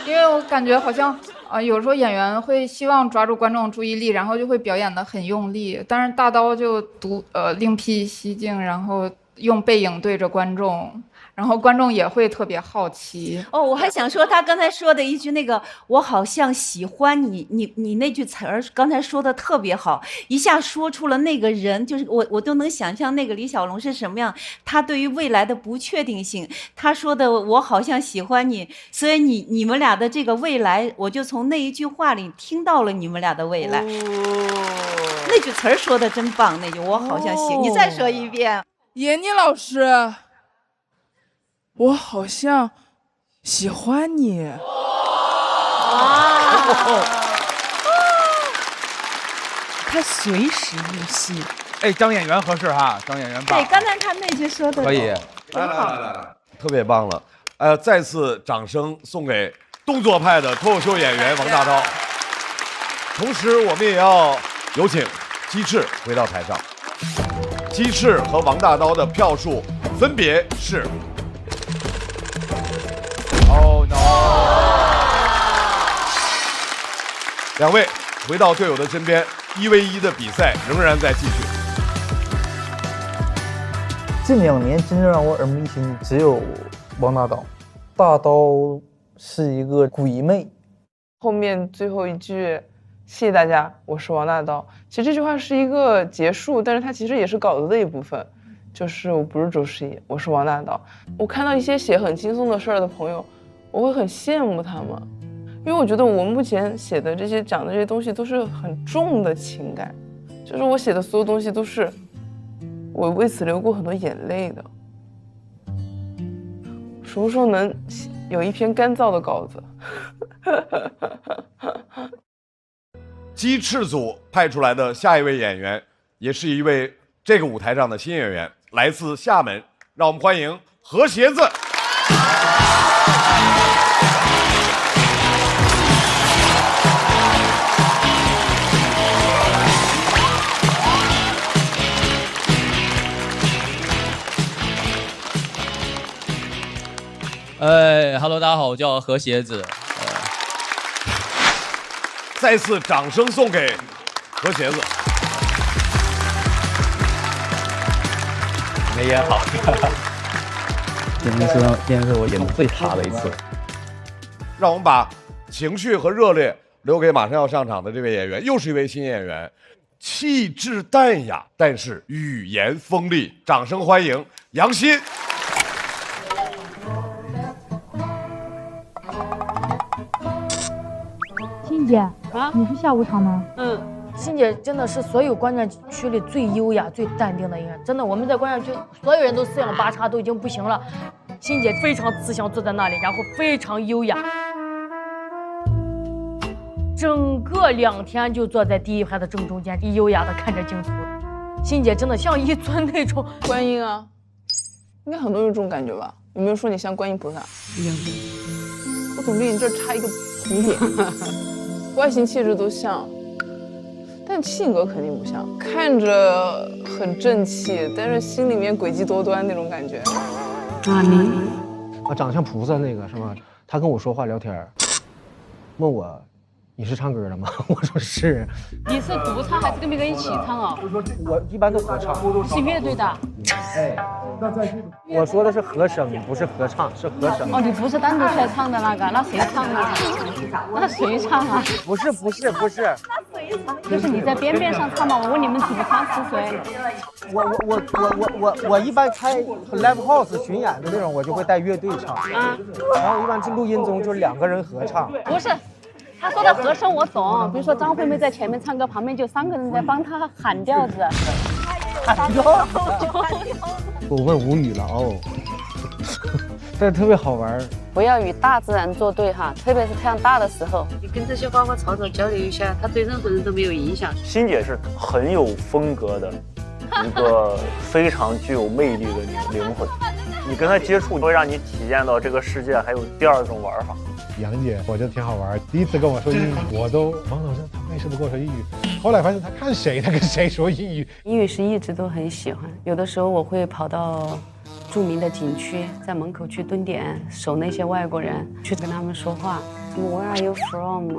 S16: 因为我感觉好像有时候演员会希望抓住观众注意力，然后就会表演得很用力，但是大刀就另辟蹊径，然后用背影对着观众，然后观众也会特别好奇。
S19: 哦，我还想说他刚才说的一句那个我好像喜欢你，你那句词儿刚才说的特别好，一下说出了那个人，就是我都能想象那个李小龙是什么样，他对于未来的不确定性，他说的我好像喜欢你，所以你们俩的这个未来，我就从那一句话里听到了你们俩的未来。那句词儿说的真棒，那句我好像喜，你再说一遍。
S12: 闫妮老师，我好像喜欢你。
S19: 他随时入戏。
S4: 哎，当演员合适哈，当演员棒。
S19: 对，刚才他那句说的
S2: 可以，
S19: 来，
S2: 特别棒了。再次掌声送给动作派的脱口秀演员王大刀。同时，我们也要有请鸡翅回到台上。鸡翅和王大刀的票数分别是。
S4: Oh no！
S2: 2位回到队友的身边，1v1的比赛仍然在继续。
S18: 近2年真正让我耳目一新只有王大刀，大刀是一个鬼魅。
S21: 后面最后一句“谢谢大家，我是王大刀”，其实这句话是一个结束，但是它其实也是稿子的一部分。就是我不是周世怡，我是王大刀。我看到一些写很轻松的事儿的朋友，我会很羡慕他们，因为我觉得我目前写的这些讲的这些东西都是很重的情感，就是我写的所有东西都是我为此流过很多眼泪的。什么时候能有一篇干燥的稿子？
S2: 鸡翅组派出来的下一位演员，也是一位这个舞台上的新演员，来自厦门，让我们欢迎何鞋子。
S10: Hello， 大家好，我叫何鞋子。
S2: 再次掌声送给何鞋子。
S3: 没演好，今天是我演的最差的一次。
S2: 让我们把情绪和热烈留给马上要上场的这位演员，又是一位新演员，气质淡雅，但是语言锋利。掌声欢迎杨欣。
S23: 欣姐啊，你是下午场吗？
S24: 欣姐真的是所有观战区里最优雅、最淡定的一个人。真的，我们在观战区所有人都四仰八叉，都已经不行了。欣姐非常慈祥，坐在那里，然后非常优雅。整个2天就坐在第一排的正中间，优雅的看着镜头。欣姐真的像一尊那种
S21: 观音啊，应该很多人有这种感觉吧？有没有说你像观音菩萨？我总觉得你这儿差一个红点，外形气质都像。但性格肯定不像，看着很正气，但是心里面诡计多端那种感觉。
S25: 长得像菩萨那个是吗？他跟我说话聊天，问我你是唱歌的吗？我说是。
S24: 你是独唱还是跟别人一起唱啊？
S25: 我一般都合唱。
S24: 你是乐队的？
S25: 哎，我说的是和声，不是合唱，是和声。
S24: 哦，你不是单独出来唱的那个，那谁唱啊？那谁唱啊？
S25: 不是。
S24: 就是你在边边上唱嘛，我问你们主唱是谁？
S25: 我一般开 live house 巡演的那种，我就会带乐队唱。然后一般进录音中就是2个人合唱。
S24: 不是，他说的和声我懂，比如说张惠妹在前面唱歌，旁边就3个人在帮她喊调子。
S25: 喊调子。我问无语了哦，但特别好玩。
S24: 不要与大自然作对哈，特别是太阳大的时候。
S26: 你跟这些花花草草交流一下，他对任何人都没有影响。
S27: 欣姐是很有风格的一个非常具有魅力的灵魂，你跟她接触会让你体验到这个世界还有第2种玩法。
S1: 杨姐，我觉得挺好玩。第一次跟我说英语，我都懵了，我说他为什么跟我说英语？后来发现他看谁，他跟谁说英语。
S26: 英语是一直都很喜欢，有的时候我会跑到著名的景区，在门口去蹲点守那些外国人，去跟他们说话。Where are you from?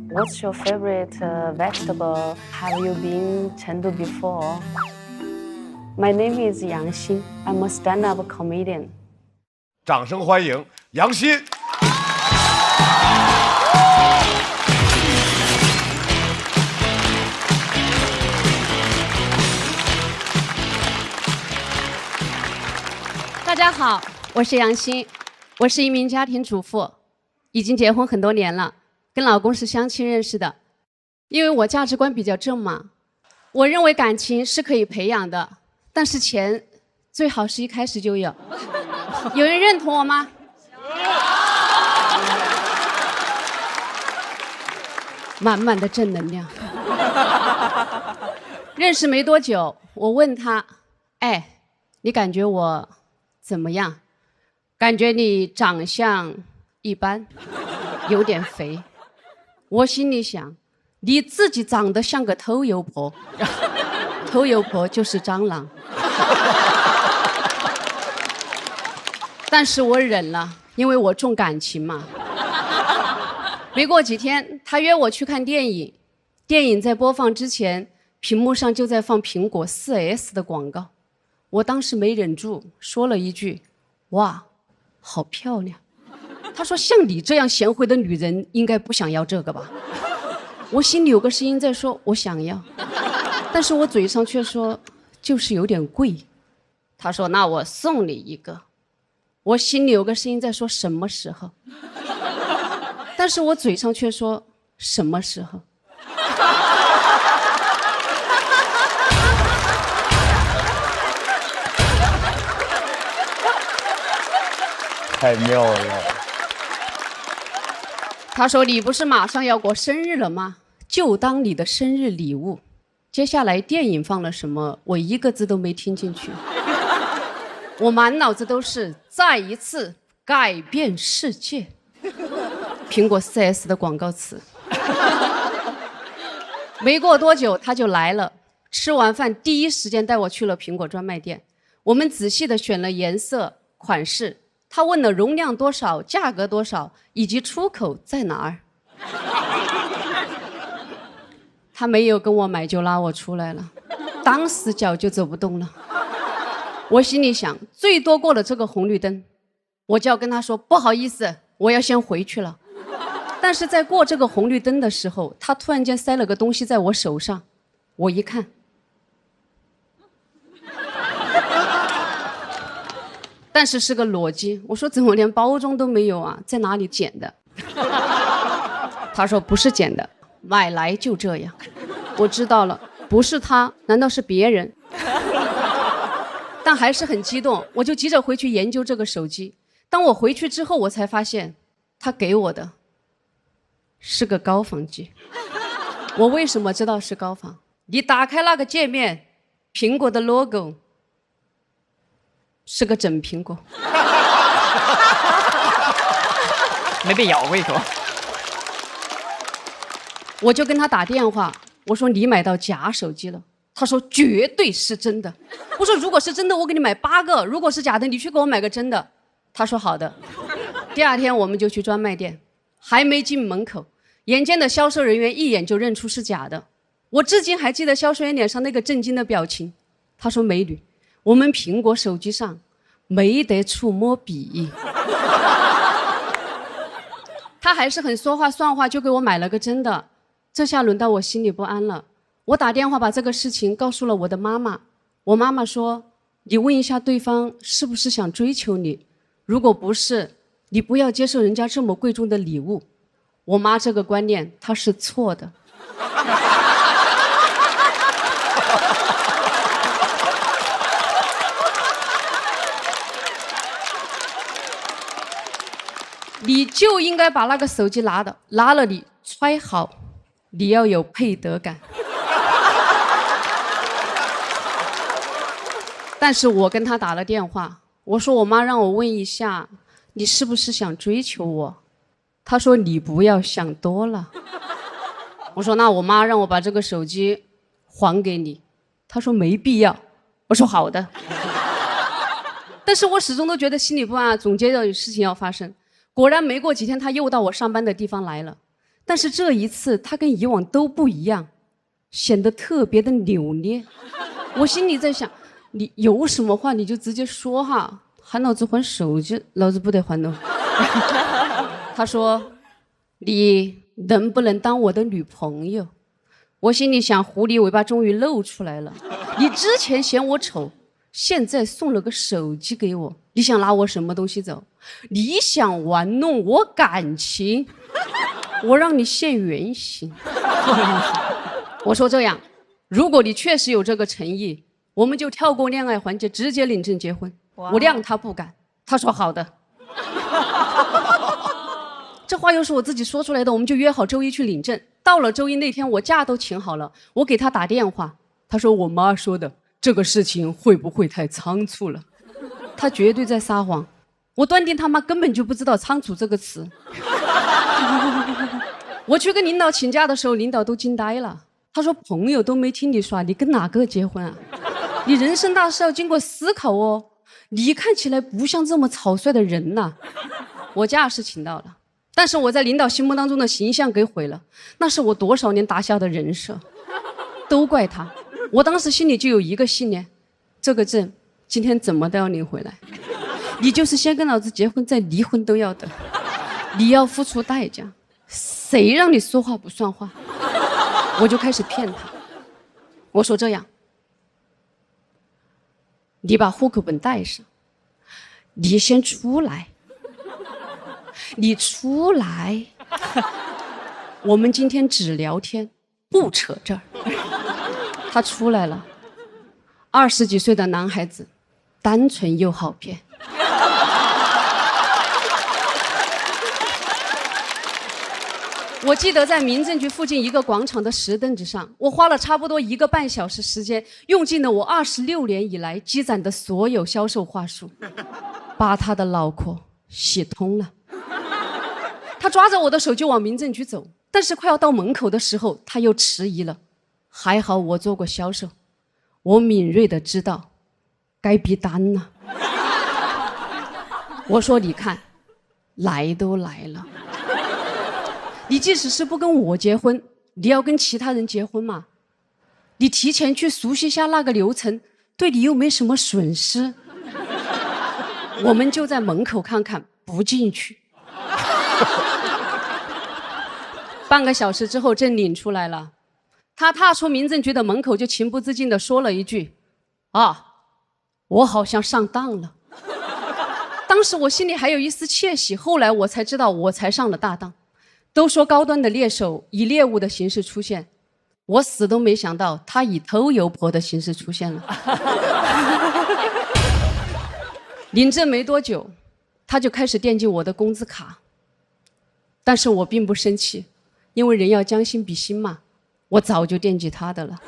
S26: What's your favorite vegetable? Have you been Chengdu before? My name is Yang Xin. I'm a stand-up comedian.
S2: 掌声欢迎杨欣。
S5: 大家好，我是杨欣，我是一名家庭主妇，已经结婚很多年了，跟老公是相亲认识的。因为我价值观比较正嘛，我认为感情是可以培养的，但是钱最好是一开始就有。有人认同我吗？满满的正能量。认识没多久，我问他：“哎，你感觉我怎么样？感觉你长相一般，有点肥。”我心里想，你自己长得像个偷油婆，偷油婆就是蟑螂。但是我忍了，因为我重感情嘛。没过几天，他约我去看电影，电影在播放之前，屏幕上就在放苹果 4S 的广告。我当时没忍住，说了一句：“哇，好漂亮。”他说：“像你这样贤惠的女人，应该不想要这个吧？”我心里有个声音在说：“我想要。”但是我嘴上却说：“就是有点贵。”他说：“那我送你一个。”我心里有个声音在说：“什么时候？”但是我嘴上却说：“什么时候？”
S11: 太妙了。
S5: 他说：“你不是马上要过生日了吗？就当你的生日礼物。”接下来电影放了什么，我一个字都没听进去。我满脑子都是再一次改变世界。苹果 4S 的广告词。没过多久他就来了，吃完饭第一时间带我去了苹果专卖店。我们仔细的选了颜色、款式，他问了容量多少、价格多少，以及出口在哪儿。他没有跟我买就拉我出来了，当时脚就走不动了。我心里想，最多过了这个红绿灯，我就要跟他说不好意思，我要先回去了。但是在过这个红绿灯的时候，他突然间塞了个东西在我手上，我一看，但是是个裸机。我说怎么连包装都没有啊？在哪里捡的？他说不是捡的，买来就这样。我知道了，不是他，难道是别人？但还是很激动，我就急着回去研究这个手机。当我回去之后，我才发现他给我的是个高仿机。我为什么知道是高仿？你打开那个界面，苹果的 logo 是个整苹果。
S4: 没被咬过一口。
S5: 我就跟他打电话，我说你买到假手机了。他说绝对是真的。我说如果是真的，我给你买8个；如果是假的，你去给我买个真的。他说好的。第二天我们就去专卖店，还没进门口，眼尖的销售人员一眼就认出是假的。我至今还记得销售员脸上那个震惊的表情。他说美女，我们苹果手机上没得触摸笔。他还是很说话算话，就给我买了个真的。这下轮到我心里不安了。我打电话把这个事情告诉了我的妈妈。我妈妈说，你问一下对方是不是想追求你，如果不是，你不要接受人家这么贵重的礼物。我妈这个观念她是错的。你就应该把那个手机拿了你揣好，你要有配得感。但是我跟他打了电话，我说我妈让我问一下，你是不是想追求我？他说你不要想多了。我说那我妈让我把这个手机还给你。他说没必要。我说好的。但是我始终都觉得心里不安，总觉得有事情要发生。果然没过几天，他又到我上班的地方来了。但是这一次他跟以往都不一样，显得特别的扭捏。我心里在想，你有什么话你就直接说哈，喊老子还手机，老子不得还的。他说你能不能当我的女朋友？我心里想，狐狸尾巴终于露出来了。你之前嫌我丑，现在送了个手机给我，你想拿我什么东西走？你想玩弄我感情，我让你现原形。我说这样，如果你确实有这个诚意，我们就跳过恋爱环节，直接领证结婚。我谅他不敢。他说好的。这话又是我自己说出来的，我们就约好周一去领证。到了周一那天，我假都请好了，我给他打电话，他说我妈说的，这个事情会不会太仓促了？他绝对在撒谎，我断定他妈根本就不知道仓促这个词。我去跟领导请假的时候，领导都惊呆了。他说朋友都没听你耍，你跟哪个结婚啊？你人生大事要经过思考哦，你看起来不像这么草率的人呐。我假是请到了，但是我在领导心目当中的形象给毁了，那是我多少年打下的人设，都怪他。我当时心里就有一个信念，这个证今天怎么都要领回来。你就是先跟老子结婚，再离婚都要得，你要付出代价。谁让你说话不算话？我就开始骗他，我说这样，你把户口本带上，你先出来，你出来，我们今天只聊天，不扯这儿。他出来了，20几岁的男孩子，单纯又好骗。我记得在民政局附近一个广场的石凳子上，我花了差不多1个半小时时间，用尽了我26年以来积攒的所有销售话术，把他的脑壳洗通了。他抓着我的手就往民政局走，但是快要到门口的时候，他又迟疑了。还好我做过销售，我敏锐的知道该逼单了。我说你看，来都来了，你即使是不跟我结婚，你要跟其他人结婚嘛？你提前去熟悉一下那个流程，对你又没什么损失。我们就在门口看看，不进去。半个小时之后，证领出来了。他踏出民政局的门口，就情不自禁地说了一句：“啊，我好像上当了。”当时我心里还有一丝窃喜，后来我才知道我才上了大当。都说高端的猎手以猎物的形式出现，我死都没想到他以偷油婆的形式出现了。领证没多久，他就开始惦记我的工资卡，但是我并不生气，因为人要将心比心嘛，我早就惦记他的了。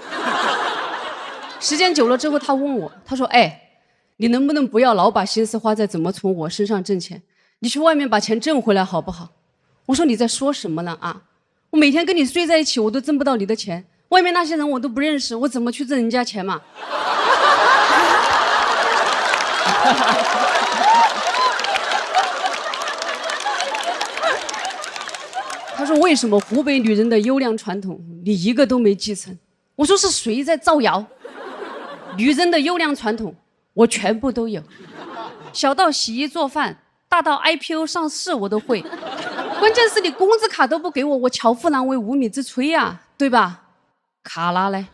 S5: 时间久了之后，他问我，他说：“哎，你能不能不要老把心思花在怎么从我身上挣钱？你去外面把钱挣回来好不好？”我说你在说什么呢啊？我每天跟你睡在一起，我都挣不到你的钱，外面那些人我都不认识，我怎么去挣人家钱嘛？他说为什么湖北女人的优良传统你一个都没继承？我说是谁在造谣？女人的优良传统我全部都有，小到洗衣做饭，大到 IPO 上市我都会。关键是你工资卡都不给我，我巧妇难为无米之炊呀，对吧？卡拉嘞。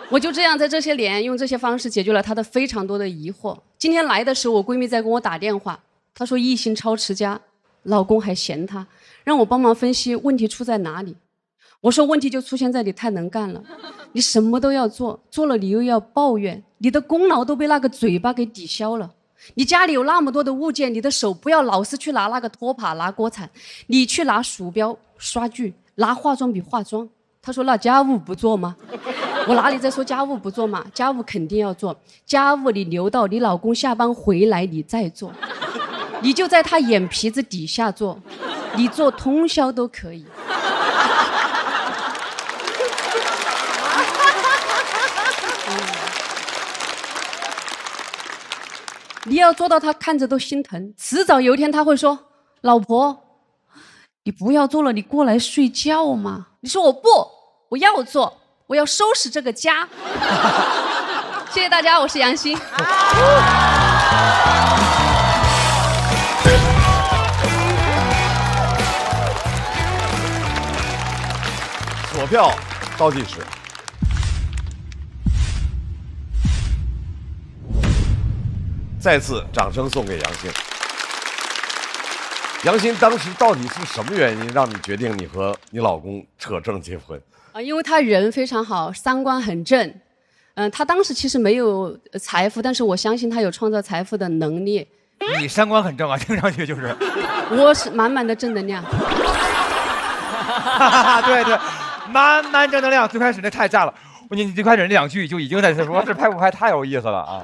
S5: 我就这样在这些年用这些方式解决了他的非常多的疑惑。今天来的时候，我闺蜜在跟我打电话，她说一心超持家，老公还嫌她，让我帮忙分析问题出在哪里。我说问题就出现在你太能干了，你什么都要做，做了你又要抱怨，你的功劳都被那个嘴巴给抵消了。你家里有那么多的物件，你的手不要老是去拿那个拖把拿锅铲，你去拿鼠标刷具，拿化妆笔化妆。他说那家务不做吗？我哪里在说家务不做嘛？家务肯定要做，家务你留到你老公下班回来你再做。你就在他眼皮子底下做，你做通宵都可以。你要做到他看着都心疼，迟早有一天他会说：“老婆，你不要做了，你过来睡觉嘛。”你说我不，我要做，我要收拾这个家。谢谢大家，我是杨欣。
S2: 锁票倒计时。再次掌声送给杨欣。杨欣当时到底是什么原因让你决定你和你老公扯证结婚？
S5: 因为他人非常好，三观很正。他当时其实没有财富，但是我相信他有创造财富的能力。
S4: 你三观很正啊，听上去就是。
S5: 我是满满的正能量。
S4: 对对，满满正能量。最开始那太炸了，你最开始那2句就已经在说这拍不拍太有意思了啊。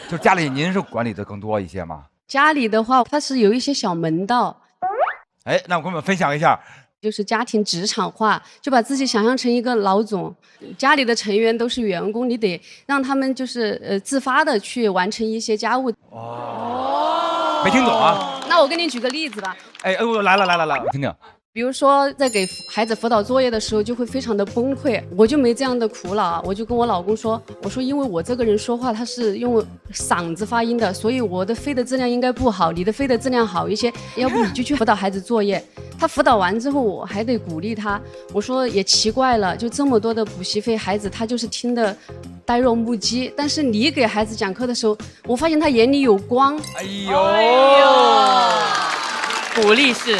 S4: 就家里您是管理的更多一些吗？
S5: 家里的话，它是有一些小门道。
S4: 哎，那我跟我们分享一下。
S5: 就是家庭职场化，就把自己想象成一个老总，家里的成员都是员工，你得让他们就是自发的去完成一些家务。
S4: 哦，没听懂啊？
S5: 那我给你举个例子吧。
S4: 哎，来了，我听听。
S5: 比如说，在给孩子辅导作业的时候，就会非常的崩溃。我就没这样的苦恼，我就跟我老公说，我说因为我这个人说话他是用嗓子发音的，所以我的飞的质量应该不好，你的飞的质量好一些，要不你就去辅导孩子作业。他辅导完之后，我还得鼓励他。我说也奇怪了，就这么多的补习费，孩子他就是听得呆若木鸡。但是你给孩子讲课的时候，我发现他眼里有光。
S4: 哎呦，
S7: 鼓励是。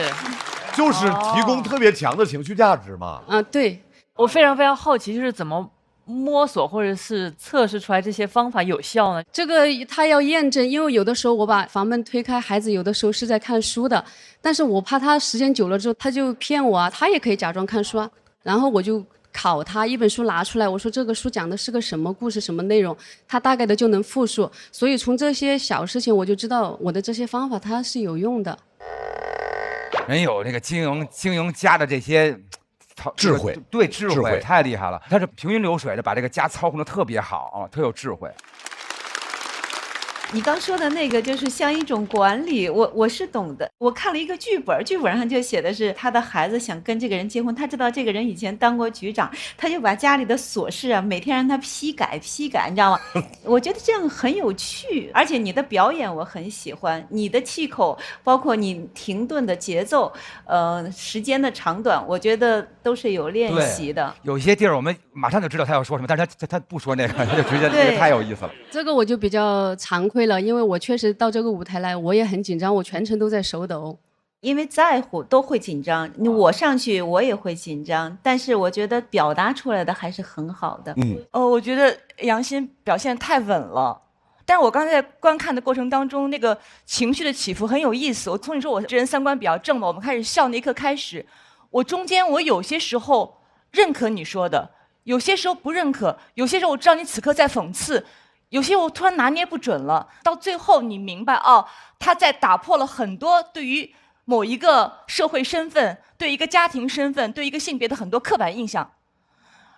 S2: 就是提供特别强的情绪价值嘛。
S5: 对，
S7: 我非常非常好奇，就是怎么摸索或者是测试出来这些方法有效呢？
S5: 这个他要验证，因为有的时候我把房门推开，孩子有的时候是在看书的，但是我怕他时间久了之后他就骗我啊，他也可以假装看书啊，然后我就考他一本书拿出来，我说这个书讲的是个什么故事什么内容，他大概的就能复述，所以从这些小事情我就知道我的这些方法它是有用的。
S4: 人有那个经营家的这些
S2: 智慧，
S4: 对智慧太厉害了。他是平均流水的，把这个家操控的特别好啊，特有智慧。
S19: 你刚说的那个就是像一种管理，我是懂的。我看了一个剧本，剧本上就写的是他的孩子想跟这个人结婚，他知道这个人以前当过局长，他就把家里的琐事啊每天让他批改，你知道吗？我觉得这样很有趣，而且你的表演我很喜欢，你的气口，包括你停顿的节奏，时间的长短，我觉得都是有练习的。
S4: 有一些地儿我们马上就知道他要说什么，但是他不说那个，他就直接那个太有意思了。
S5: 这个我就比较惭愧了，因为我确实到这个舞台来，我也很紧张，我全程都在手抖。
S19: 因为在乎都会紧张，我上去我也会紧张，但是我觉得表达出来的还是很好的。
S15: 我觉得杨欣表现太稳了，但是我刚才在观看的过程当中，那个情绪的起伏很有意思。我从你说我这人三观比较正嘛，我们开始笑那一刻开始，我中间我有些时候认可你说的，有些时候不认可，有些时候我知道你此刻在讽刺。有些我突然拿捏不准了，到最后你明白哦，他在打破了很多对于某一个社会身份、对一个家庭身份、对一个性别的很多刻板印象。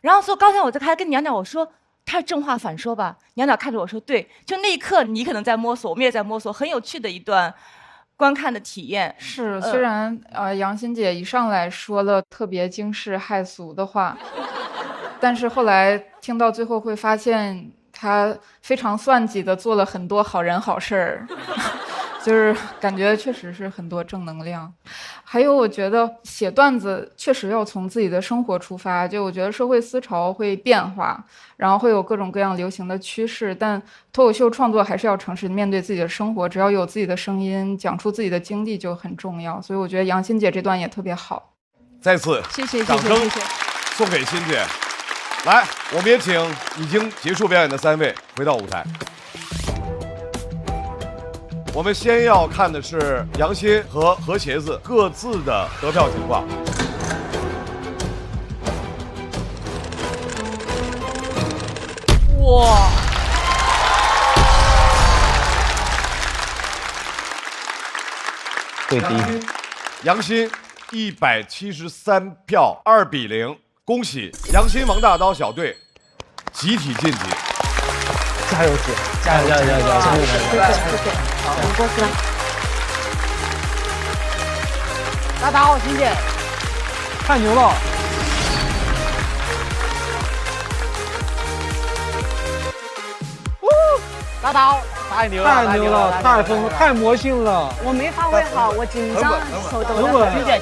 S15: 然后所以刚才我在还跟娘娘我说，他是正话反说吧？娘娘看着我说对，就那一刻你可能在摸索，我们也在摸索，很有趣的一段观看的体验。
S16: 是，虽然杨欣姐一上来说了特别惊世骇俗的话，但是后来听到最后会发现。他非常算计的做了很多好人好事儿，就是感觉确实是很多正能量。还有我觉得写段子确实要从自己的生活出发，就我觉得社会思潮会变化，然后会有各种各样流行的趋势，但脱口秀创作还是要诚实面对自己的生活，只要有自己的声音，讲出自己的经历就很重要。所以我觉得杨欣姐这段也特别好。
S2: 再次
S5: 谢谢
S2: 掌声送给欣姐。来，我们也请已经结束表演的3位回到舞台。我们先要看的是杨欣和何茄子各自的得票情况。
S7: 哇！
S11: 最低。
S2: 杨鑫173票，2比0，恭喜杨鑫、王大刀小队集体晋级。
S25: 加油姐，加油加油加油加油！
S5: 谢谢，好，我们过去了。
S24: 大刀，欣姐，
S25: 太牛了！
S24: 大刀，
S25: 太牛了，太牛了，太疯了，太魔性了！
S5: 我没发挥好，我紧张，手抖
S25: 很稳，
S24: 欣姐，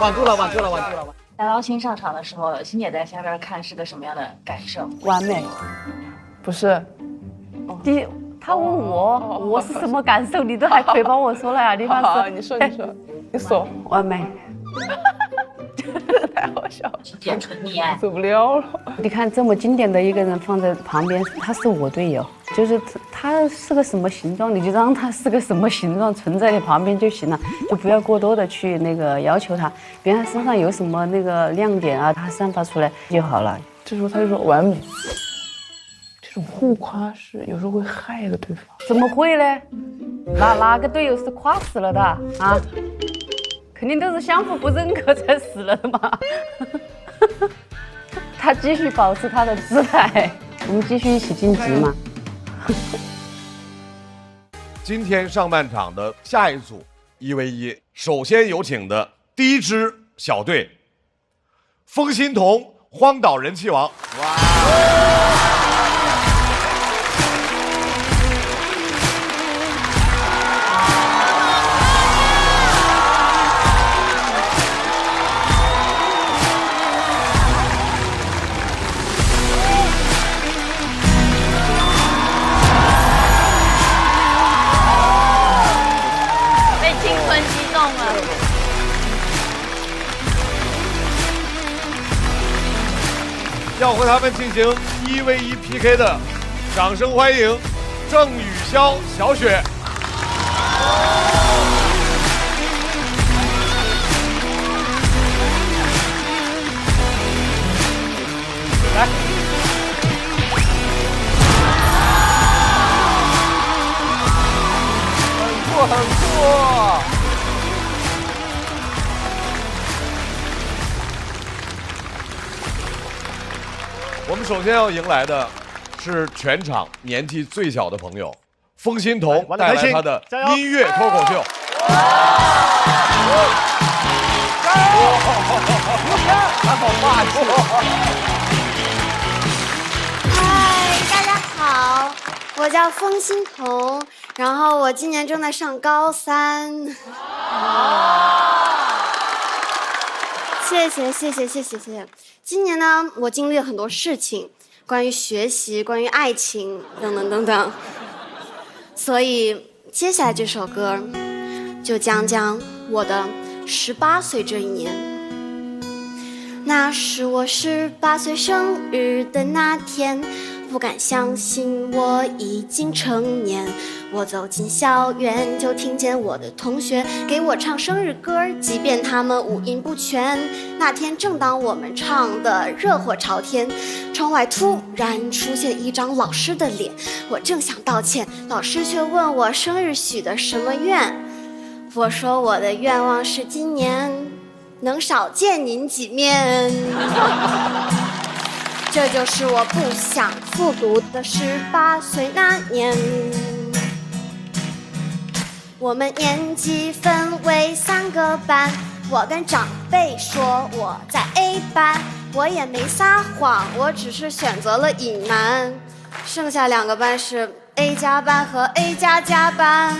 S25: 稳住了，稳住了，稳住了。
S6: 大刀新上场的时候，欣姐在下边看是个什么样的感受？
S5: 完美。
S21: 不是，
S5: 他问我是什么感受，你都还可以帮我说了呀？
S21: 好，你说，你说，
S5: 完美。
S21: 太好笑了，
S6: 简纯溺爱，
S21: 受不了了。
S5: 你看这么经典的一个人放在旁边，他是我队友，就是他是个什么形状，你就让他是个什么形状存在你旁边就行了，就不要过多的去那个要求他，别人他身上有什么那个亮点啊，他散发出来就好了。
S21: 这时候他就说完美。这种互夸是有时候会害了对方。
S5: 怎么会呢？哪个队友是夸死了的啊？肯定都是相互不认可才死了的嘛。他继续保持他的姿态，我们继续一起晋级嘛。
S2: 今天上半场的下一组1v1，首先有请的第一支小队，风心童，荒岛人气王。要和他们进行1v1 PK 的，掌声欢迎郑宇潇、小雪。来，很错。我们首先要迎来的是全场年纪最小的朋友，风心童带来他的音乐脱口秀。
S8: 他好霸气！嗨，大家好，我叫风心童，然后我今年正在上高3。谢谢。今年呢，我经历了很多事情，关于学习，关于爱情，等等。所以接下来这首歌，就讲讲我的18岁这一年。那是我18岁生日的那天，不敢相信我已经成年。我走进校园，就听见我的同学给我唱生日歌，即便他们五音不全。那天正当我们唱得热火朝天，窗外突然出现一张老师的脸，我正想道歉，老师却问我生日许的什么愿。我说我的愿望是今年能少见您几面。这就是我不想复读的18岁那年。我们年级分为3个班，我跟长辈说我在 A 班，我也没撒谎，我只是选择了隐瞒。剩下2个班是 A 加班和 A 加加班。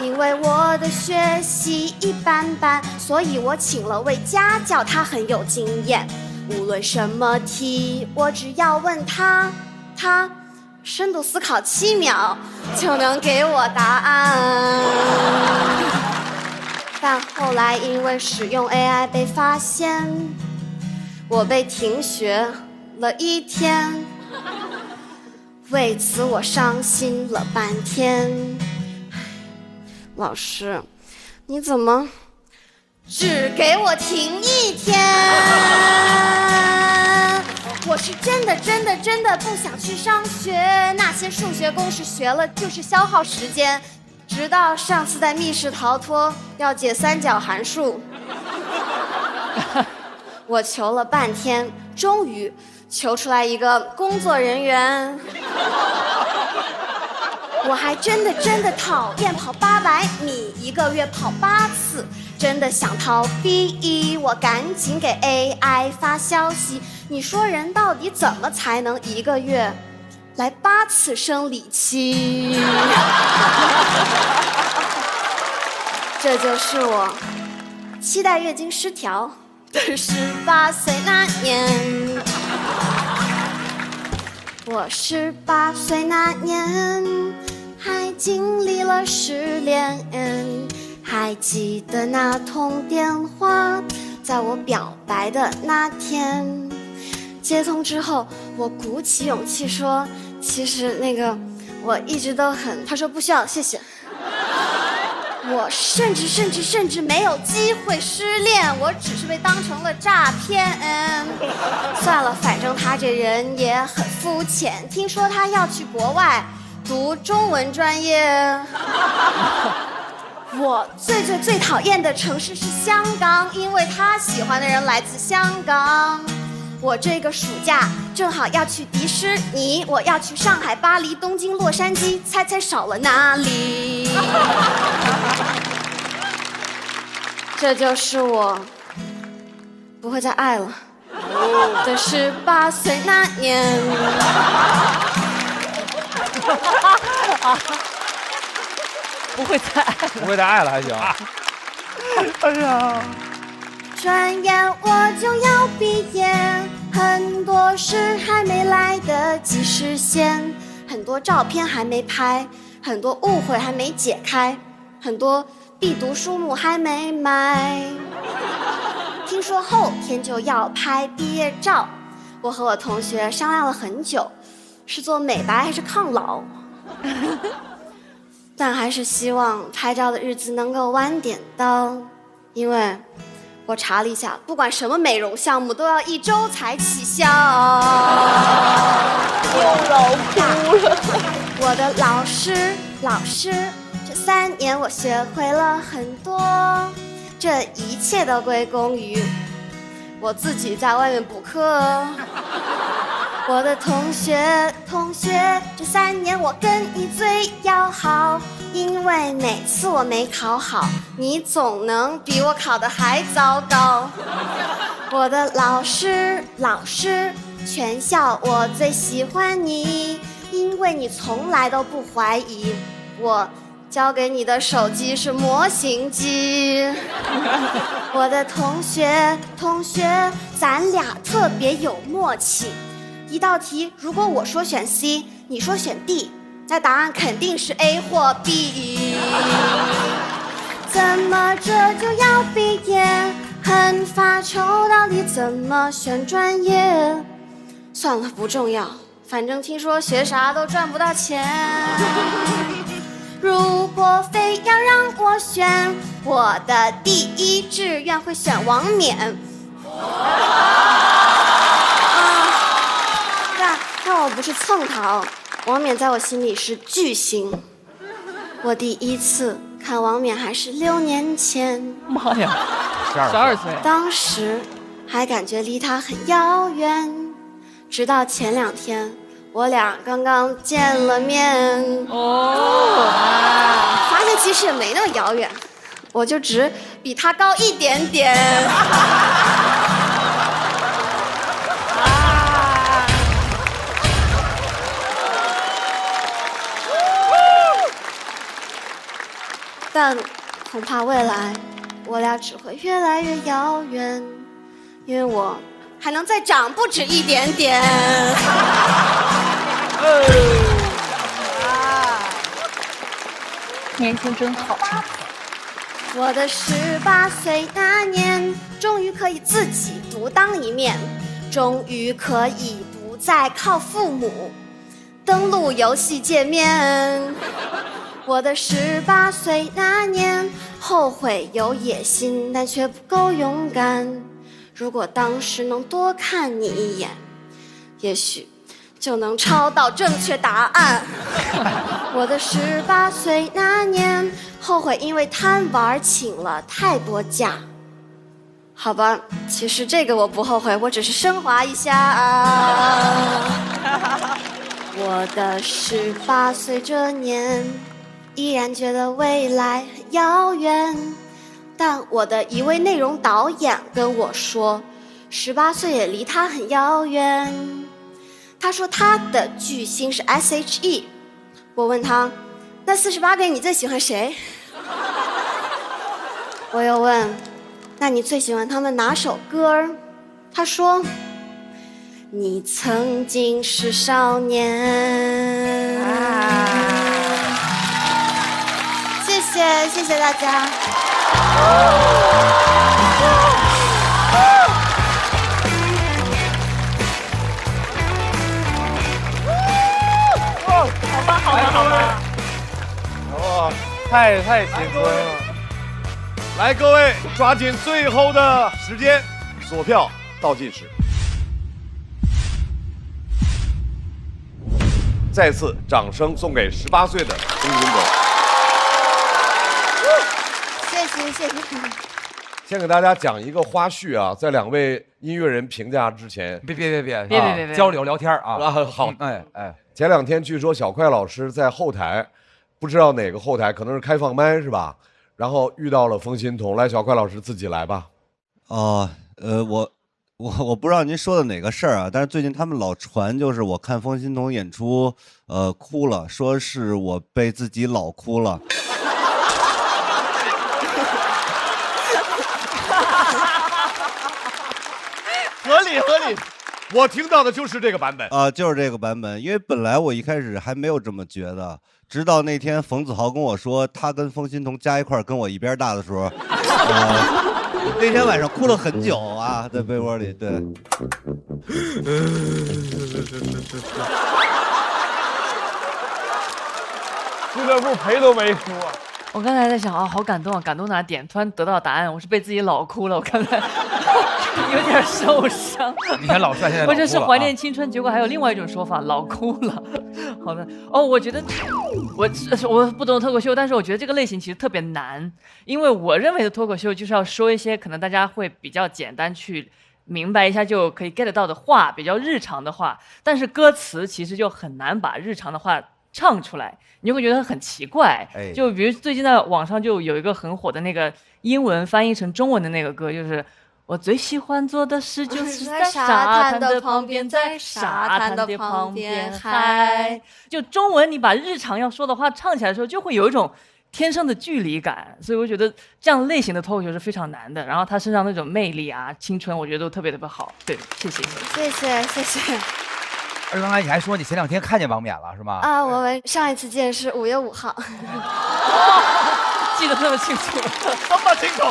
S8: 因为我的学习一般般，所以我请了位家教，他很有经验。无论什么题，我只要问他，他深度思考7秒就能给我答案。但后来因为使用 AI 被发现，我被停学了1天，为此我伤心了半天。老师，你怎么只给我停1天？我是真的不想去上学，那些数学公式学了就是消耗时间。直到上次在密室逃脱要解三角函数，我求了半天，终于求出来一个工作人员。我还真的讨厌跑800米，1个月跑8次，真的想逃避。我赶紧给 AI 发消息，你说人到底怎么才能1个月来8次生理期？这就是我期待月经失调的18岁那年。我18岁那年还经历了失恋，还记得那通电话，在我表白的那天。接通之后，我鼓起勇气说，其实那个我一直都很……他说不需要，谢谢。我甚至没有机会失恋，我只是被当成了诈骗。算了，反正他这人也很肤浅。听说他要去国外读中文专业。我最讨厌的城市是香港，因为他喜欢的人来自香港。我这个暑假正好要去迪士尼，我要去上海、巴黎、东京、洛杉矶，猜少了哪里？这就是我不会再爱了的18岁那年。
S7: 不会再爱了，
S4: 不会再爱了还行。
S7: 哎呀。
S8: 转眼我就要毕业，很多事还没来得及实现，很多照片还没拍，很多误会还没解开，很多必读书目还没买。听说后天就要拍毕业照，我和我同学商量了很久，是做美白还是抗老？但还是希望拍照的日子能够晚点到，因为我查了一下，不管什么美容项目都要1周才起效。
S6: 又老哭了。
S8: 我的老师，这3年我学会了很多，这一切都归功于我自己在外面补课。我的同学，这3年我跟你最要好，因为每次我没考好，你总能比我考得还糟糕。我的老师，全校我最喜欢你，因为你从来都不怀疑我交给你的手机是模型机。我的同学，咱俩特别有默契。一道题，如果我说选 C， 你说选 D， 那答案肯定是 A 或 B。怎么这就要毕业？很发愁，到底怎么选专业？算了，不重要，反正听说学啥都赚不到钱。如果非要让我选，我的第1志愿会选王冕。但我不是蹭他，王冕在我心里是巨星。我第1次看王冕还是6年前，
S7: 妈呀，12岁，
S8: 当时还感觉离他很遥远，直到前2天我俩刚刚见了面，发现其实也没那么遥远，我就只比他高一点点。但恐怕未来我俩只会越来越遥远，因为我还能再长不止一点点。
S6: 年轻真好。
S8: 我的18岁那年，终于可以自己独当一面，终于可以不再靠父母登录游戏界面。我的18岁那年，后悔有野心，但却不够勇敢。如果当时能多看你一眼，也许就能抄到正确答案。我的18岁那年，后悔因为贪玩请了太多假。好吧，其实这个我不后悔，我只是升华一下啊。我的18岁这年，依然觉得未来很遥远，但我的一位内容导演跟我说，18岁也离他很遥远。他说他的巨星是 SHE。我问他，那48个你最喜欢谁？我又问，那你最喜欢他们哪首歌？他说，你曾经是少年。谢谢，谢谢大家。
S7: 好吧。
S11: 哇，太青春了！
S2: 来，各位抓紧最后的时间，锁票倒计时。再次掌声送给18岁的龚云董。
S8: 谢谢谢谢。
S2: 先给大家讲一个花絮啊，在两位音乐人评价之前，
S4: 别交流聊天啊！
S2: 好，前2天据说小快老师在后台，不知道哪个后台，可能是开放麦是吧？然后遇到了风心彤，来，小快老师自己来吧。
S9: 我不知道您说的哪个事儿啊，但是最近他们老传，就是我看风心彤演出，哭了，说是我被自己老哭了。
S2: 合理，我听到的就是这个版本
S9: 啊，就是这个版本。因为本来我一开始还没有这么觉得，直到那天冯子豪跟我说他跟风心彤加一块跟我一边大的时候，那天晚上哭了很久啊，在被窝里。对，
S11: 俱乐部赔都没输啊！
S7: 我刚才在想啊，好感动啊，感动哪点？突然得到答案，我是被自己老哭了。我刚才有点受伤。
S4: 你看老帅现在
S7: 不是怀念青春，结果还有另外一种说法，老哭了。好的哦，我觉得我不懂脱口秀，但是我觉得这个类型其实特别难，因为我认为的脱口秀就是要说一些可能大家会比较简单去明白一下就可以 get 到的话，比较日常的话，但是歌词其实就很难把日常的话唱出来，你就会觉得很奇怪。就比如最近在网上就有一个很火的那个英文翻译成中文的那个歌，就是我最喜欢做的事就是在沙滩的旁边，在沙滩的旁边嗨。就中文你把日常要说的话唱起来的时候，就会有一种天生的距离感，所以我觉得这样类型的脱口秀是非常难的。然后他身上那种魅力啊、青春，我觉得都特别特别好。对，谢谢。
S8: 谢谢。
S4: 而刚才你还说你前2天看见王冕了是吗？
S8: 啊，我们上一次见是5月5号。
S7: 记得那么清楚，
S2: 这么清楚。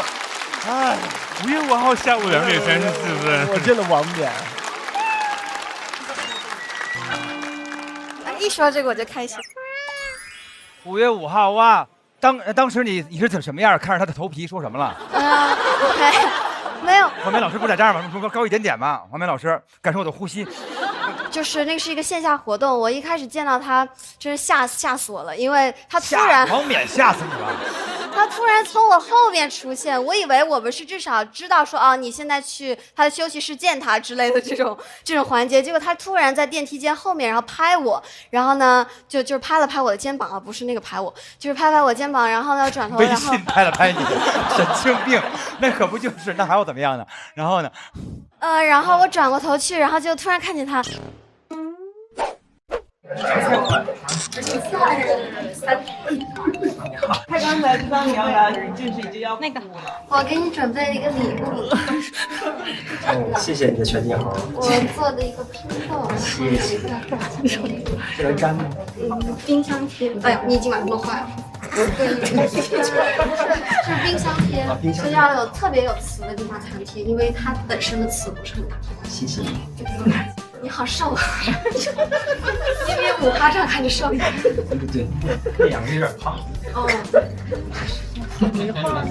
S12: 哎，5月5号下午2点34分，
S11: 我见了王冕。
S8: 一说这个我就开心。
S4: 5月5号哇，当时你是什么样？看着他的头皮说什么了？
S8: 没有。
S4: 王冕老师不在这儿吗？高一点点嘛。王冕老师，感受我的呼吸。
S8: 就是那是一个线下活动，我一开始见到他，真是吓死我了，因为他突然
S4: 王冕吓死你了。
S8: 他突然从我后面出现，我以为我们是至少知道说啊，你现在去他的休息室见他之类的这种环节，结果他突然在电梯间后面，然后拍我，然后呢就是拍了拍我的肩膀啊，不是那个拍我，就是拍拍我肩膀，然后呢转头，
S4: 微信拍了拍你，神经病，那可不就是，那还要怎么样呢？然后呢？
S8: 然后我转过头去，然后就突然看见他。
S15: 他刚才知道你要来，就是已经要
S8: 那个，我给你准备了一个礼物。
S13: 谢谢你的全景好。
S8: 我做的一个拼凑。
S13: 谢谢。这能粘吗？
S8: 冰箱贴。哎呀，你已经把它弄坏了。对，是冰箱贴，是要有特别有磁的地方才能贴，因为它本身的磁不是很大。
S13: 谢谢。
S8: 你好瘦啊！1米5，他这样看着瘦一点。
S13: 对，那两个有点胖。
S8: 哦。
S13: 没话。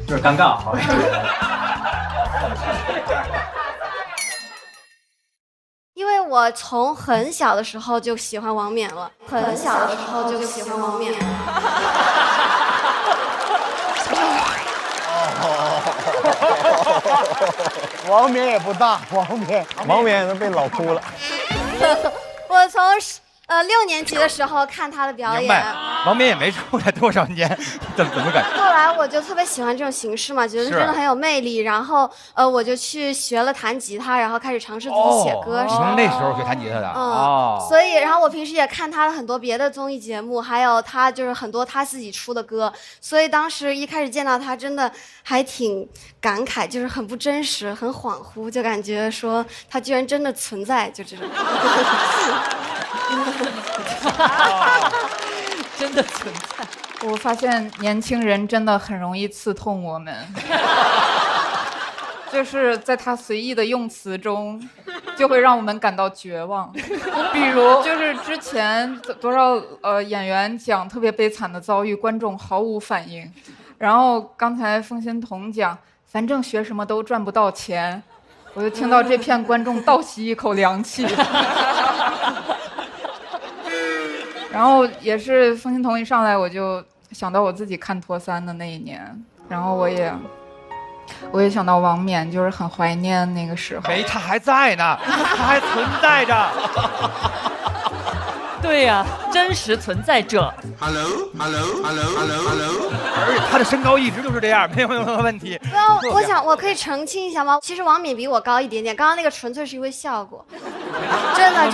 S13: 有点尴尬，好。
S8: 因为我从很小的时候就喜欢王冕了，很小的时候就喜欢王冕了。
S25: 王冕也不大，王冕也能被老哭了。
S8: 我从6年级的时候看他的表演，
S4: 王冕也没出来多少年，怎么敢？
S8: 后来我就特别喜欢这种形式嘛，觉得真的很有魅力。然后我就去学了弹吉他，然后开始尝试自己写歌。
S4: 你从那时候学弹吉他的？
S8: 所以然后我平时也看他的很多别的综艺节目，还有他就是很多他自己出的歌。所以当时一开始见到他，真的还挺感慨，就是很不真实，很恍惚，就感觉说他居然真的存在，就这种。
S7: 真的存在。
S16: 我发现年轻人真的很容易刺痛我们，就是在他随意的用词中，就会让我们感到绝望。比如，就是之前多少演员讲特别悲惨的遭遇，观众毫无反应。然后刚才凤仙童讲，反正学什么都赚不到钱，我就听到这片观众倒吸一口凉气。然后也是凤仙童一上来，我就想到我自己看托3的那一年，然后我也想到王冕，就是很怀念那个时候。
S4: 没，他还在呢，他还存在着。
S7: 对呀，真实存在者。
S4: Hello， 而且他的身高一直都是这样，没有任何问题。
S8: 我想我可以澄清一下吗？其实王冕比我高一点点，刚刚那个纯粹是因为效果，真的。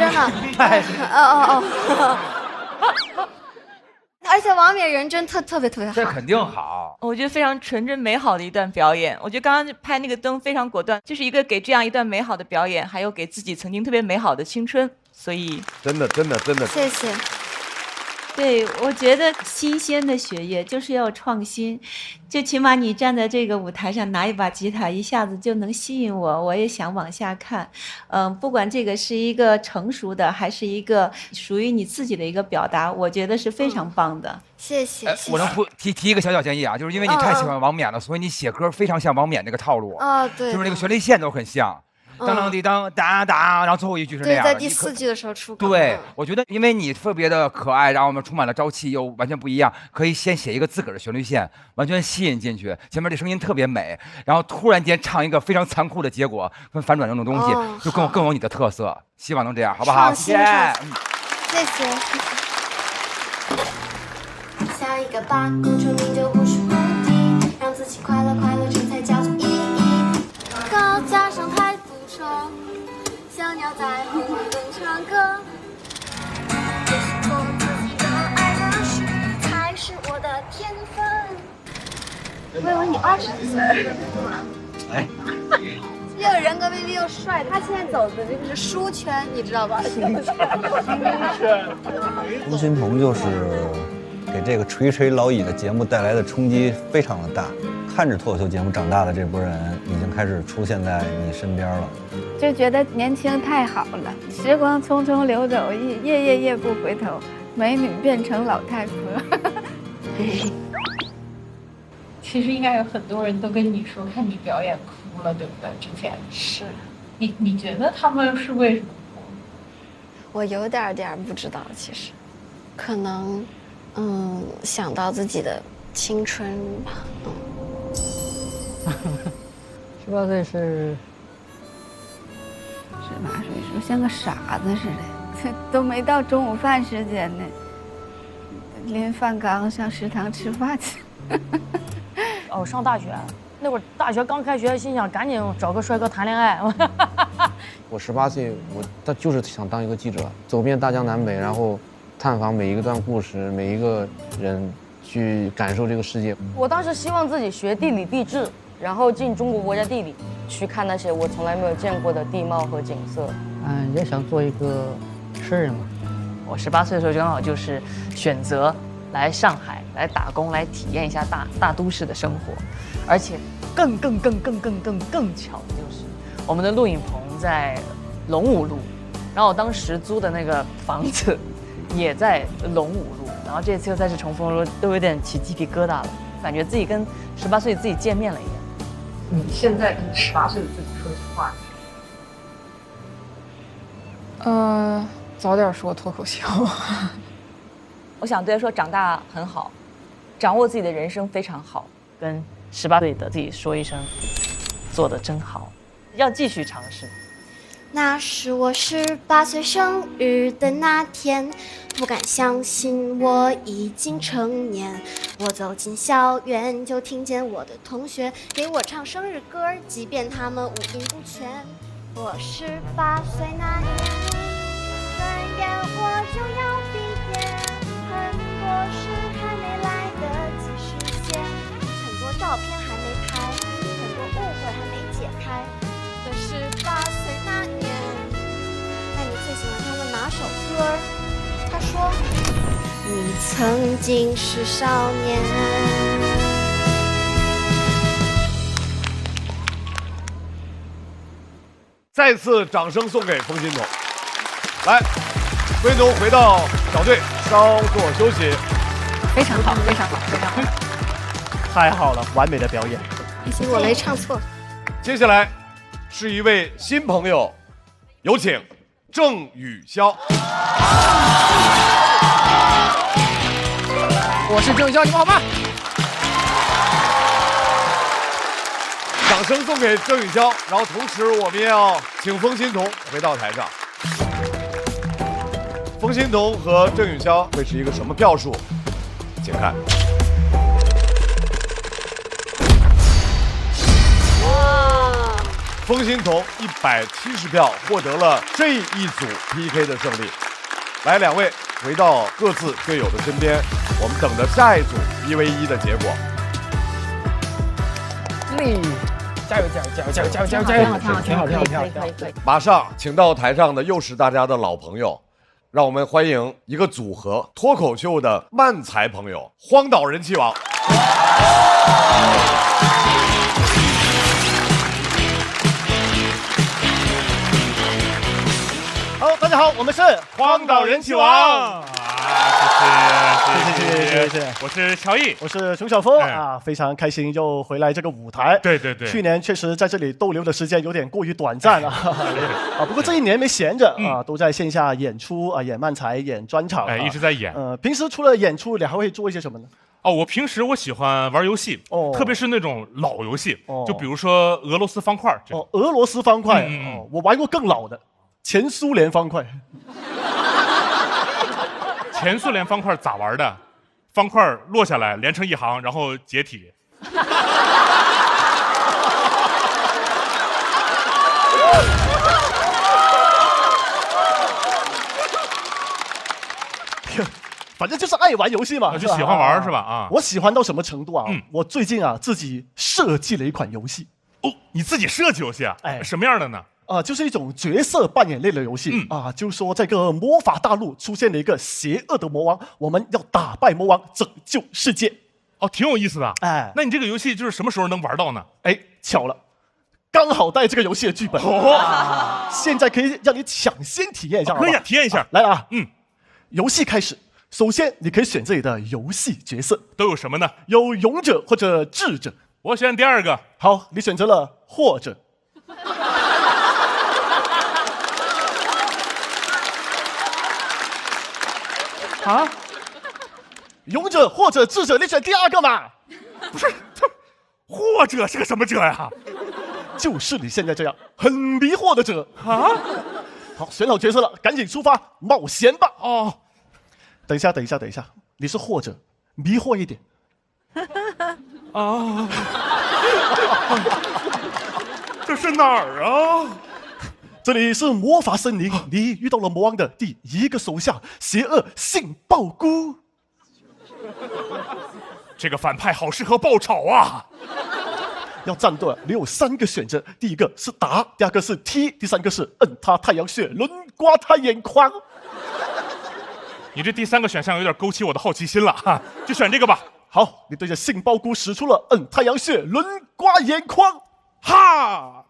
S8: 而且王冕人真特别好，
S4: 这肯定好。
S15: 我觉得非常纯真美好的一段表演。我觉得刚刚拍那个灯非常果断，就是一个给这样一段美好的表演，还有给自己曾经特别美好的青春。所以
S2: 真的，
S8: 谢谢。
S19: 对，我觉得新鲜的血液就是要创新，就起码你站在这个舞台上拿一把吉他，一下子就能吸引我，我也想往下看。不管这个是一个成熟的，还是一个属于你自己的一个表达，我觉得是非常棒的。
S8: 谢谢。
S4: 我能提一个小建议啊，就是因为你太喜欢王冕了，所以你写歌非常像王冕那个套路。
S8: 对，
S4: 就是那个旋律线都很像。当当滴当哒哒，然后最后一句是那样的。
S8: 对，在第4季的时候出歌。
S4: 对，我觉得因为你特别的可爱，然后我们充满了朝气，又完全不一样，可以先写一个自个儿的旋律线，完全吸引进去。前面这声音特别美，然后突然间唱一个非常残酷的结果，跟反转这种东西，就更有你的特色。希望能这样，好不好？谢谢。
S8: 谢谢。下一个吧，功成名就不是目的，让自己快乐，这才叫做意义。高架上太堵车，小鸟在红绿灯唱歌。就是做自己的爱的事，才是我的天分。我以为你20几岁。
S4: 哎。
S8: 又人格魅力又帅，他现在走的这个是书圈，你知道吧？
S9: 冯鑫彤就是给这个垂垂老矣的节目带来的冲击非常的大。看着脱口秀节目长大的这波人，已经开始出现在你身边了。
S3: 就觉得年轻太好了，时光匆匆流走，夜不回头，美女变成老太婆。
S23: 其实应该有很多人都跟你说看你表演哭了，对不对？之前是，你觉得他们是为什么哭？
S8: 我有点不知道，其实，可能，想到自己的青春吧
S3: ，18岁是18岁，是不是像个傻子似的？都没到中午饭时间呢，拎饭缸上食堂吃饭去。
S24: 哦，上大学那会儿，大学刚开学，心想赶紧找个帅哥谈恋爱。
S10: 我18岁，他就是想当一个记者，走遍大江南北，然后探访每一段故事，每一个人，去感受这个世界。
S24: 我当时希望自己学地理地质，然后进中国国家地理，去看那些我从来没有见过的地貌和景色。
S3: 也想做一个诗人嘛。
S7: 我18岁的时候正好就是选择来上海来打工，来体验一下大都市的生活，而且更巧的就是我们的录影棚在龙武路，然后我当时租的那个房子也在龙武路，然后这次又再次重逢路，都有点起鸡皮疙瘩了，感觉自己跟18岁自己见面了一样。
S23: 你现在跟18岁的自己说句话。
S16: 早点说脱口秀。
S15: 我想对他说，长大很好，掌握自己的人生非常好。
S7: 跟18岁的自己说一声，做得真好，要继续尝试。
S8: 那是我18岁生日的那天，不敢相信我已经成年。我走进校园，就听见我的同学给我唱生日歌，即便他们五音不全。我18岁那年，转眼我就要毕业，很多事还没来得及实现，很多照片还没拍，很多误会还没解开。可18岁那年，那你最喜欢唱的哪首歌？他说：“你曾经是少年。”
S2: 再次掌声送给冯鑫彤。来，冯鑫彤回到小队稍作休息。
S23: 非常好，非常好，非常好，
S13: 太好了，完美的表演。
S8: 可惜我没唱错。
S2: 接下来是一位新朋友，有请郑宇潇。
S1: 我是郑宇潇，你们好吗？
S2: 掌声送给郑宇潇，然后同时我们也要请冯鑫彤回到台上。冯鑫彤和郑宇潇会是一个什么票数？请看。冯鑫彤170票获得了这一组 PK 的胜利。来，两位回到各自队友的身边，我们等着下一组1v1的结果。
S1: 加油加油加油加油加油加油加油！挺好挺好挺好。
S2: 马上请到台上的又是大家的老朋友，让我们欢迎一个组合——脱口秀的漫才朋友，荒岛人气王。
S1: 好，大家好，我们是
S12: 荒岛人气王。
S1: 谢谢，
S12: 我是乔毅，
S1: 我是熊晓峰啊，非常开心又回来这个舞台。
S12: 对对对，
S1: 去年确实在这里逗留的时间有点过于短暂啊，不过这一年没闲着啊，都在线下演出啊，演漫才，演专场，
S12: 一直在演。
S1: 平时除了演出，你还会做一些什么呢？
S12: 哦，我平时喜欢玩游戏，特别是那种老游戏，就比如说俄罗斯方块。
S1: 俄罗斯方块，我玩过更老的，前苏联方块。
S12: 前苏联方块咋玩的？方块落下来连成一行，然后解体。
S1: 反正就是爱玩游戏嘛，
S12: 就喜欢玩是吧？啊，
S1: 我喜欢到什么程度啊？我最近自己设计了一款游戏。
S12: 哦，你自己设计游戏啊？什么样的呢？
S1: 就是一种角色扮演类的游戏就是说这个魔法大陆出现了一个邪恶的魔王，我们要打败魔王，拯救世界。
S12: 哦，挺有意思的。那你这个游戏就是什么时候能玩到呢？
S1: 巧了，刚好带这个游戏的剧本，现在可以让你抢先体验一下。
S12: 可以体验一下。
S1: 来了啊，游戏开始。首先，你可以选自己的游戏角色，
S12: 都有什么呢？
S1: 有勇者或者智者。
S12: 我选第二个。
S1: 好，你选择了或者。啊，勇者或者智者，你选第二个嘛？
S12: 不是，或者是个什么者呀？
S1: 就是你现在这样很迷惑的者啊！好，选好角色了，赶紧出发冒险吧！
S12: 哦，
S1: 等一下，你是或者，迷惑一点。
S12: 啊，这是哪儿啊？
S1: 这里是魔法森林，你遇到了魔王的第一个手下——邪恶杏鲍菇。
S12: 这个反派好适合爆炒啊！
S1: 要战斗，你有3个选择：第一个是打，第二个是踢，第三个是摁他太阳穴，轮刮他眼眶。
S12: 你这第3个选项有点勾起我的好奇心了哈，就选这个吧。
S1: 好，你对着杏鲍菇使出了摁太阳穴，轮刮眼眶，
S12: 哈！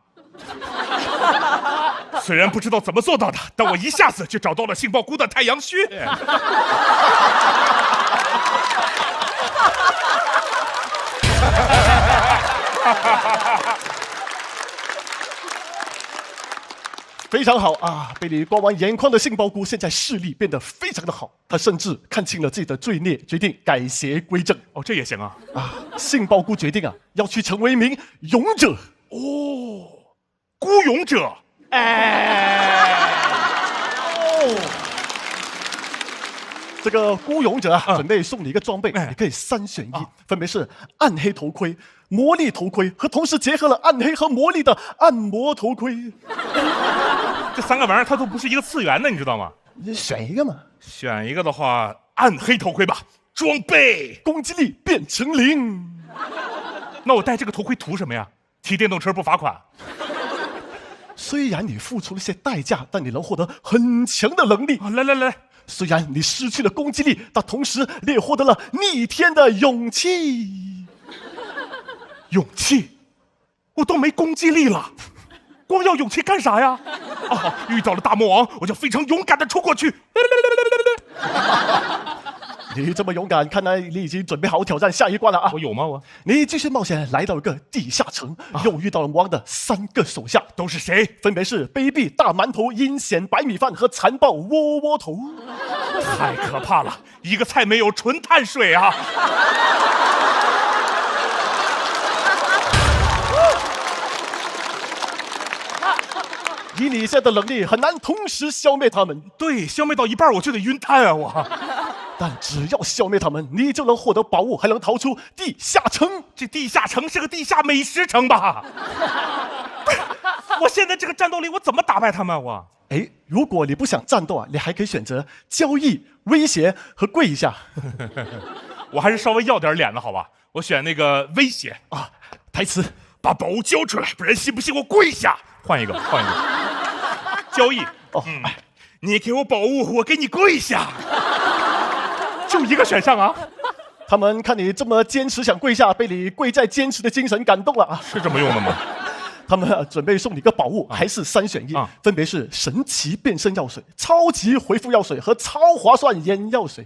S12: 虽然不知道怎么做到的，但我一下子就找到了杏鲍菇的太阳穴。
S1: 非常好啊！被你刮完眼眶的杏鲍菇，现在视力变得非常的好。他甚至看清了自己的罪孽，决定改邪归正。
S12: 哦，这也行啊！
S1: 杏鲍菇决定啊，要去成为一名勇者。
S12: 哦，孤勇者。
S1: 这个孤勇者啊，准备送你一个装备，你可以3选1，分别是暗黑头盔、魔力头盔和同时结合了暗黑和魔力的按摩头盔。
S12: 这3个玩意儿它都不是一个次元的，你知道吗？
S1: 你选一个嘛。
S12: 选一个的话，暗黑头盔吧。装备
S1: 攻击力变成0。
S12: 那我戴这个头盔图什么呀？骑电动车不罚款。
S1: 虽然你付出了些代价，但你能获得很强的能力。
S12: 来，
S1: 虽然你失去了攻击力，但同时你也获得了逆天的勇气。
S12: 勇气？我都没攻击力了，光要勇气干啥呀？遇到了大魔王，我就非常勇敢的冲过去。
S1: 你这么勇敢，看来你已经准备好挑战下一关了啊！
S12: 我有吗？
S1: 你继续冒险，来到一个地下城，又遇到了魔王的3个手下，
S12: 都是谁？
S1: 分别是卑鄙大馒头、阴险白米饭和残暴窝窝头。
S12: 太可怕了，一个菜没有，纯碳水啊！
S1: 以你现在的能力，很难同时消灭他们。
S12: 对，消灭到一半我就得晕碳啊！我。
S1: 但只要消灭他们，你就能获得宝物，还能逃出地下城。
S12: 这地下城是个地下美食城吧？我现在这个战斗力，我怎么打败他们？
S1: 如果你不想战斗啊，你还可以选择交易、威胁和跪一下。
S12: 我还是稍微要点脸的好吧？我选那个威胁
S1: 啊，台词：
S12: 把宝物交出来，不然信不信我跪下？换一个。交易你给我宝物，我给你跪下。就一个选项啊！
S1: 他们看你这么坚持想跪下，被你跪在坚持的精神感动了啊！
S12: 是这么用的吗？
S1: 他们准备送你个宝物，还是3选1，分别是神奇变身药水、超级回复药水和超划算眼药水。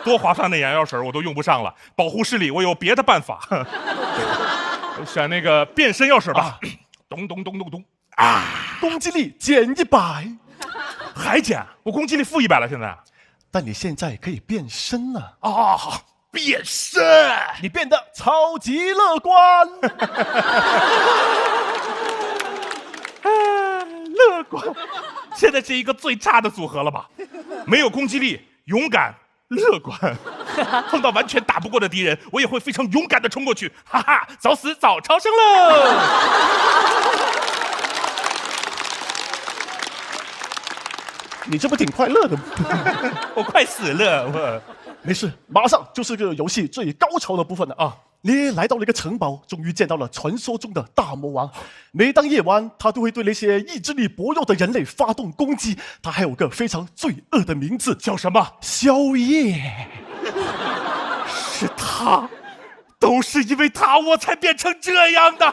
S12: 多划算的眼药水我都用不上了，保护视力我有别的办法。我选那个变身药水吧。咚啊！
S1: 攻击力减100，
S12: 还减？我攻击力-100了现在。
S1: 但你现在可以变身了
S12: 变身！
S1: 你变得超级乐观。
S12: 乐观，现在是一个最差的组合了吧？没有攻击力，勇敢，乐观。碰到完全打不过的敌人，我也会非常勇敢的冲过去，哈哈，早死早超生喽！
S1: 你这不挺快乐的吗？
S12: 我快死了，
S1: 没事，马上就是这个游戏最高潮的部分了啊！你来到了一个城堡，终于见到了传说中的大魔王。每当夜晚，他都会对那些意志力薄弱的人类发动攻击。他还有个非常罪恶的名字，
S12: 叫什么？
S1: 宵夜。
S12: 是他，都是因为他，我才变成这样的。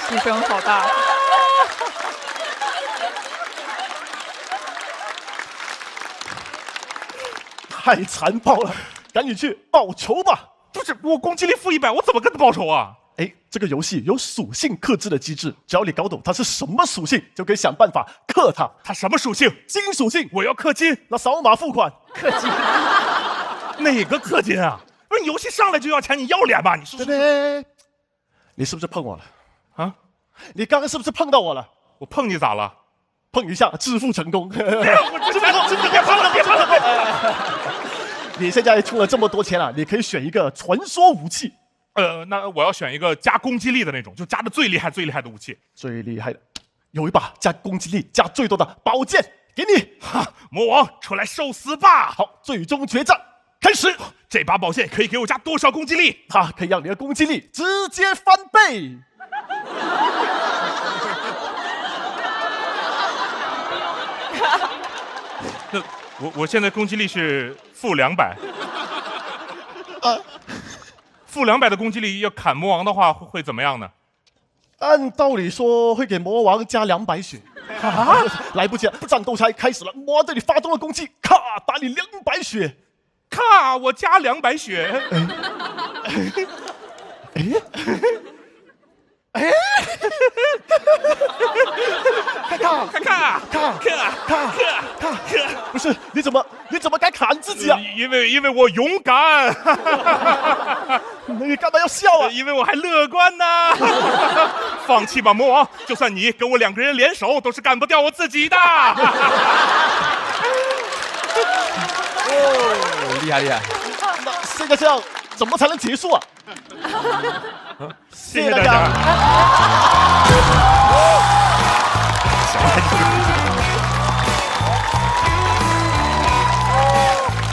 S16: 牺牲好大。
S1: 太残暴了，赶紧去报仇吧！
S12: 不是，我攻击力-100，我怎么跟他报仇啊？
S1: 这个游戏有属性克制的机制，只要你搞懂它是什么属性，就可以想办法克它。
S12: 它什么属性？
S1: 金属性。
S12: 我要氪金，
S1: 那扫码付款。
S16: 氪金？
S12: 哪个氪金啊？不是游戏上来就要钱，你要脸吧？你是
S1: 你是不是碰我了？
S12: 啊？
S1: 你刚刚是不是碰到我了？
S12: 我碰你咋了？
S1: 碰一下，致富成功。
S12: 别碰了！
S1: 你现在充了这么多钱了，你可以选一个传说武器。
S12: 那我要选一个加攻击力的那种，就加的最厉害的武器。
S1: 最厉害的，有一把加攻击力加最多的宝剑，给你。
S12: 魔王，出来受死吧！
S1: 好，最终决战开始。
S12: 这把宝剑可以给我加多少攻击力？
S1: 它可以让你的攻击力直接翻倍。
S12: 我现在攻击力是-200。-200的攻击力要砍魔王的话会怎么样呢？
S1: 按道理说会给魔王加200血。来不及了，战斗才开始了，魔王对你发动了攻击，咔，打你200血。
S12: 咔，我加200血。
S1: 看，不是你怎么敢砍自己啊？
S12: 因为我勇敢。
S1: 你干嘛要笑啊？
S12: 因为我还乐观呢。放弃吧，魔王，就算你跟我2个人联手，都是干不掉我自己的。
S4: 哦，厉害！
S1: 那这个仗怎么才能结束啊？
S12: 谢谢大家。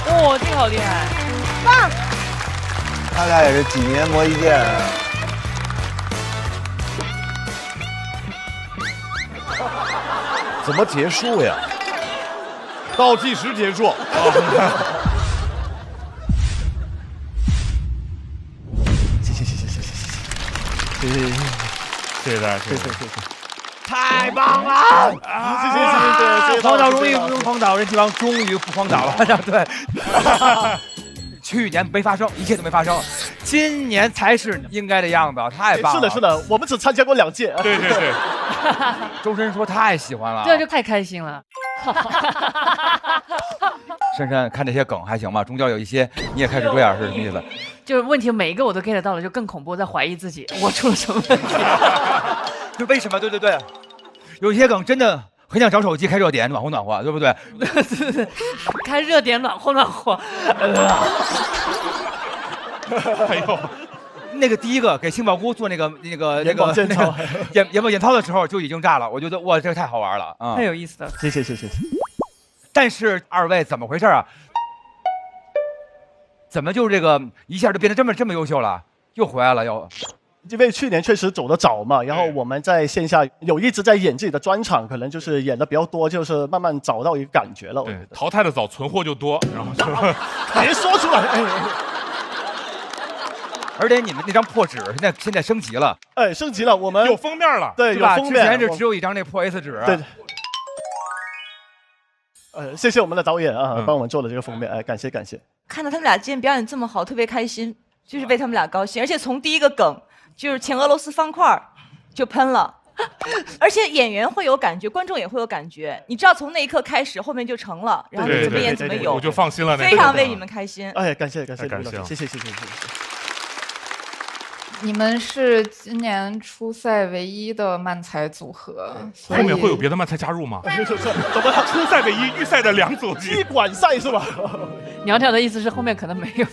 S7: 哦，这个好厉害，
S8: 棒！
S9: 他俩也是几年磨一剑。
S2: 怎么结束呀？倒计时结束。
S12: 谢谢大家，谢谢。
S4: 太棒了！
S1: 谢谢
S4: 荒岛终于不用荒岛，人气王终于不荒岛了。对，去年没发生，一切都没发生，今年才是应该的样子，太棒了。
S1: 是的，我们只参加过2届。
S12: 对。
S4: 周深说太喜欢了，
S7: 这就太开心了。
S4: 珊珊看这些梗还行吧？中间有一些你也开始这样是什么意思？
S7: 就是问题每一个我都 get 到了，就更恐怖，在怀疑自己，我出了什么问题？
S4: 就为什么？对，有些梗真的很想找手机开热点，暖和，对不对？
S7: 开热点暖和。
S12: 哎呦，
S4: 那个第一个给杏鲍菇做那个眼保健操的时候就已经炸了，我觉得哇，这个太好玩了啊，
S7: 太有意思了。
S1: 谢谢。
S4: 但是2位怎么回事啊？怎么就是这个一下就变得这么优秀了，又回来了又？
S1: 因为去年确实走得早嘛，然后我们在线下有一直在演自己的专场，可能就是演的比较多，就是慢慢找到一个感觉了。
S12: 对，淘汰的早，存货就多，然后就
S1: 别说出来。
S4: 而且你们那张破纸现在升级了，
S1: 升级了，我们
S12: 有封面了，
S1: 对，有封面。
S4: 之前是只有一张那破 A4 纸。
S1: 对。谢谢我们的导演啊，帮我们做了这个封面，感谢。
S15: 看到他们俩今天表演这么好，特别开心，就是为他们俩高兴。而且从第一个梗就是前俄罗斯方块就喷了，而且演员会有感觉，观众也会有感觉。你知道从那一刻开始，后面就成了，然后你怎么演怎么有，
S12: 我就放心了。
S15: 非常为你们开心。
S1: 感谢，谢谢。
S16: 你们是今年初赛唯一的漫才组合，
S12: 后面会有别的漫才加入吗？
S1: 怎么
S12: 初赛唯一，预赛的2组，
S1: 踢馆赛是吧？
S7: 苗条的意思是后面可能没有。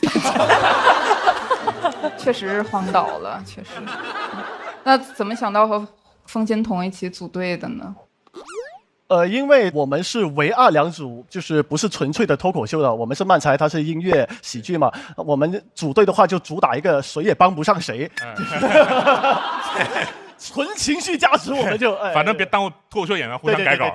S16: 确实是荒岛了，确实。那怎么想到和风心彤一起组队的呢？
S1: 因为我们是唯2两组，就是不是纯粹的脱口秀的，我们是漫才，它是音乐喜剧嘛。我们组队的话，就主打一个谁也帮不上谁，纯情绪加持，我们就
S12: 反正别耽误脱口秀演员互相改稿。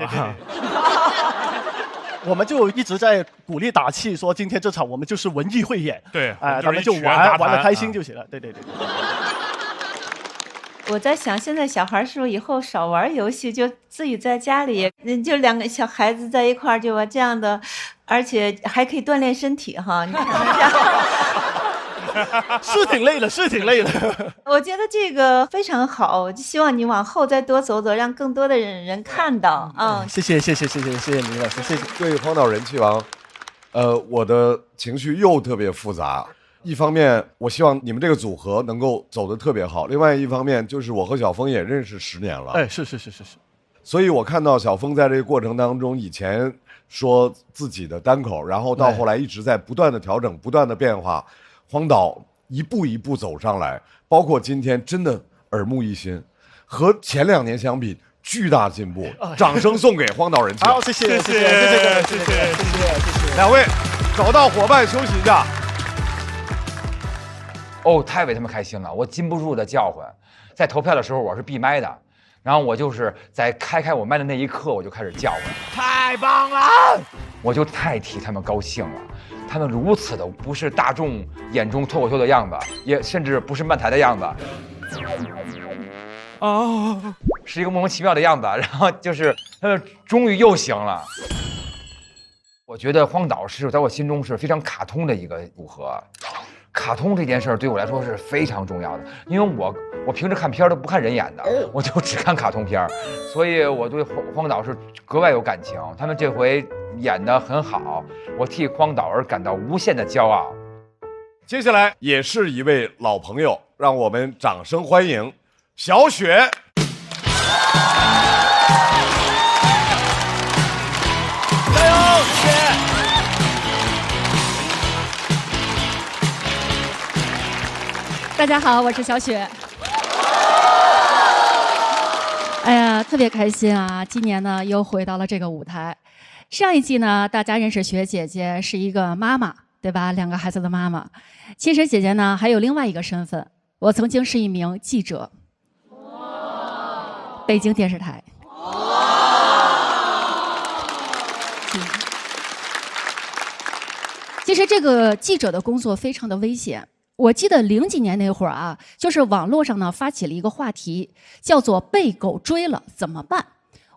S1: 我们就一直在鼓励打气，说今天这场我们就是文艺汇演，
S12: 对，
S1: 咱们就玩得开心就行了。对。
S19: 我在想，现在小孩是不是以后少玩游戏，就自己在家里，就2个小孩子在一块儿，就把这样的，而且还可以锻炼身体哈。你看这样，
S1: 是挺累的。
S19: 我觉得这个非常好，我就希望你往后再多走走，让更多的人看到啊。
S1: 谢谢李老师，谢谢。
S2: 对荒岛人气王，我的情绪又特别复杂。一方面，我希望你们这个组合能够走得特别好；另外一方面，就是我和小峰也认识10年了。
S1: 是。
S2: 所以我看到小峰在这个过程当中，以前说自己的单口，然后到后来一直在不断的调整、不断的变化。荒岛一步一步走上来，包括今天真的耳目一新，和前2年相比巨大进步。掌声送给荒岛人气。
S1: 好，谢谢。
S2: 2位找到伙伴休息一下。
S4: 太为他们开心了，我禁不住的叫唤。在投票的时候我是闭麦的，然后我就是在开我麦的那一刻我就开始叫唤，太棒了！我就太替他们高兴了，他们如此的不是大众眼中脱口秀的样子，也甚至不是漫才的样子，是一个莫名其妙的样子。然后就是他们终于又行了。我觉得荒岛是在我心中是非常卡通的一个组合。卡通这件事儿对我来说是非常重要的，因为我平时看片儿都不看人演的，我就只看卡通片儿，所以我对荒岛是格外有感情。他们这回演得很好，我替荒岛而感到无限的骄傲。
S2: 接下来也是一位老朋友，让我们掌声欢迎小雪。
S14: 加油，雪！
S17: 大家好，我是小雪。哎呀，特别开心啊！今年呢又回到了这个舞台。上一季呢，大家认识雪姐姐是一个妈妈，对吧？2个孩子的妈妈。其实姐姐呢还有另外一个身份，我曾经是一名记者。北京电视台。其实这个记者的工作非常的危险。我记得00几年那会儿啊，就是网络上呢发起了一个话题，叫做被狗追了怎么办？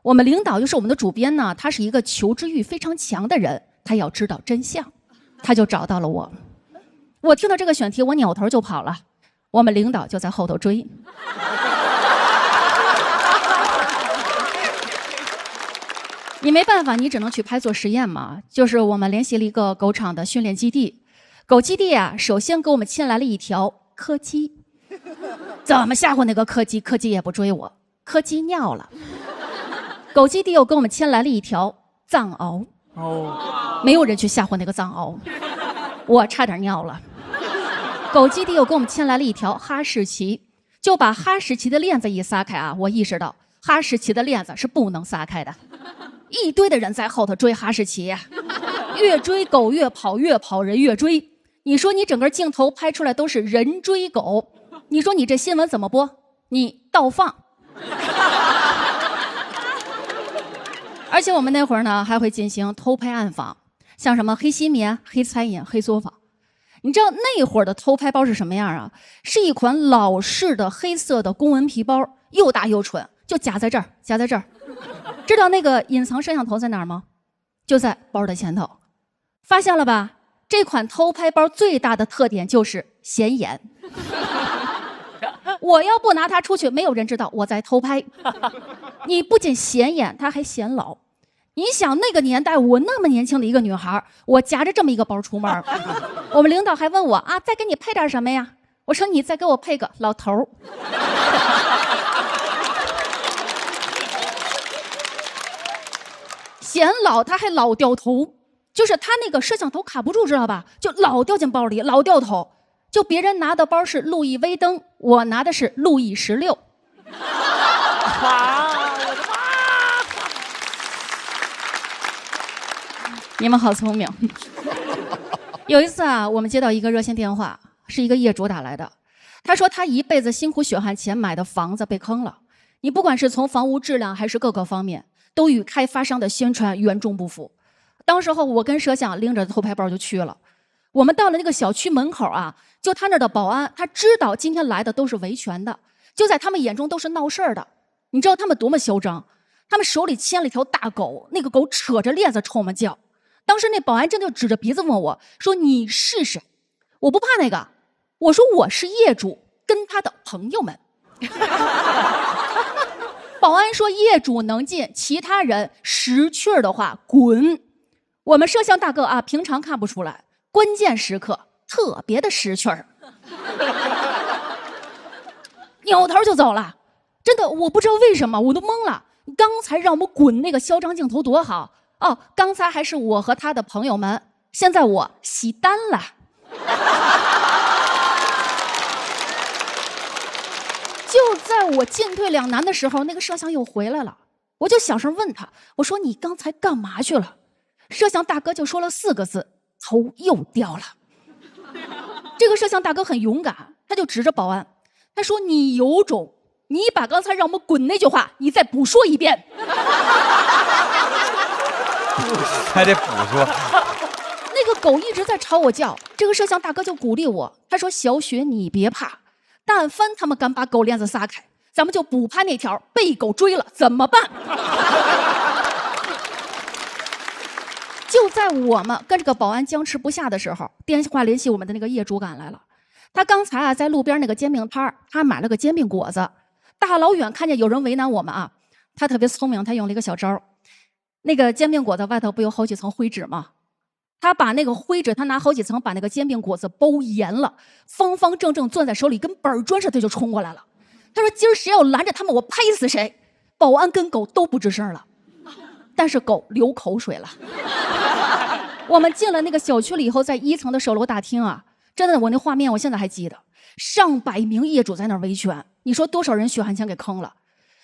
S17: 我们领导就是我们的主编呢，他是一个求知欲非常强的人，他要知道真相，他就找到了我。我听到这个选题，我扭头就跑了，我们领导就在后头追。你没办法，你只能去拍做实验嘛。就是我们联系了一个狗场的训练基地。狗基地啊，首先给我们牵来了一条柯基，怎么吓唬那个柯基，柯基也不追我，柯基尿了。狗基地又给我们牵来了一条藏獒，没有人去吓唬那个藏獒，我差点尿了。狗基地又给我们牵来了一条哈士奇，就把哈士奇的链子一撒开啊，我意识到哈士奇的链子是不能撒开的，一堆的人在后头追哈士奇呀，越追狗越跑，越跑人越追。你说你整个镜头拍出来都是人追狗，你说你这新闻怎么播？你倒放。而且我们那会儿呢还会进行偷拍暗访，像什么黑吸棉、黑餐饮、黑作坊。你知道那会儿的偷拍包是什么样啊？是一款老式的黑色的公文皮包，又大又蠢，就夹在这儿，夹在这儿。知道那个隐藏摄像头在哪儿吗？就在包的前头。发现了吧？这款偷拍包最大的特点就是显眼。我要不拿它出去，没有人知道我在偷拍。你不仅显眼，它还显老。你想那个年代，我那么年轻的一个女孩，我夹着这么一个包出门，我们领导还问我啊，再给你配点什么呀？我说你再给我配个老头儿。显老，他还老掉头，就是他那个摄像头卡不住，知道吧？就老掉进包里，老掉头。就别人拿的包是路易威登，我拿的是路易16。
S14: 啊！我的妈！
S17: 你们好聪明。有一次啊，我们接到一个热线电话，是一个业主打来的。他说他一辈子辛苦血汗钱买的房子被坑了，你不管是从房屋质量还是各个方面，都与开发商的宣传严重不符。当时候我跟摄像拎着偷拍包就去了。我们到了那个小区门口啊，就他那儿的保安，他知道今天来的都是维权的，就在他们眼中都是闹事儿的。你知道他们多么嚣张？他们手里牵了一条大狗，那个狗扯着链子冲我们叫。当时那保安真的就指着鼻子问我说：“你是谁？”我不怕那个，我说我是业主跟他的朋友们。保安说业主能进，其他人识趣儿的话滚。我们摄像大哥啊，平常看不出来，关键时刻特别的识趣儿，扭头就走了。真的，我不知道为什么，我都懵了。刚才让我们滚那个嚣张镜头多好哦，刚才还是我和他的朋友们，现在我洗单了。就在我进退两难的时候，那个摄像又回来了，我就小声问他，我说你刚才干嘛去了？摄像大哥就说了4个字，头又掉了。这个摄像大哥很勇敢，他就指着保安，他说你有种，你把刚才让我们滚那句话你再补说一遍。
S4: 还得补说。
S17: 那个狗一直在朝我叫，这个摄像大哥就鼓励我，他说小雪你别怕，但凡他们敢把狗链子撒开，咱们就补拍那条被狗追了怎么办。就在我们跟这个保安僵持不下的时候，电话联系我们的那个业主赶来了。他刚才啊在路边那个煎饼摊儿，他买了个煎饼果子，大老远看见有人为难我们啊，他特别聪明，他用了一个小招。那个煎饼果子外头不有好几层灰纸吗？他把那个灰纸，他拿好几层把那个煎饼果子包严了，方方正正攥在手里，跟板砖似的就冲过来了。他说：“今儿谁要拦着他们，我拍死谁！”保安跟狗都不吱声了，但是狗流口水了。我们进了那个小区了以后，在1层的售楼大厅啊，真的，我那画面我现在还记得，上百名业主在那儿维权，你说多少人血汗钱给坑了？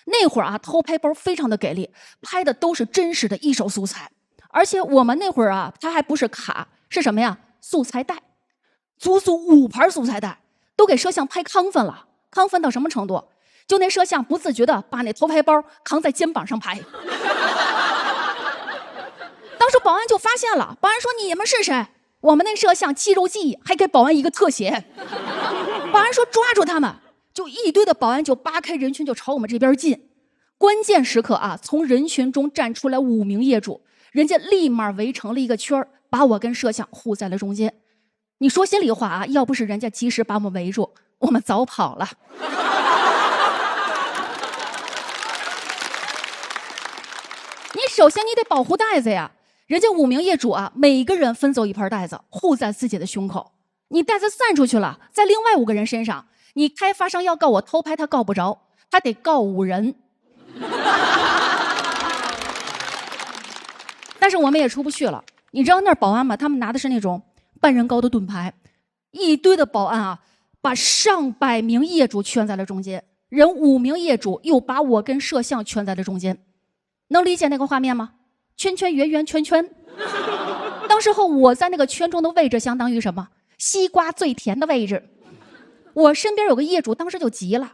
S17: 那会儿啊，偷拍包非常的给力，拍的都是真实的一手素材，而且我们那会儿啊，它还不是卡，是什么呀？素材带，足足5盘素材带，都给摄像拍亢奋了。亢奋到什么程度？就那摄像不自觉的把那偷拍包扛在肩膀上拍。当时保安就发现了，保安说：“你们是谁？”我们那摄像肌肉记忆，还给保安一个特写。保安说：“抓住他们！”就一堆的保安就扒开人群就朝我们这边进。关键时刻啊，从人群中站出来5名业主，人家立马围成了一个圈，把我跟摄像护在了中间。你说心里话啊，要不是人家及时把我们围住，我们早跑了。你首先你得保护袋子呀，人家5名业主啊，每个人分走1盘袋子，护在自己的胸口。你袋子散出去了，在另外5个人身上，你开发商要告我偷拍，他告不着，他得告5人。但是我们也出不去了，你知道那儿保安吗？他们拿的是那种半人高的盾牌，一堆的保安啊，把上百名业主圈在了中间，人5名业主又把我跟摄像圈在了中间。能理解那个画面吗？圈圈圆圆圈圈。当时候我在那个圈中的位置相当于什么？西瓜最甜的位置。我身边有个业主当时就急了，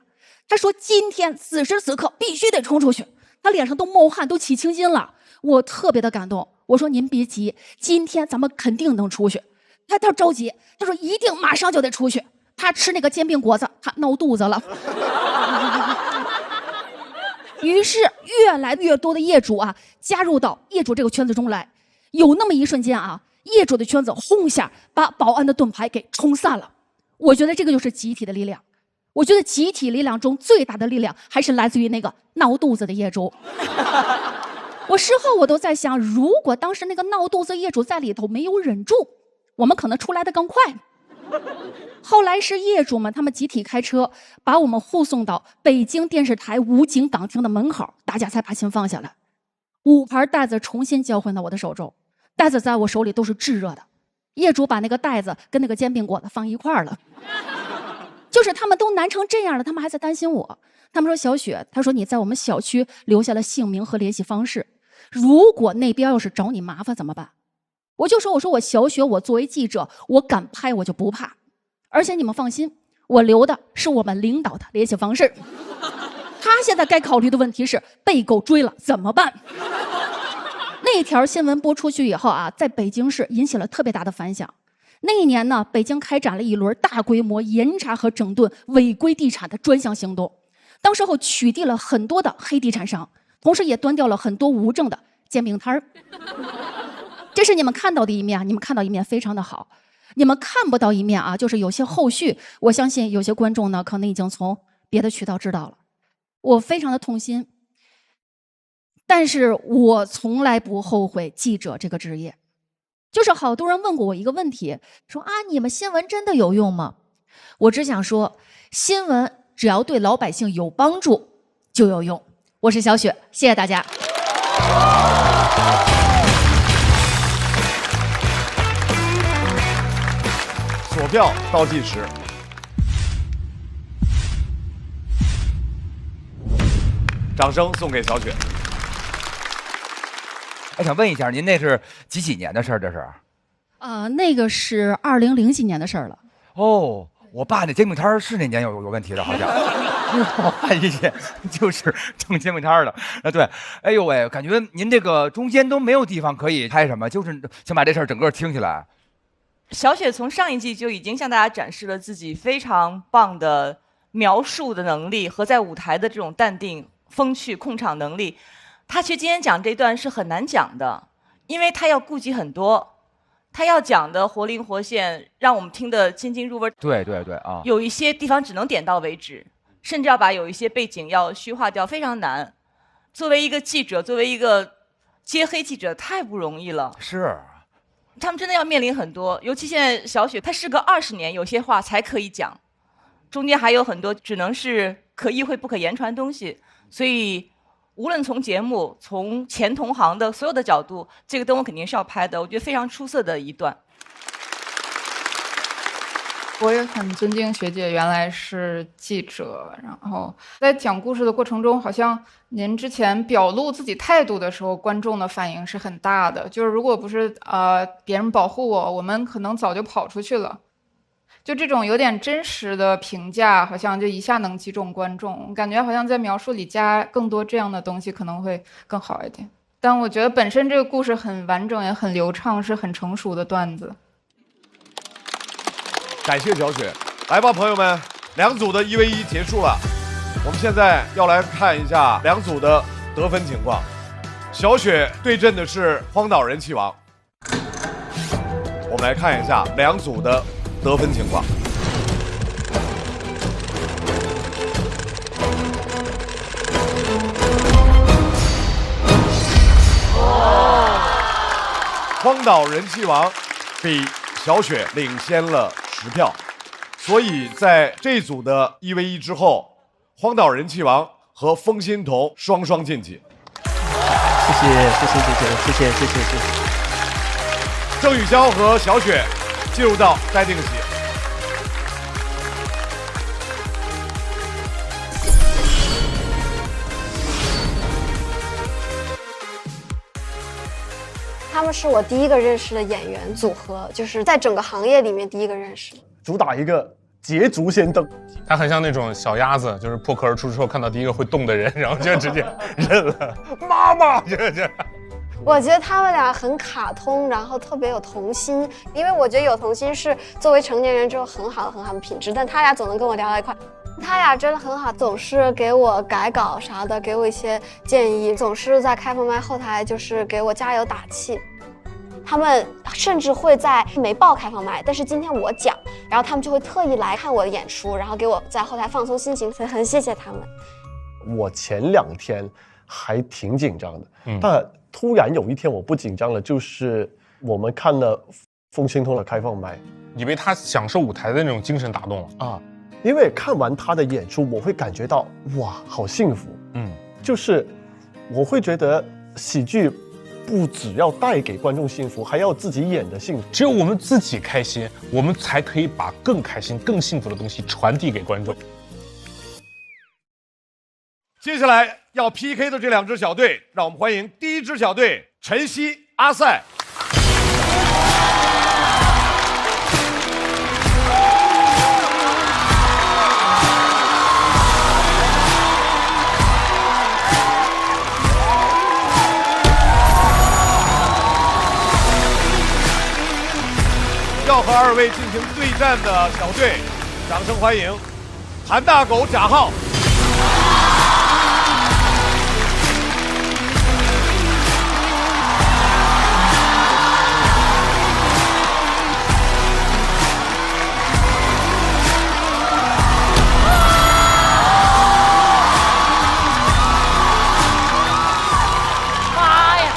S17: 他说今天此时此刻必须得冲出去，他脸上都冒汗，都起青筋了。我特别的感动，我说您别急，今天咱们肯定能出去。他着急，他说一定马上就得出去，他吃那个煎饼果子，他闹肚子了。于是越来越多的业主啊加入到业主这个圈子中来，有那么一瞬间啊，业主的圈子轰一下把保安的盾牌给冲散了。我觉得这个就是集体的力量，我觉得集体力量中最大的力量还是来自于那个闹肚子的业主。我事后我都在想，如果当时那个闹肚子业主在里头没有忍住，我们可能出来的更快。后来是业主们他们集体开车把我们护送到北京电视台武警岗厅的门口，大家才把心放下来。5盘袋子重新交还到我的手中，袋子在我手里都是炙热的。业主把那个袋子跟那个煎饼果子放一块儿了。就是他们都难成这样了，他们还在担心我。他们说：“小雪，他说你在我们小区留下了姓名和联系方式，如果那边要是找你麻烦怎么办？”我就说：“我说我小雪，我作为记者，我敢拍我就不怕。而且你们放心，我留的是我们领导的联系方式。他现在该考虑的问题是被狗追了怎么办？”那条新闻播出去以后啊，在北京市引起了特别大的反响。那一年呢，北京开展了一轮大规模严查和整顿违规地产的专项行动。当时候取缔了很多的黑地产商，同时也端掉了很多无证的煎饼摊儿。这是你们看到的一面啊，你们看到一面非常的好。你们看不到一面啊，就是有些后续，我相信有些观众呢，可能已经从别的渠道知道了。我非常的痛心，但是我从来不后悔记者这个职业。就是好多人问过我一个问题，说啊，你们新闻真的有用吗？我只想说，新闻只要对老百姓有帮助就有用。我是小雪，谢谢大家。
S2: 锁票倒计时，掌声送给小雪。
S4: 哎，想问一下，您那是几年的事儿？这是？
S17: 那个是2000几年的事儿了。
S4: 哦，我爸那煎饼摊是那年有问题的，好像。我爸以前就是挣煎饼摊的。啊，对。哎呦喂，感觉您这个中间都没有地方可以拍什么，就是想把这事儿整个听起来。
S15: 小雪从上一季就已经向大家展示了自己非常棒的描述的能力和在舞台的这种淡定、风趣、控场能力。她其实今天讲这段是很难讲的，因为他要顾及很多，他要讲的活灵活现，让我们听得津津入味。
S4: 对对对啊，
S15: 有一些地方只能点到为止，甚至要把有一些背景要虚化掉，非常难。作为一个记者，作为一个揭黑记者，太不容易了。
S4: 是，
S15: 他们真的要面临很多，尤其现在小雪，她时隔20年，有些话才可以讲，中间还有很多只能是可意会不可言传的东西，所以。无论从节目、从前同行的所有的角度，这个灯我肯定是要拍的，我觉得非常出色的一段。
S16: 我也很尊敬学姐，原来是记者，然后在讲故事的过程中，好像您之前表露自己态度的时候，观众的反应是很大的。就是如果不是别人保护我，我们可能早就跑出去了。就这种有点真实的评价，好像就一下能击中观众。感觉好像在描述里加更多这样的东西可能会更好一点。但我觉得本身这个故事很完整，也很流畅，是很成熟的段子。
S2: 感谢小雪，来吧，朋友们，2组的1v1结束了，我们现在要来看一下2组的得分情况。小雪对阵的是荒岛人气王，我们来看一下2组的得分情况。荒岛人气王比小雪领先了10票，所以在这组的1v1之后，荒岛人气王和风心彤双双晋级。
S13: 谢谢姐姐，谢谢。
S2: 郑宇潇和小雪进入到待定席。
S8: 他们是我第一个认识的演员组合，就是在整个行业里面第一个认识。
S1: 主打一个捷足先登，
S5: 他很像那种小鸭子，就是破壳而出之后看到第一个会动的人，然后就直接认了。妈妈，这。
S8: 我觉得他们俩很卡通，然后特别有童心，因为我觉得有童心是作为成年人之后很好的品质，但他俩总能跟我聊到一块。他俩真的很好，总是给我改稿啥的，给我一些建议，总是在开放麦后台就是给我加油打气。他们甚至会在没报开放麦，但是今天我讲，然后他们就会特意来看我的演出，然后给我在后台放松心情，所以很谢谢他们。
S13: 我前2天还挺紧张的，但突然有一天我不紧张了，就是我们看了风心彤的开放麦，
S5: 你被他享受舞台的那种精神打动了
S13: 啊！因为看完他的演出，我会感觉到哇，好幸福。就是我会觉得喜剧不只要带给观众幸福，还要自己演的幸福。
S5: 只有我们自己开心，我们才可以把更开心、更幸福的东西传递给观众。
S2: 接下来要 PK 的这2支小队，让我们欢迎第1支小队晨曦、阿赛。要和2位进行对战的小队，掌声欢迎韩大狗贾浩。
S7: 妈呀！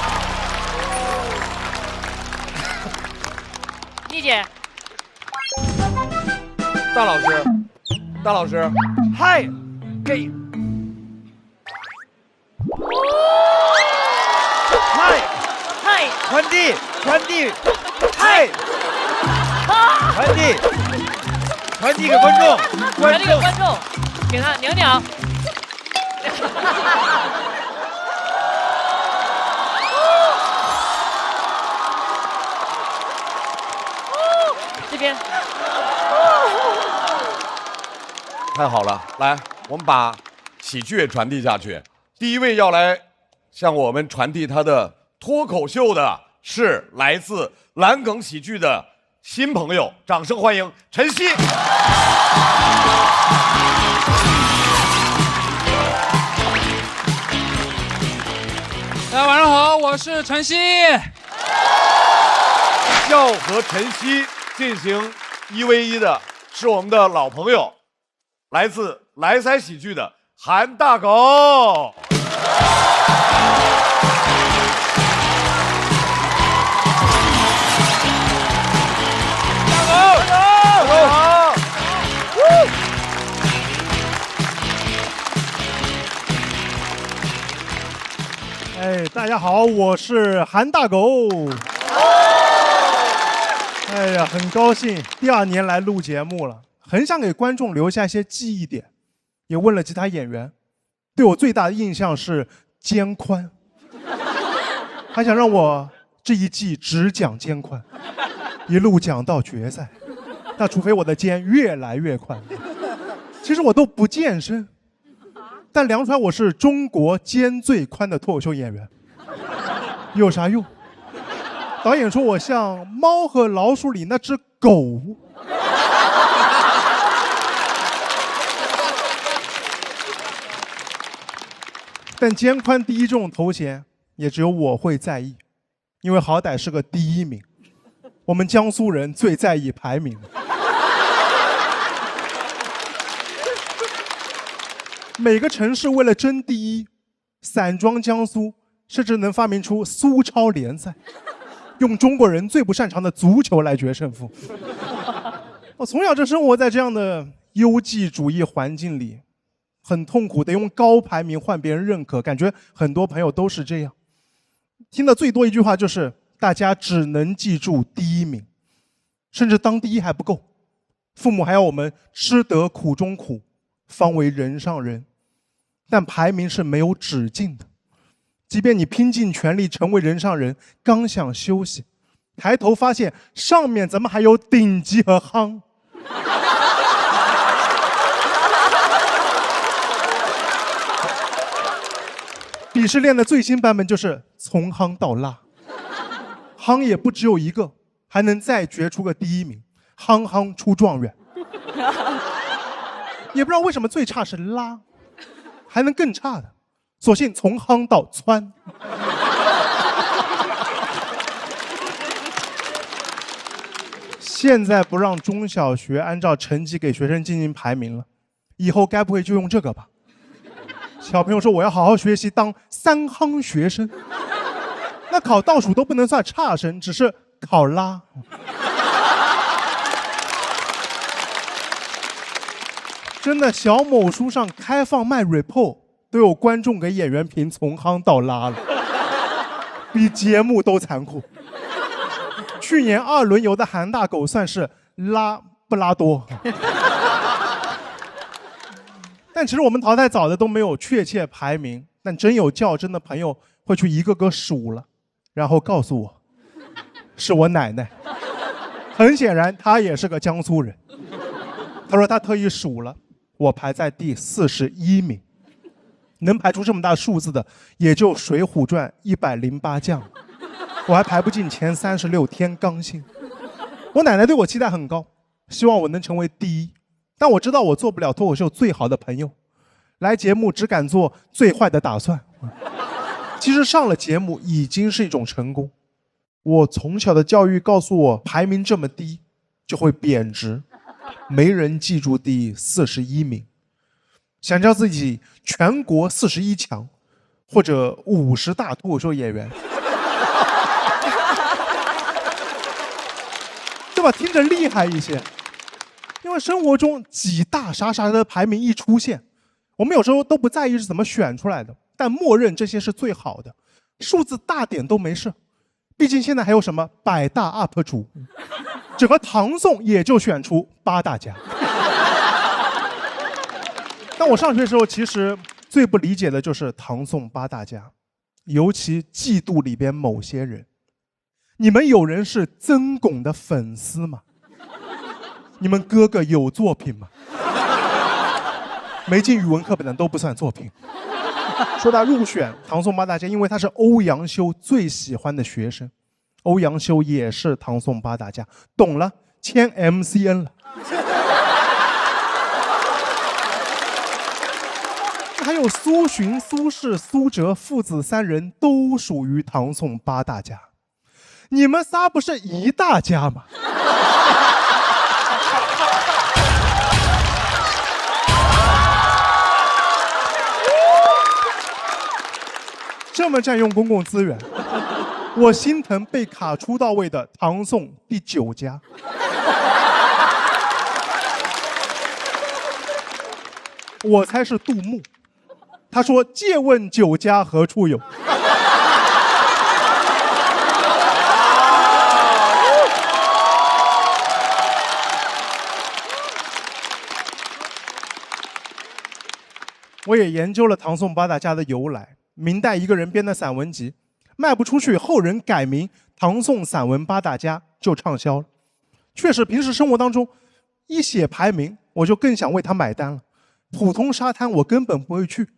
S7: 丽姐，
S2: 大老师，
S4: 嗨，给，嗨，传递，嗨，传递给观众，
S7: 给他娘娘。这边。
S2: 太好了，来，我们把喜剧也传递下去。第1位要来向我们传递他的脱口秀的是来自蓝梗喜剧的新朋友，掌声欢迎晨曦。
S18: 大家晚上好，我是晨曦。
S2: 笑和晨曦进行1v1的是我们的老朋友，来自莱塞喜剧的韩大狗。
S6: 哎，大家好，我是韩大狗。哎呀，很高兴第2年来录节目了，很想给观众留下一些记忆点，也问了其他演员，对我最大的印象是肩宽，还想让我这一季只讲肩宽，一路讲到决赛。那除非我的肩越来越宽。其实我都不健身，但量出来我是中国肩最宽的脱口秀演员，有啥用？导演说我像《猫和老鼠》里那只狗。但肩宽第一这种头衔，也只有我会在意，因为好歹是个第1名。我们江苏人最在意排名。每个城市为了争第1，散装江苏甚至能发明出苏超联赛，用中国人最不擅长的足球来决胜负。我从小就生活在这样的优绩主义环境里，很痛苦的用高排名换别人认可，感觉很多朋友都是这样。听的最多一句话就是大家只能记住第1名，甚至当第1还不够，父母还要我们吃得苦中苦，方为人上人。但排名是没有止境的，即便你拼尽全力成为人上人，刚想休息，抬头发现上面怎么还有顶级和夯。鄙视链的最新版本就是从夯到拉，夯也不只有一个，还能再决出个第1名，夯夯出状元。也不知道为什么最差是拉，还能更差的，索性从夯到窜。现在不让中小学按照成绩给学生进行排名了，以后该不会就用这个吧？小朋友说我要好好学习当3夯学生，那考倒数都不能算差生，只是考拉。真的，小某书上开放卖 report， 都有观众给演员评从夯到拉了，比节目都残酷。去年2轮游的韩大狗算是拉不拉多。但其实我们淘汰早的都没有确切排名，但真有较真的朋友会去一个个数了，然后告诉我，是我奶奶。很显然，她也是个江苏人。她说她特意数了，我排在第41名，能排出这么大数字的，也就《水浒传》108将，我还排不进前36天罡星。我奶奶对我期待很高，希望我能成为第1。但我知道我做不了脱口秀最好的朋友，来节目只敢做最坏的打算。其实上了节目已经是一种成功。我从小的教育告诉我，排名这么低就会贬值，没人记住第41名。想叫自己全国41强，或者50大脱口秀演员，对吧？听着厉害一些。因为生活中几大啥啥的排名一出现，我们有时候都不在意是怎么选出来的，但默认这些是最好的，数字大点都没事。毕竟现在还有什么100大 UP 主，整个唐宋也就选出8大家。但我上学的时候其实最不理解的就是唐宋8大家，尤其嫉妒里边某些人。你们有人是曾巩的粉丝吗？你们哥哥有作品吗？没进语文课本的都不算作品。说他入选唐宋8大家，因为他是欧阳修最喜欢的学生，欧阳修也是唐宋8大家，懂了，签 MCN 了。还有苏洵、苏轼、苏辙父子3人都属于唐宋8大家。你们仨不是一大家吗？这么占用公共资源，我心疼被卡出到位的唐宋第9家。我猜是杜牧，他说：“借问酒家何处有？”我也研究了唐宋八大家的由来。明代一个人编的散文集卖不出去，后人改名唐宋散文八大家就畅销了。确实，平时生活当中一写排名，我就更想为他买单了。普通沙滩我根本不会去，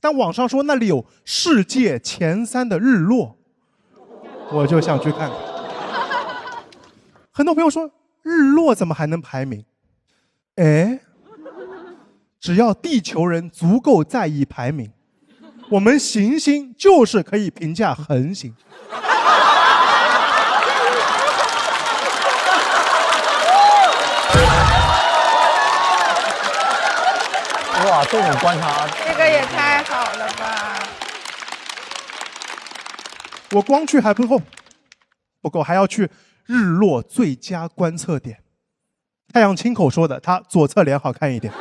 S6: 但网上说那里有世界前3的日落，我就想去看看。很多朋友说日落怎么还能排名？哎，只要地球人足够在意排名，我们行星就是可以评价恒星。
S13: 哇，这种观察，
S16: 这个也太好了吧！
S6: 我光去还不够，还要去日落最佳观测点。太阳亲口说的，他左侧脸好看一点。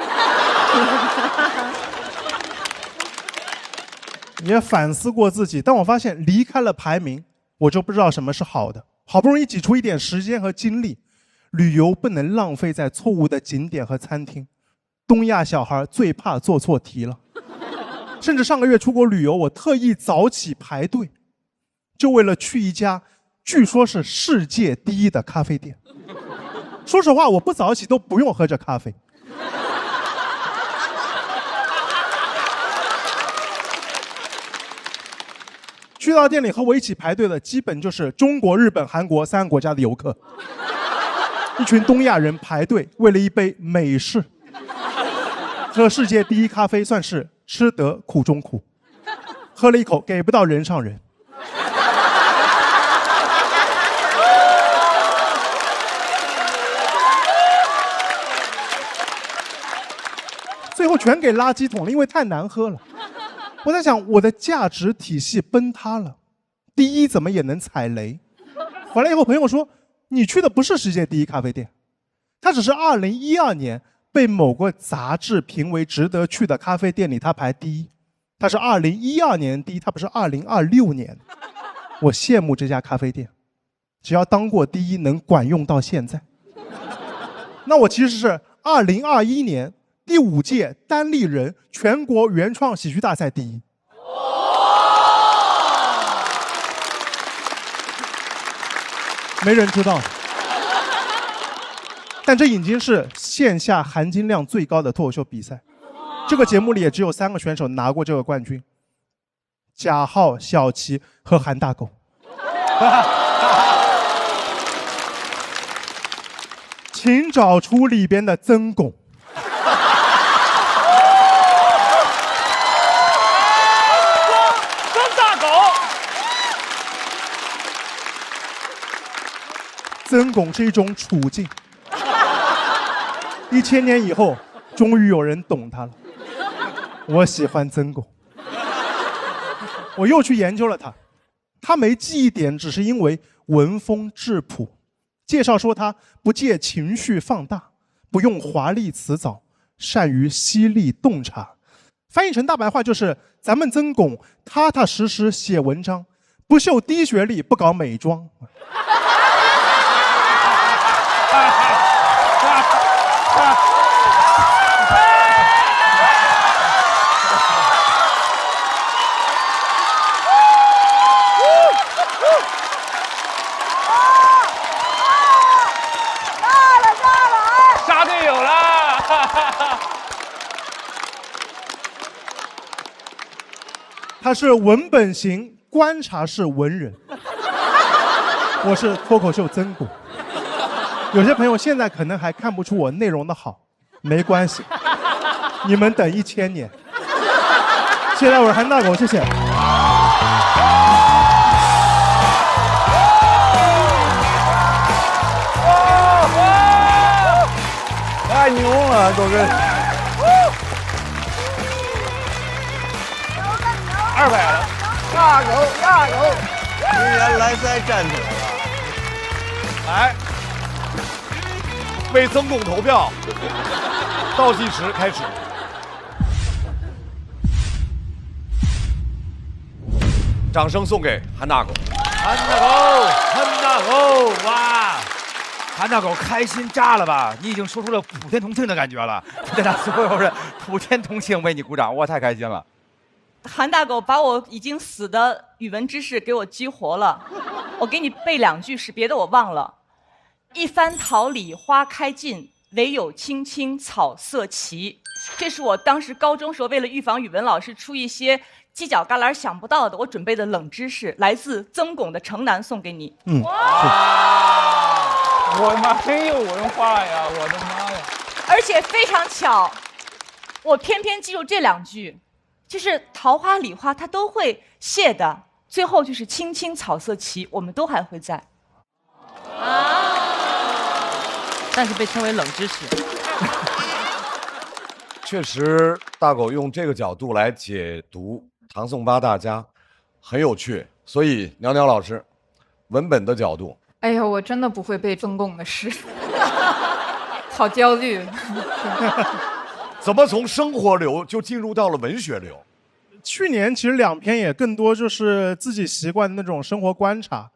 S6: 也反思过自己，但我发现离开了排名，我就不知道什么是好的。好不容易挤出一点时间和精力，旅游不能浪费在错误的景点和餐厅。东亚小孩最怕做错题了，甚至上个月出国旅游，我特意早起排队，就为了去一家据说是世界第1的咖啡店。说实话，我不早起都不用喝这咖啡。去到店里和我一起排队的，基本就是中国、日本、韩国3个国家的游客，一群东亚人排队为了一杯美式。喝世界第1咖啡算是吃得苦中苦，喝了一口给不到人上人。最后全给垃圾桶了，因为太难喝了。我在想，我的价值体系崩塌了，第1怎么也能踩雷？回来以后，朋友说你去的不是世界第1咖啡店，它只是2012年被某个杂志评为值得去的咖啡店里，它排第1。它是2012年第1，它不是2026年。我羡慕这家咖啡店，只要当过第1，能管用到现在。那我其实是2021年第5届单立人全国原创喜剧大赛第1。没人知道，但这已经是线下含金量最高的脱口秀比赛。这个节目里也只有3个选手拿过这个冠军：贾浩、小齐和韩大狗。请找出里边的曾巩。
S14: 曾大狗。
S6: 曾巩是一种处境。1000年以后，终于有人懂他了。我喜欢曾巩。我又去研究了他，他没记忆点，只是因为文风质朴。介绍说他不借情绪放大，不用华丽辞藻，善于犀利洞察。翻译成大白话就是：咱们曾巩踏踏实实写文章，不秀低学历，不搞美妆。
S14: 杀队友了！
S6: 他是文本型观察式文人，我是脱口秀曾巩。有些朋友现在可能还看不出我内容的好，没关系，你们等1000年。谢谢大伙，韩大狗，谢谢。
S25: 太牛了，狗哥。
S12: 200了，
S25: 大狗大狗，
S9: 今年莱塞站起来了。
S2: 来，为曾巩投票，倒计时开始。掌声送给韩大狗。
S4: 韩大狗，韩大狗，哇！韩大狗开心炸了吧？你已经说出了普天同庆的感觉了，对让所有人普天同庆为你鼓掌，哇，太开心了！
S15: 韩大狗把我已经死的语文知识给我激活了，我给你背2句诗，别的我忘了。一番桃李花开尽，唯有青青草色齐。这是我当时高中时候为了预防语文老师出一些犄角旮旯想不到的，我准备的冷知识，来自曾巩的《城南》，送给你。
S25: 我妈真有文化呀！我的妈呀！
S15: 而且非常巧，我偏偏记住这2句，就是桃花李花它都会谢的，最后就是青青草色齐，我们都还会在。
S7: 但是被称为冷知识。
S2: 确实，大狗用这个角度来解读唐宋八大家，很有趣。所以，鸟鸟老师，文本的角度。
S16: 哎呀，我真的不会背曾巩的诗，好焦虑。
S2: 怎么从生活流就进入到了文学流？
S6: 去年其实2篇也更多就是自己习惯的那种生活观察，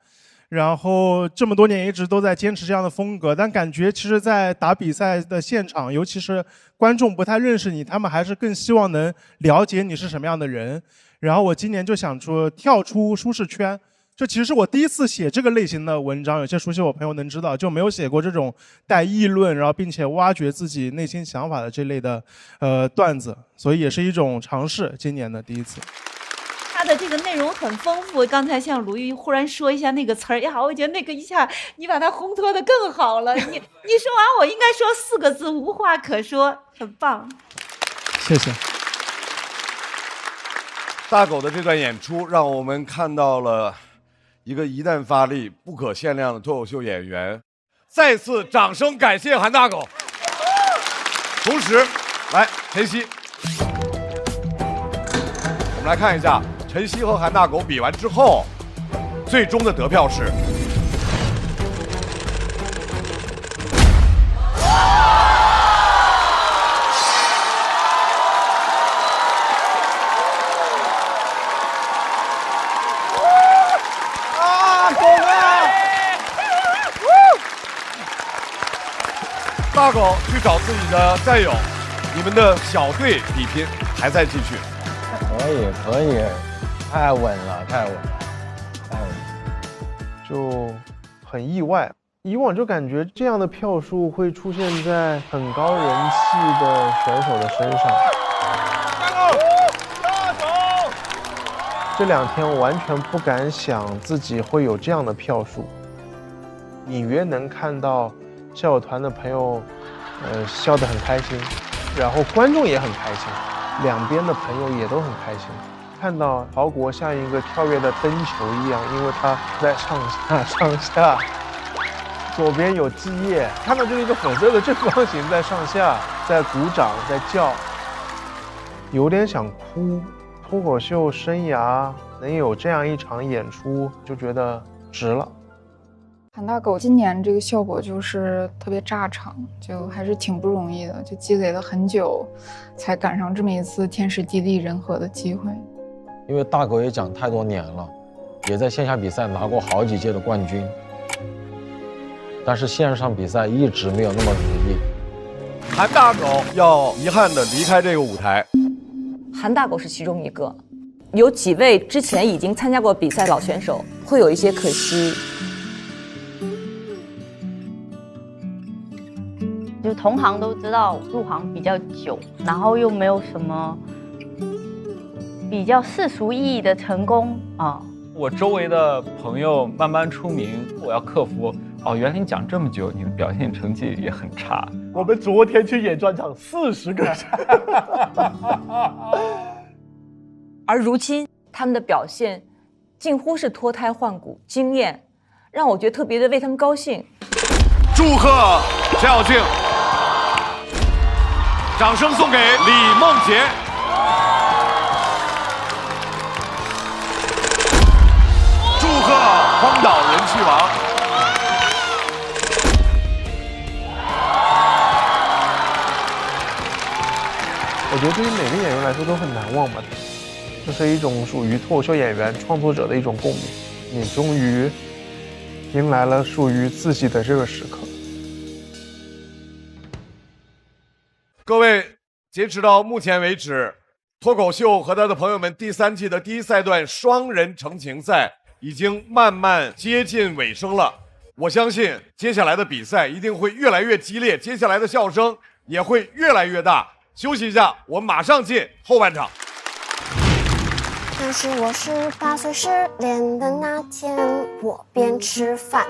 S6: 然后这么多年一直都在坚持这样的风格，但感觉其实在打比赛的现场，尤其是观众不太认识你，他们还是更希望能了解你是什么样的人。然后我今年就想出跳出舒适圈，这其实是我第一次写这个类型的文章，有些熟悉我朋友能知道，就没有写过这种带议论，然后并且挖掘自己内心想法的这类的段子，所以也是一种尝试，今年的第一次。
S19: 他的这个内容很丰富，刚才像鲁豫忽然说一下那个词儿呀，我觉得那个一下你把它烘托得更好了。你说完我应该说4个字，无话可说，很棒。
S6: 谢谢。
S2: 大狗的这段演出让我们看到了一个一旦发力不可限量的脱口秀演员。再次掌声感谢韩大狗。同时，来晨曦，我们来看一下晨曦和韩大狗比完之后，最终的得票是。大狗去找自己的战友，你们的小队比拼还在继续。
S25: 可以，太稳了，太稳了。
S11: 就很意外，以往就感觉这样的票数会出现在很高人气的选手的身上。这2天我完全不敢想自己会有这样的票数。隐约能看到校友团的朋友，笑得很开心，然后观众也很开心，两边的朋友也都很开心。看到曹国像一个跳跃的灯球一样，因为他在上下，左边有基业，看到就是一个粉色的正方形在上下，在鼓掌，在叫，有点想哭。脱口秀生涯能有这样一场演出，就觉得值了。
S16: 韩大狗今年这个效果就是特别炸场，就还是挺不容易的，就积累了很久，才赶上这么一次天时地利人和的机会。
S10: 因为大狗也讲太多年了，也在线下比赛拿过好几届的冠军，但是线上比赛一直没有那么如意。
S2: 韩大狗要遗憾地离开这个舞台。
S18: 韩大狗是其中一个，有几位之前已经参加过比赛老选手会有一些可惜。
S20: 就同行都知道入行比较久，然后又没有什么比较世俗意义的成功啊。
S21: 我周围的朋友慢慢出名，我要克服。哦，原来你讲这么久，你的表现成绩也很差。
S13: 我们昨天去演专场，40个人。
S18: 而如今他们的表现近乎是脱胎换骨，惊艳，让我觉得特别的为他们高兴。
S2: 祝贺陈晓庆掌声送给李梦洁。祝贺荒岛人气王。
S11: 我觉得对于每个演员来说都很难忘吧，这是一种属于脱口秀演员创作者的一种共鸣。你终于迎来了属于自己的这个时刻。
S2: 各位，截止到目前为止，脱口秀和他的朋友们第3季的第1赛段双人成型赛已经慢慢接近尾声了。我相信接下来的比赛一定会越来越激烈，接下来的笑声也会越来越大。休息一下，我们马上进后半场。
S8: 那是我18岁失恋的那天，我边吃饭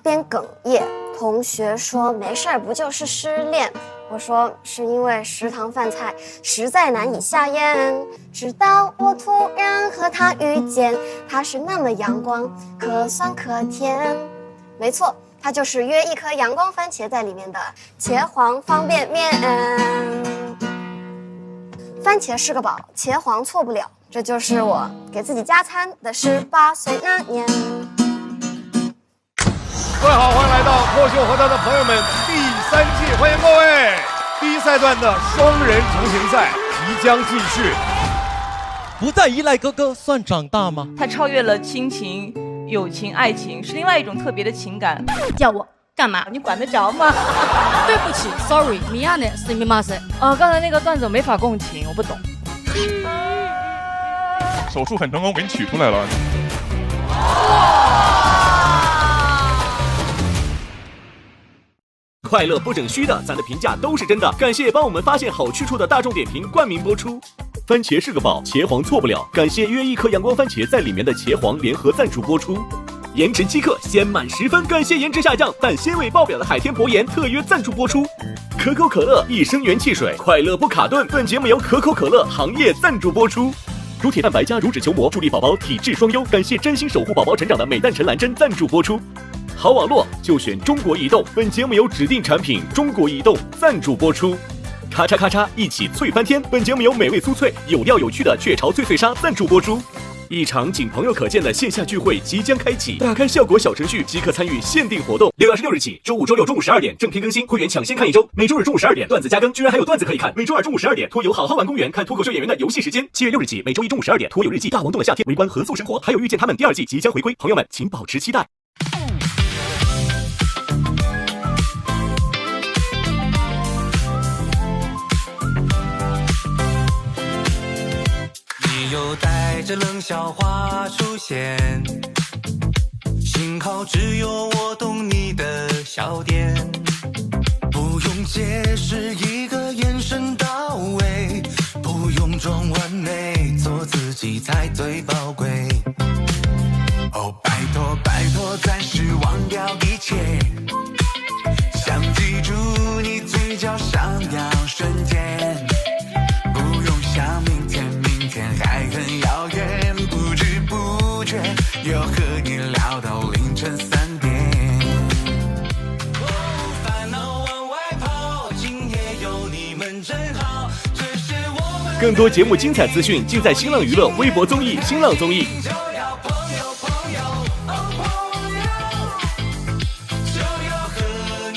S8: 边哽咽。同学说没事儿，不就是失恋。我说是因为食堂饭菜实在难以下咽。直到我突然和他遇见，他是那么阳光，可酸可甜。没错，他就是约一颗阳光番茄在里面的茄皇方便面。番茄是个宝，茄皇错不了。这就是我给自己加餐的18岁那年。
S2: 各位好，欢迎来到脱口秀和他的朋友们第3季，欢迎各位！第1赛段的双人成型赛即将继续。
S3: 不再依赖哥哥算长大吗？
S15: 它超越了亲情、友情、爱情，是另外一种特别的情感。
S17: 叫我干嘛？
S15: 你管得着吗？
S17: 对不起 ，sorry， 米亚内斯密马塞。
S7: 刚才那个段子我没法共情，我不懂。
S12: 手术很成功，给你取出来了。
S22: 快乐不整虚的，咱的评价都是真的。感谢帮我们发现好去处的大众点评冠名播出。番茄是个宝，茄皇错不了。感谢约一颗阳光番茄在里面的茄皇联合赞助播出。颜值饥客鲜满10分，感谢颜值下降但鲜味爆表的海天博颜特约赞助播出。可口可乐一升元汽水，快乐不卡顿。本节目由可口可乐行业赞助播出。乳铁蛋白加乳脂球膜，助力宝宝体质双优。感谢真心守护宝宝成长的美蛋陈兰珍赞助播出。好网络就选中国移动，本节目由指定产品中国移动赞助播出。咔嚓咔嚓，一起脆翻天，本节目由美味酥脆、有料有趣的雀巢脆脆鲨赞助播出。一场仅朋友可见的线下聚会即将开启，打开效果小程序即可参与限定活动。6月26日起，周5、周6中午12点正片更新，会员抢先看1周。每周日中午12点段子加更，居然还有段子可以看。每周2中午12点，托友好好玩公园看脱口秀演员的游戏时间。7月6日起，每周1中午12点，托友日记大王洞的夏天围观合宿生活，还有遇见他们第2季即将回归，朋友们请保持期待。
S23: 你又带着冷笑话出现，幸好只有我懂你的笑点，不用解释，一个眼神到位，不用装完美，做自己才最宝贵。哦，拜托拜托，暂时忘掉一切，想记住你嘴角上扬瞬间，不用想明天，明天还很遥远，不知不觉又和你聊到凌晨3点。烦恼往外跑，今夜有你们真好，这是我们。
S22: 更多节目精彩资讯尽在新浪娱乐微博综艺、新浪综艺。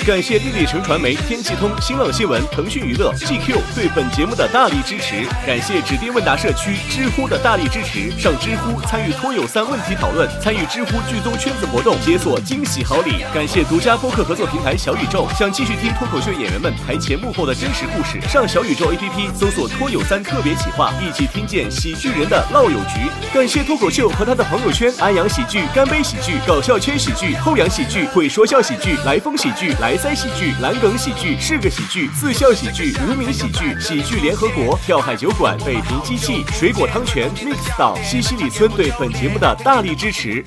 S22: 感谢丽丽城传媒、天气通、新浪新闻、腾讯娱乐、GQ 对本节目的大力支持。感谢指定问答社区知乎的大力支持。上知乎参与脱友3问题讨论，参与知乎剧综圈子活动，解锁惊喜好礼。感谢独家播客合作平台小宇宙。想继续听脱口秀演员们台前幕后的真实故事，上小宇宙 APP 搜索脱友3特别企划，一起听见喜剧人的老友局。感谢脱口秀和他的朋友圈：安阳喜剧、干杯喜剧、搞笑圈喜剧、后阳喜剧、会说笑喜剧、来风喜剧、来塞喜剧、蓝梗喜剧、是个喜剧、自笑喜剧、无名喜剧、喜剧联合国、跳海酒馆、北平机器、水果汤泉、Mix 岛、西西里村对本节目的大力支持。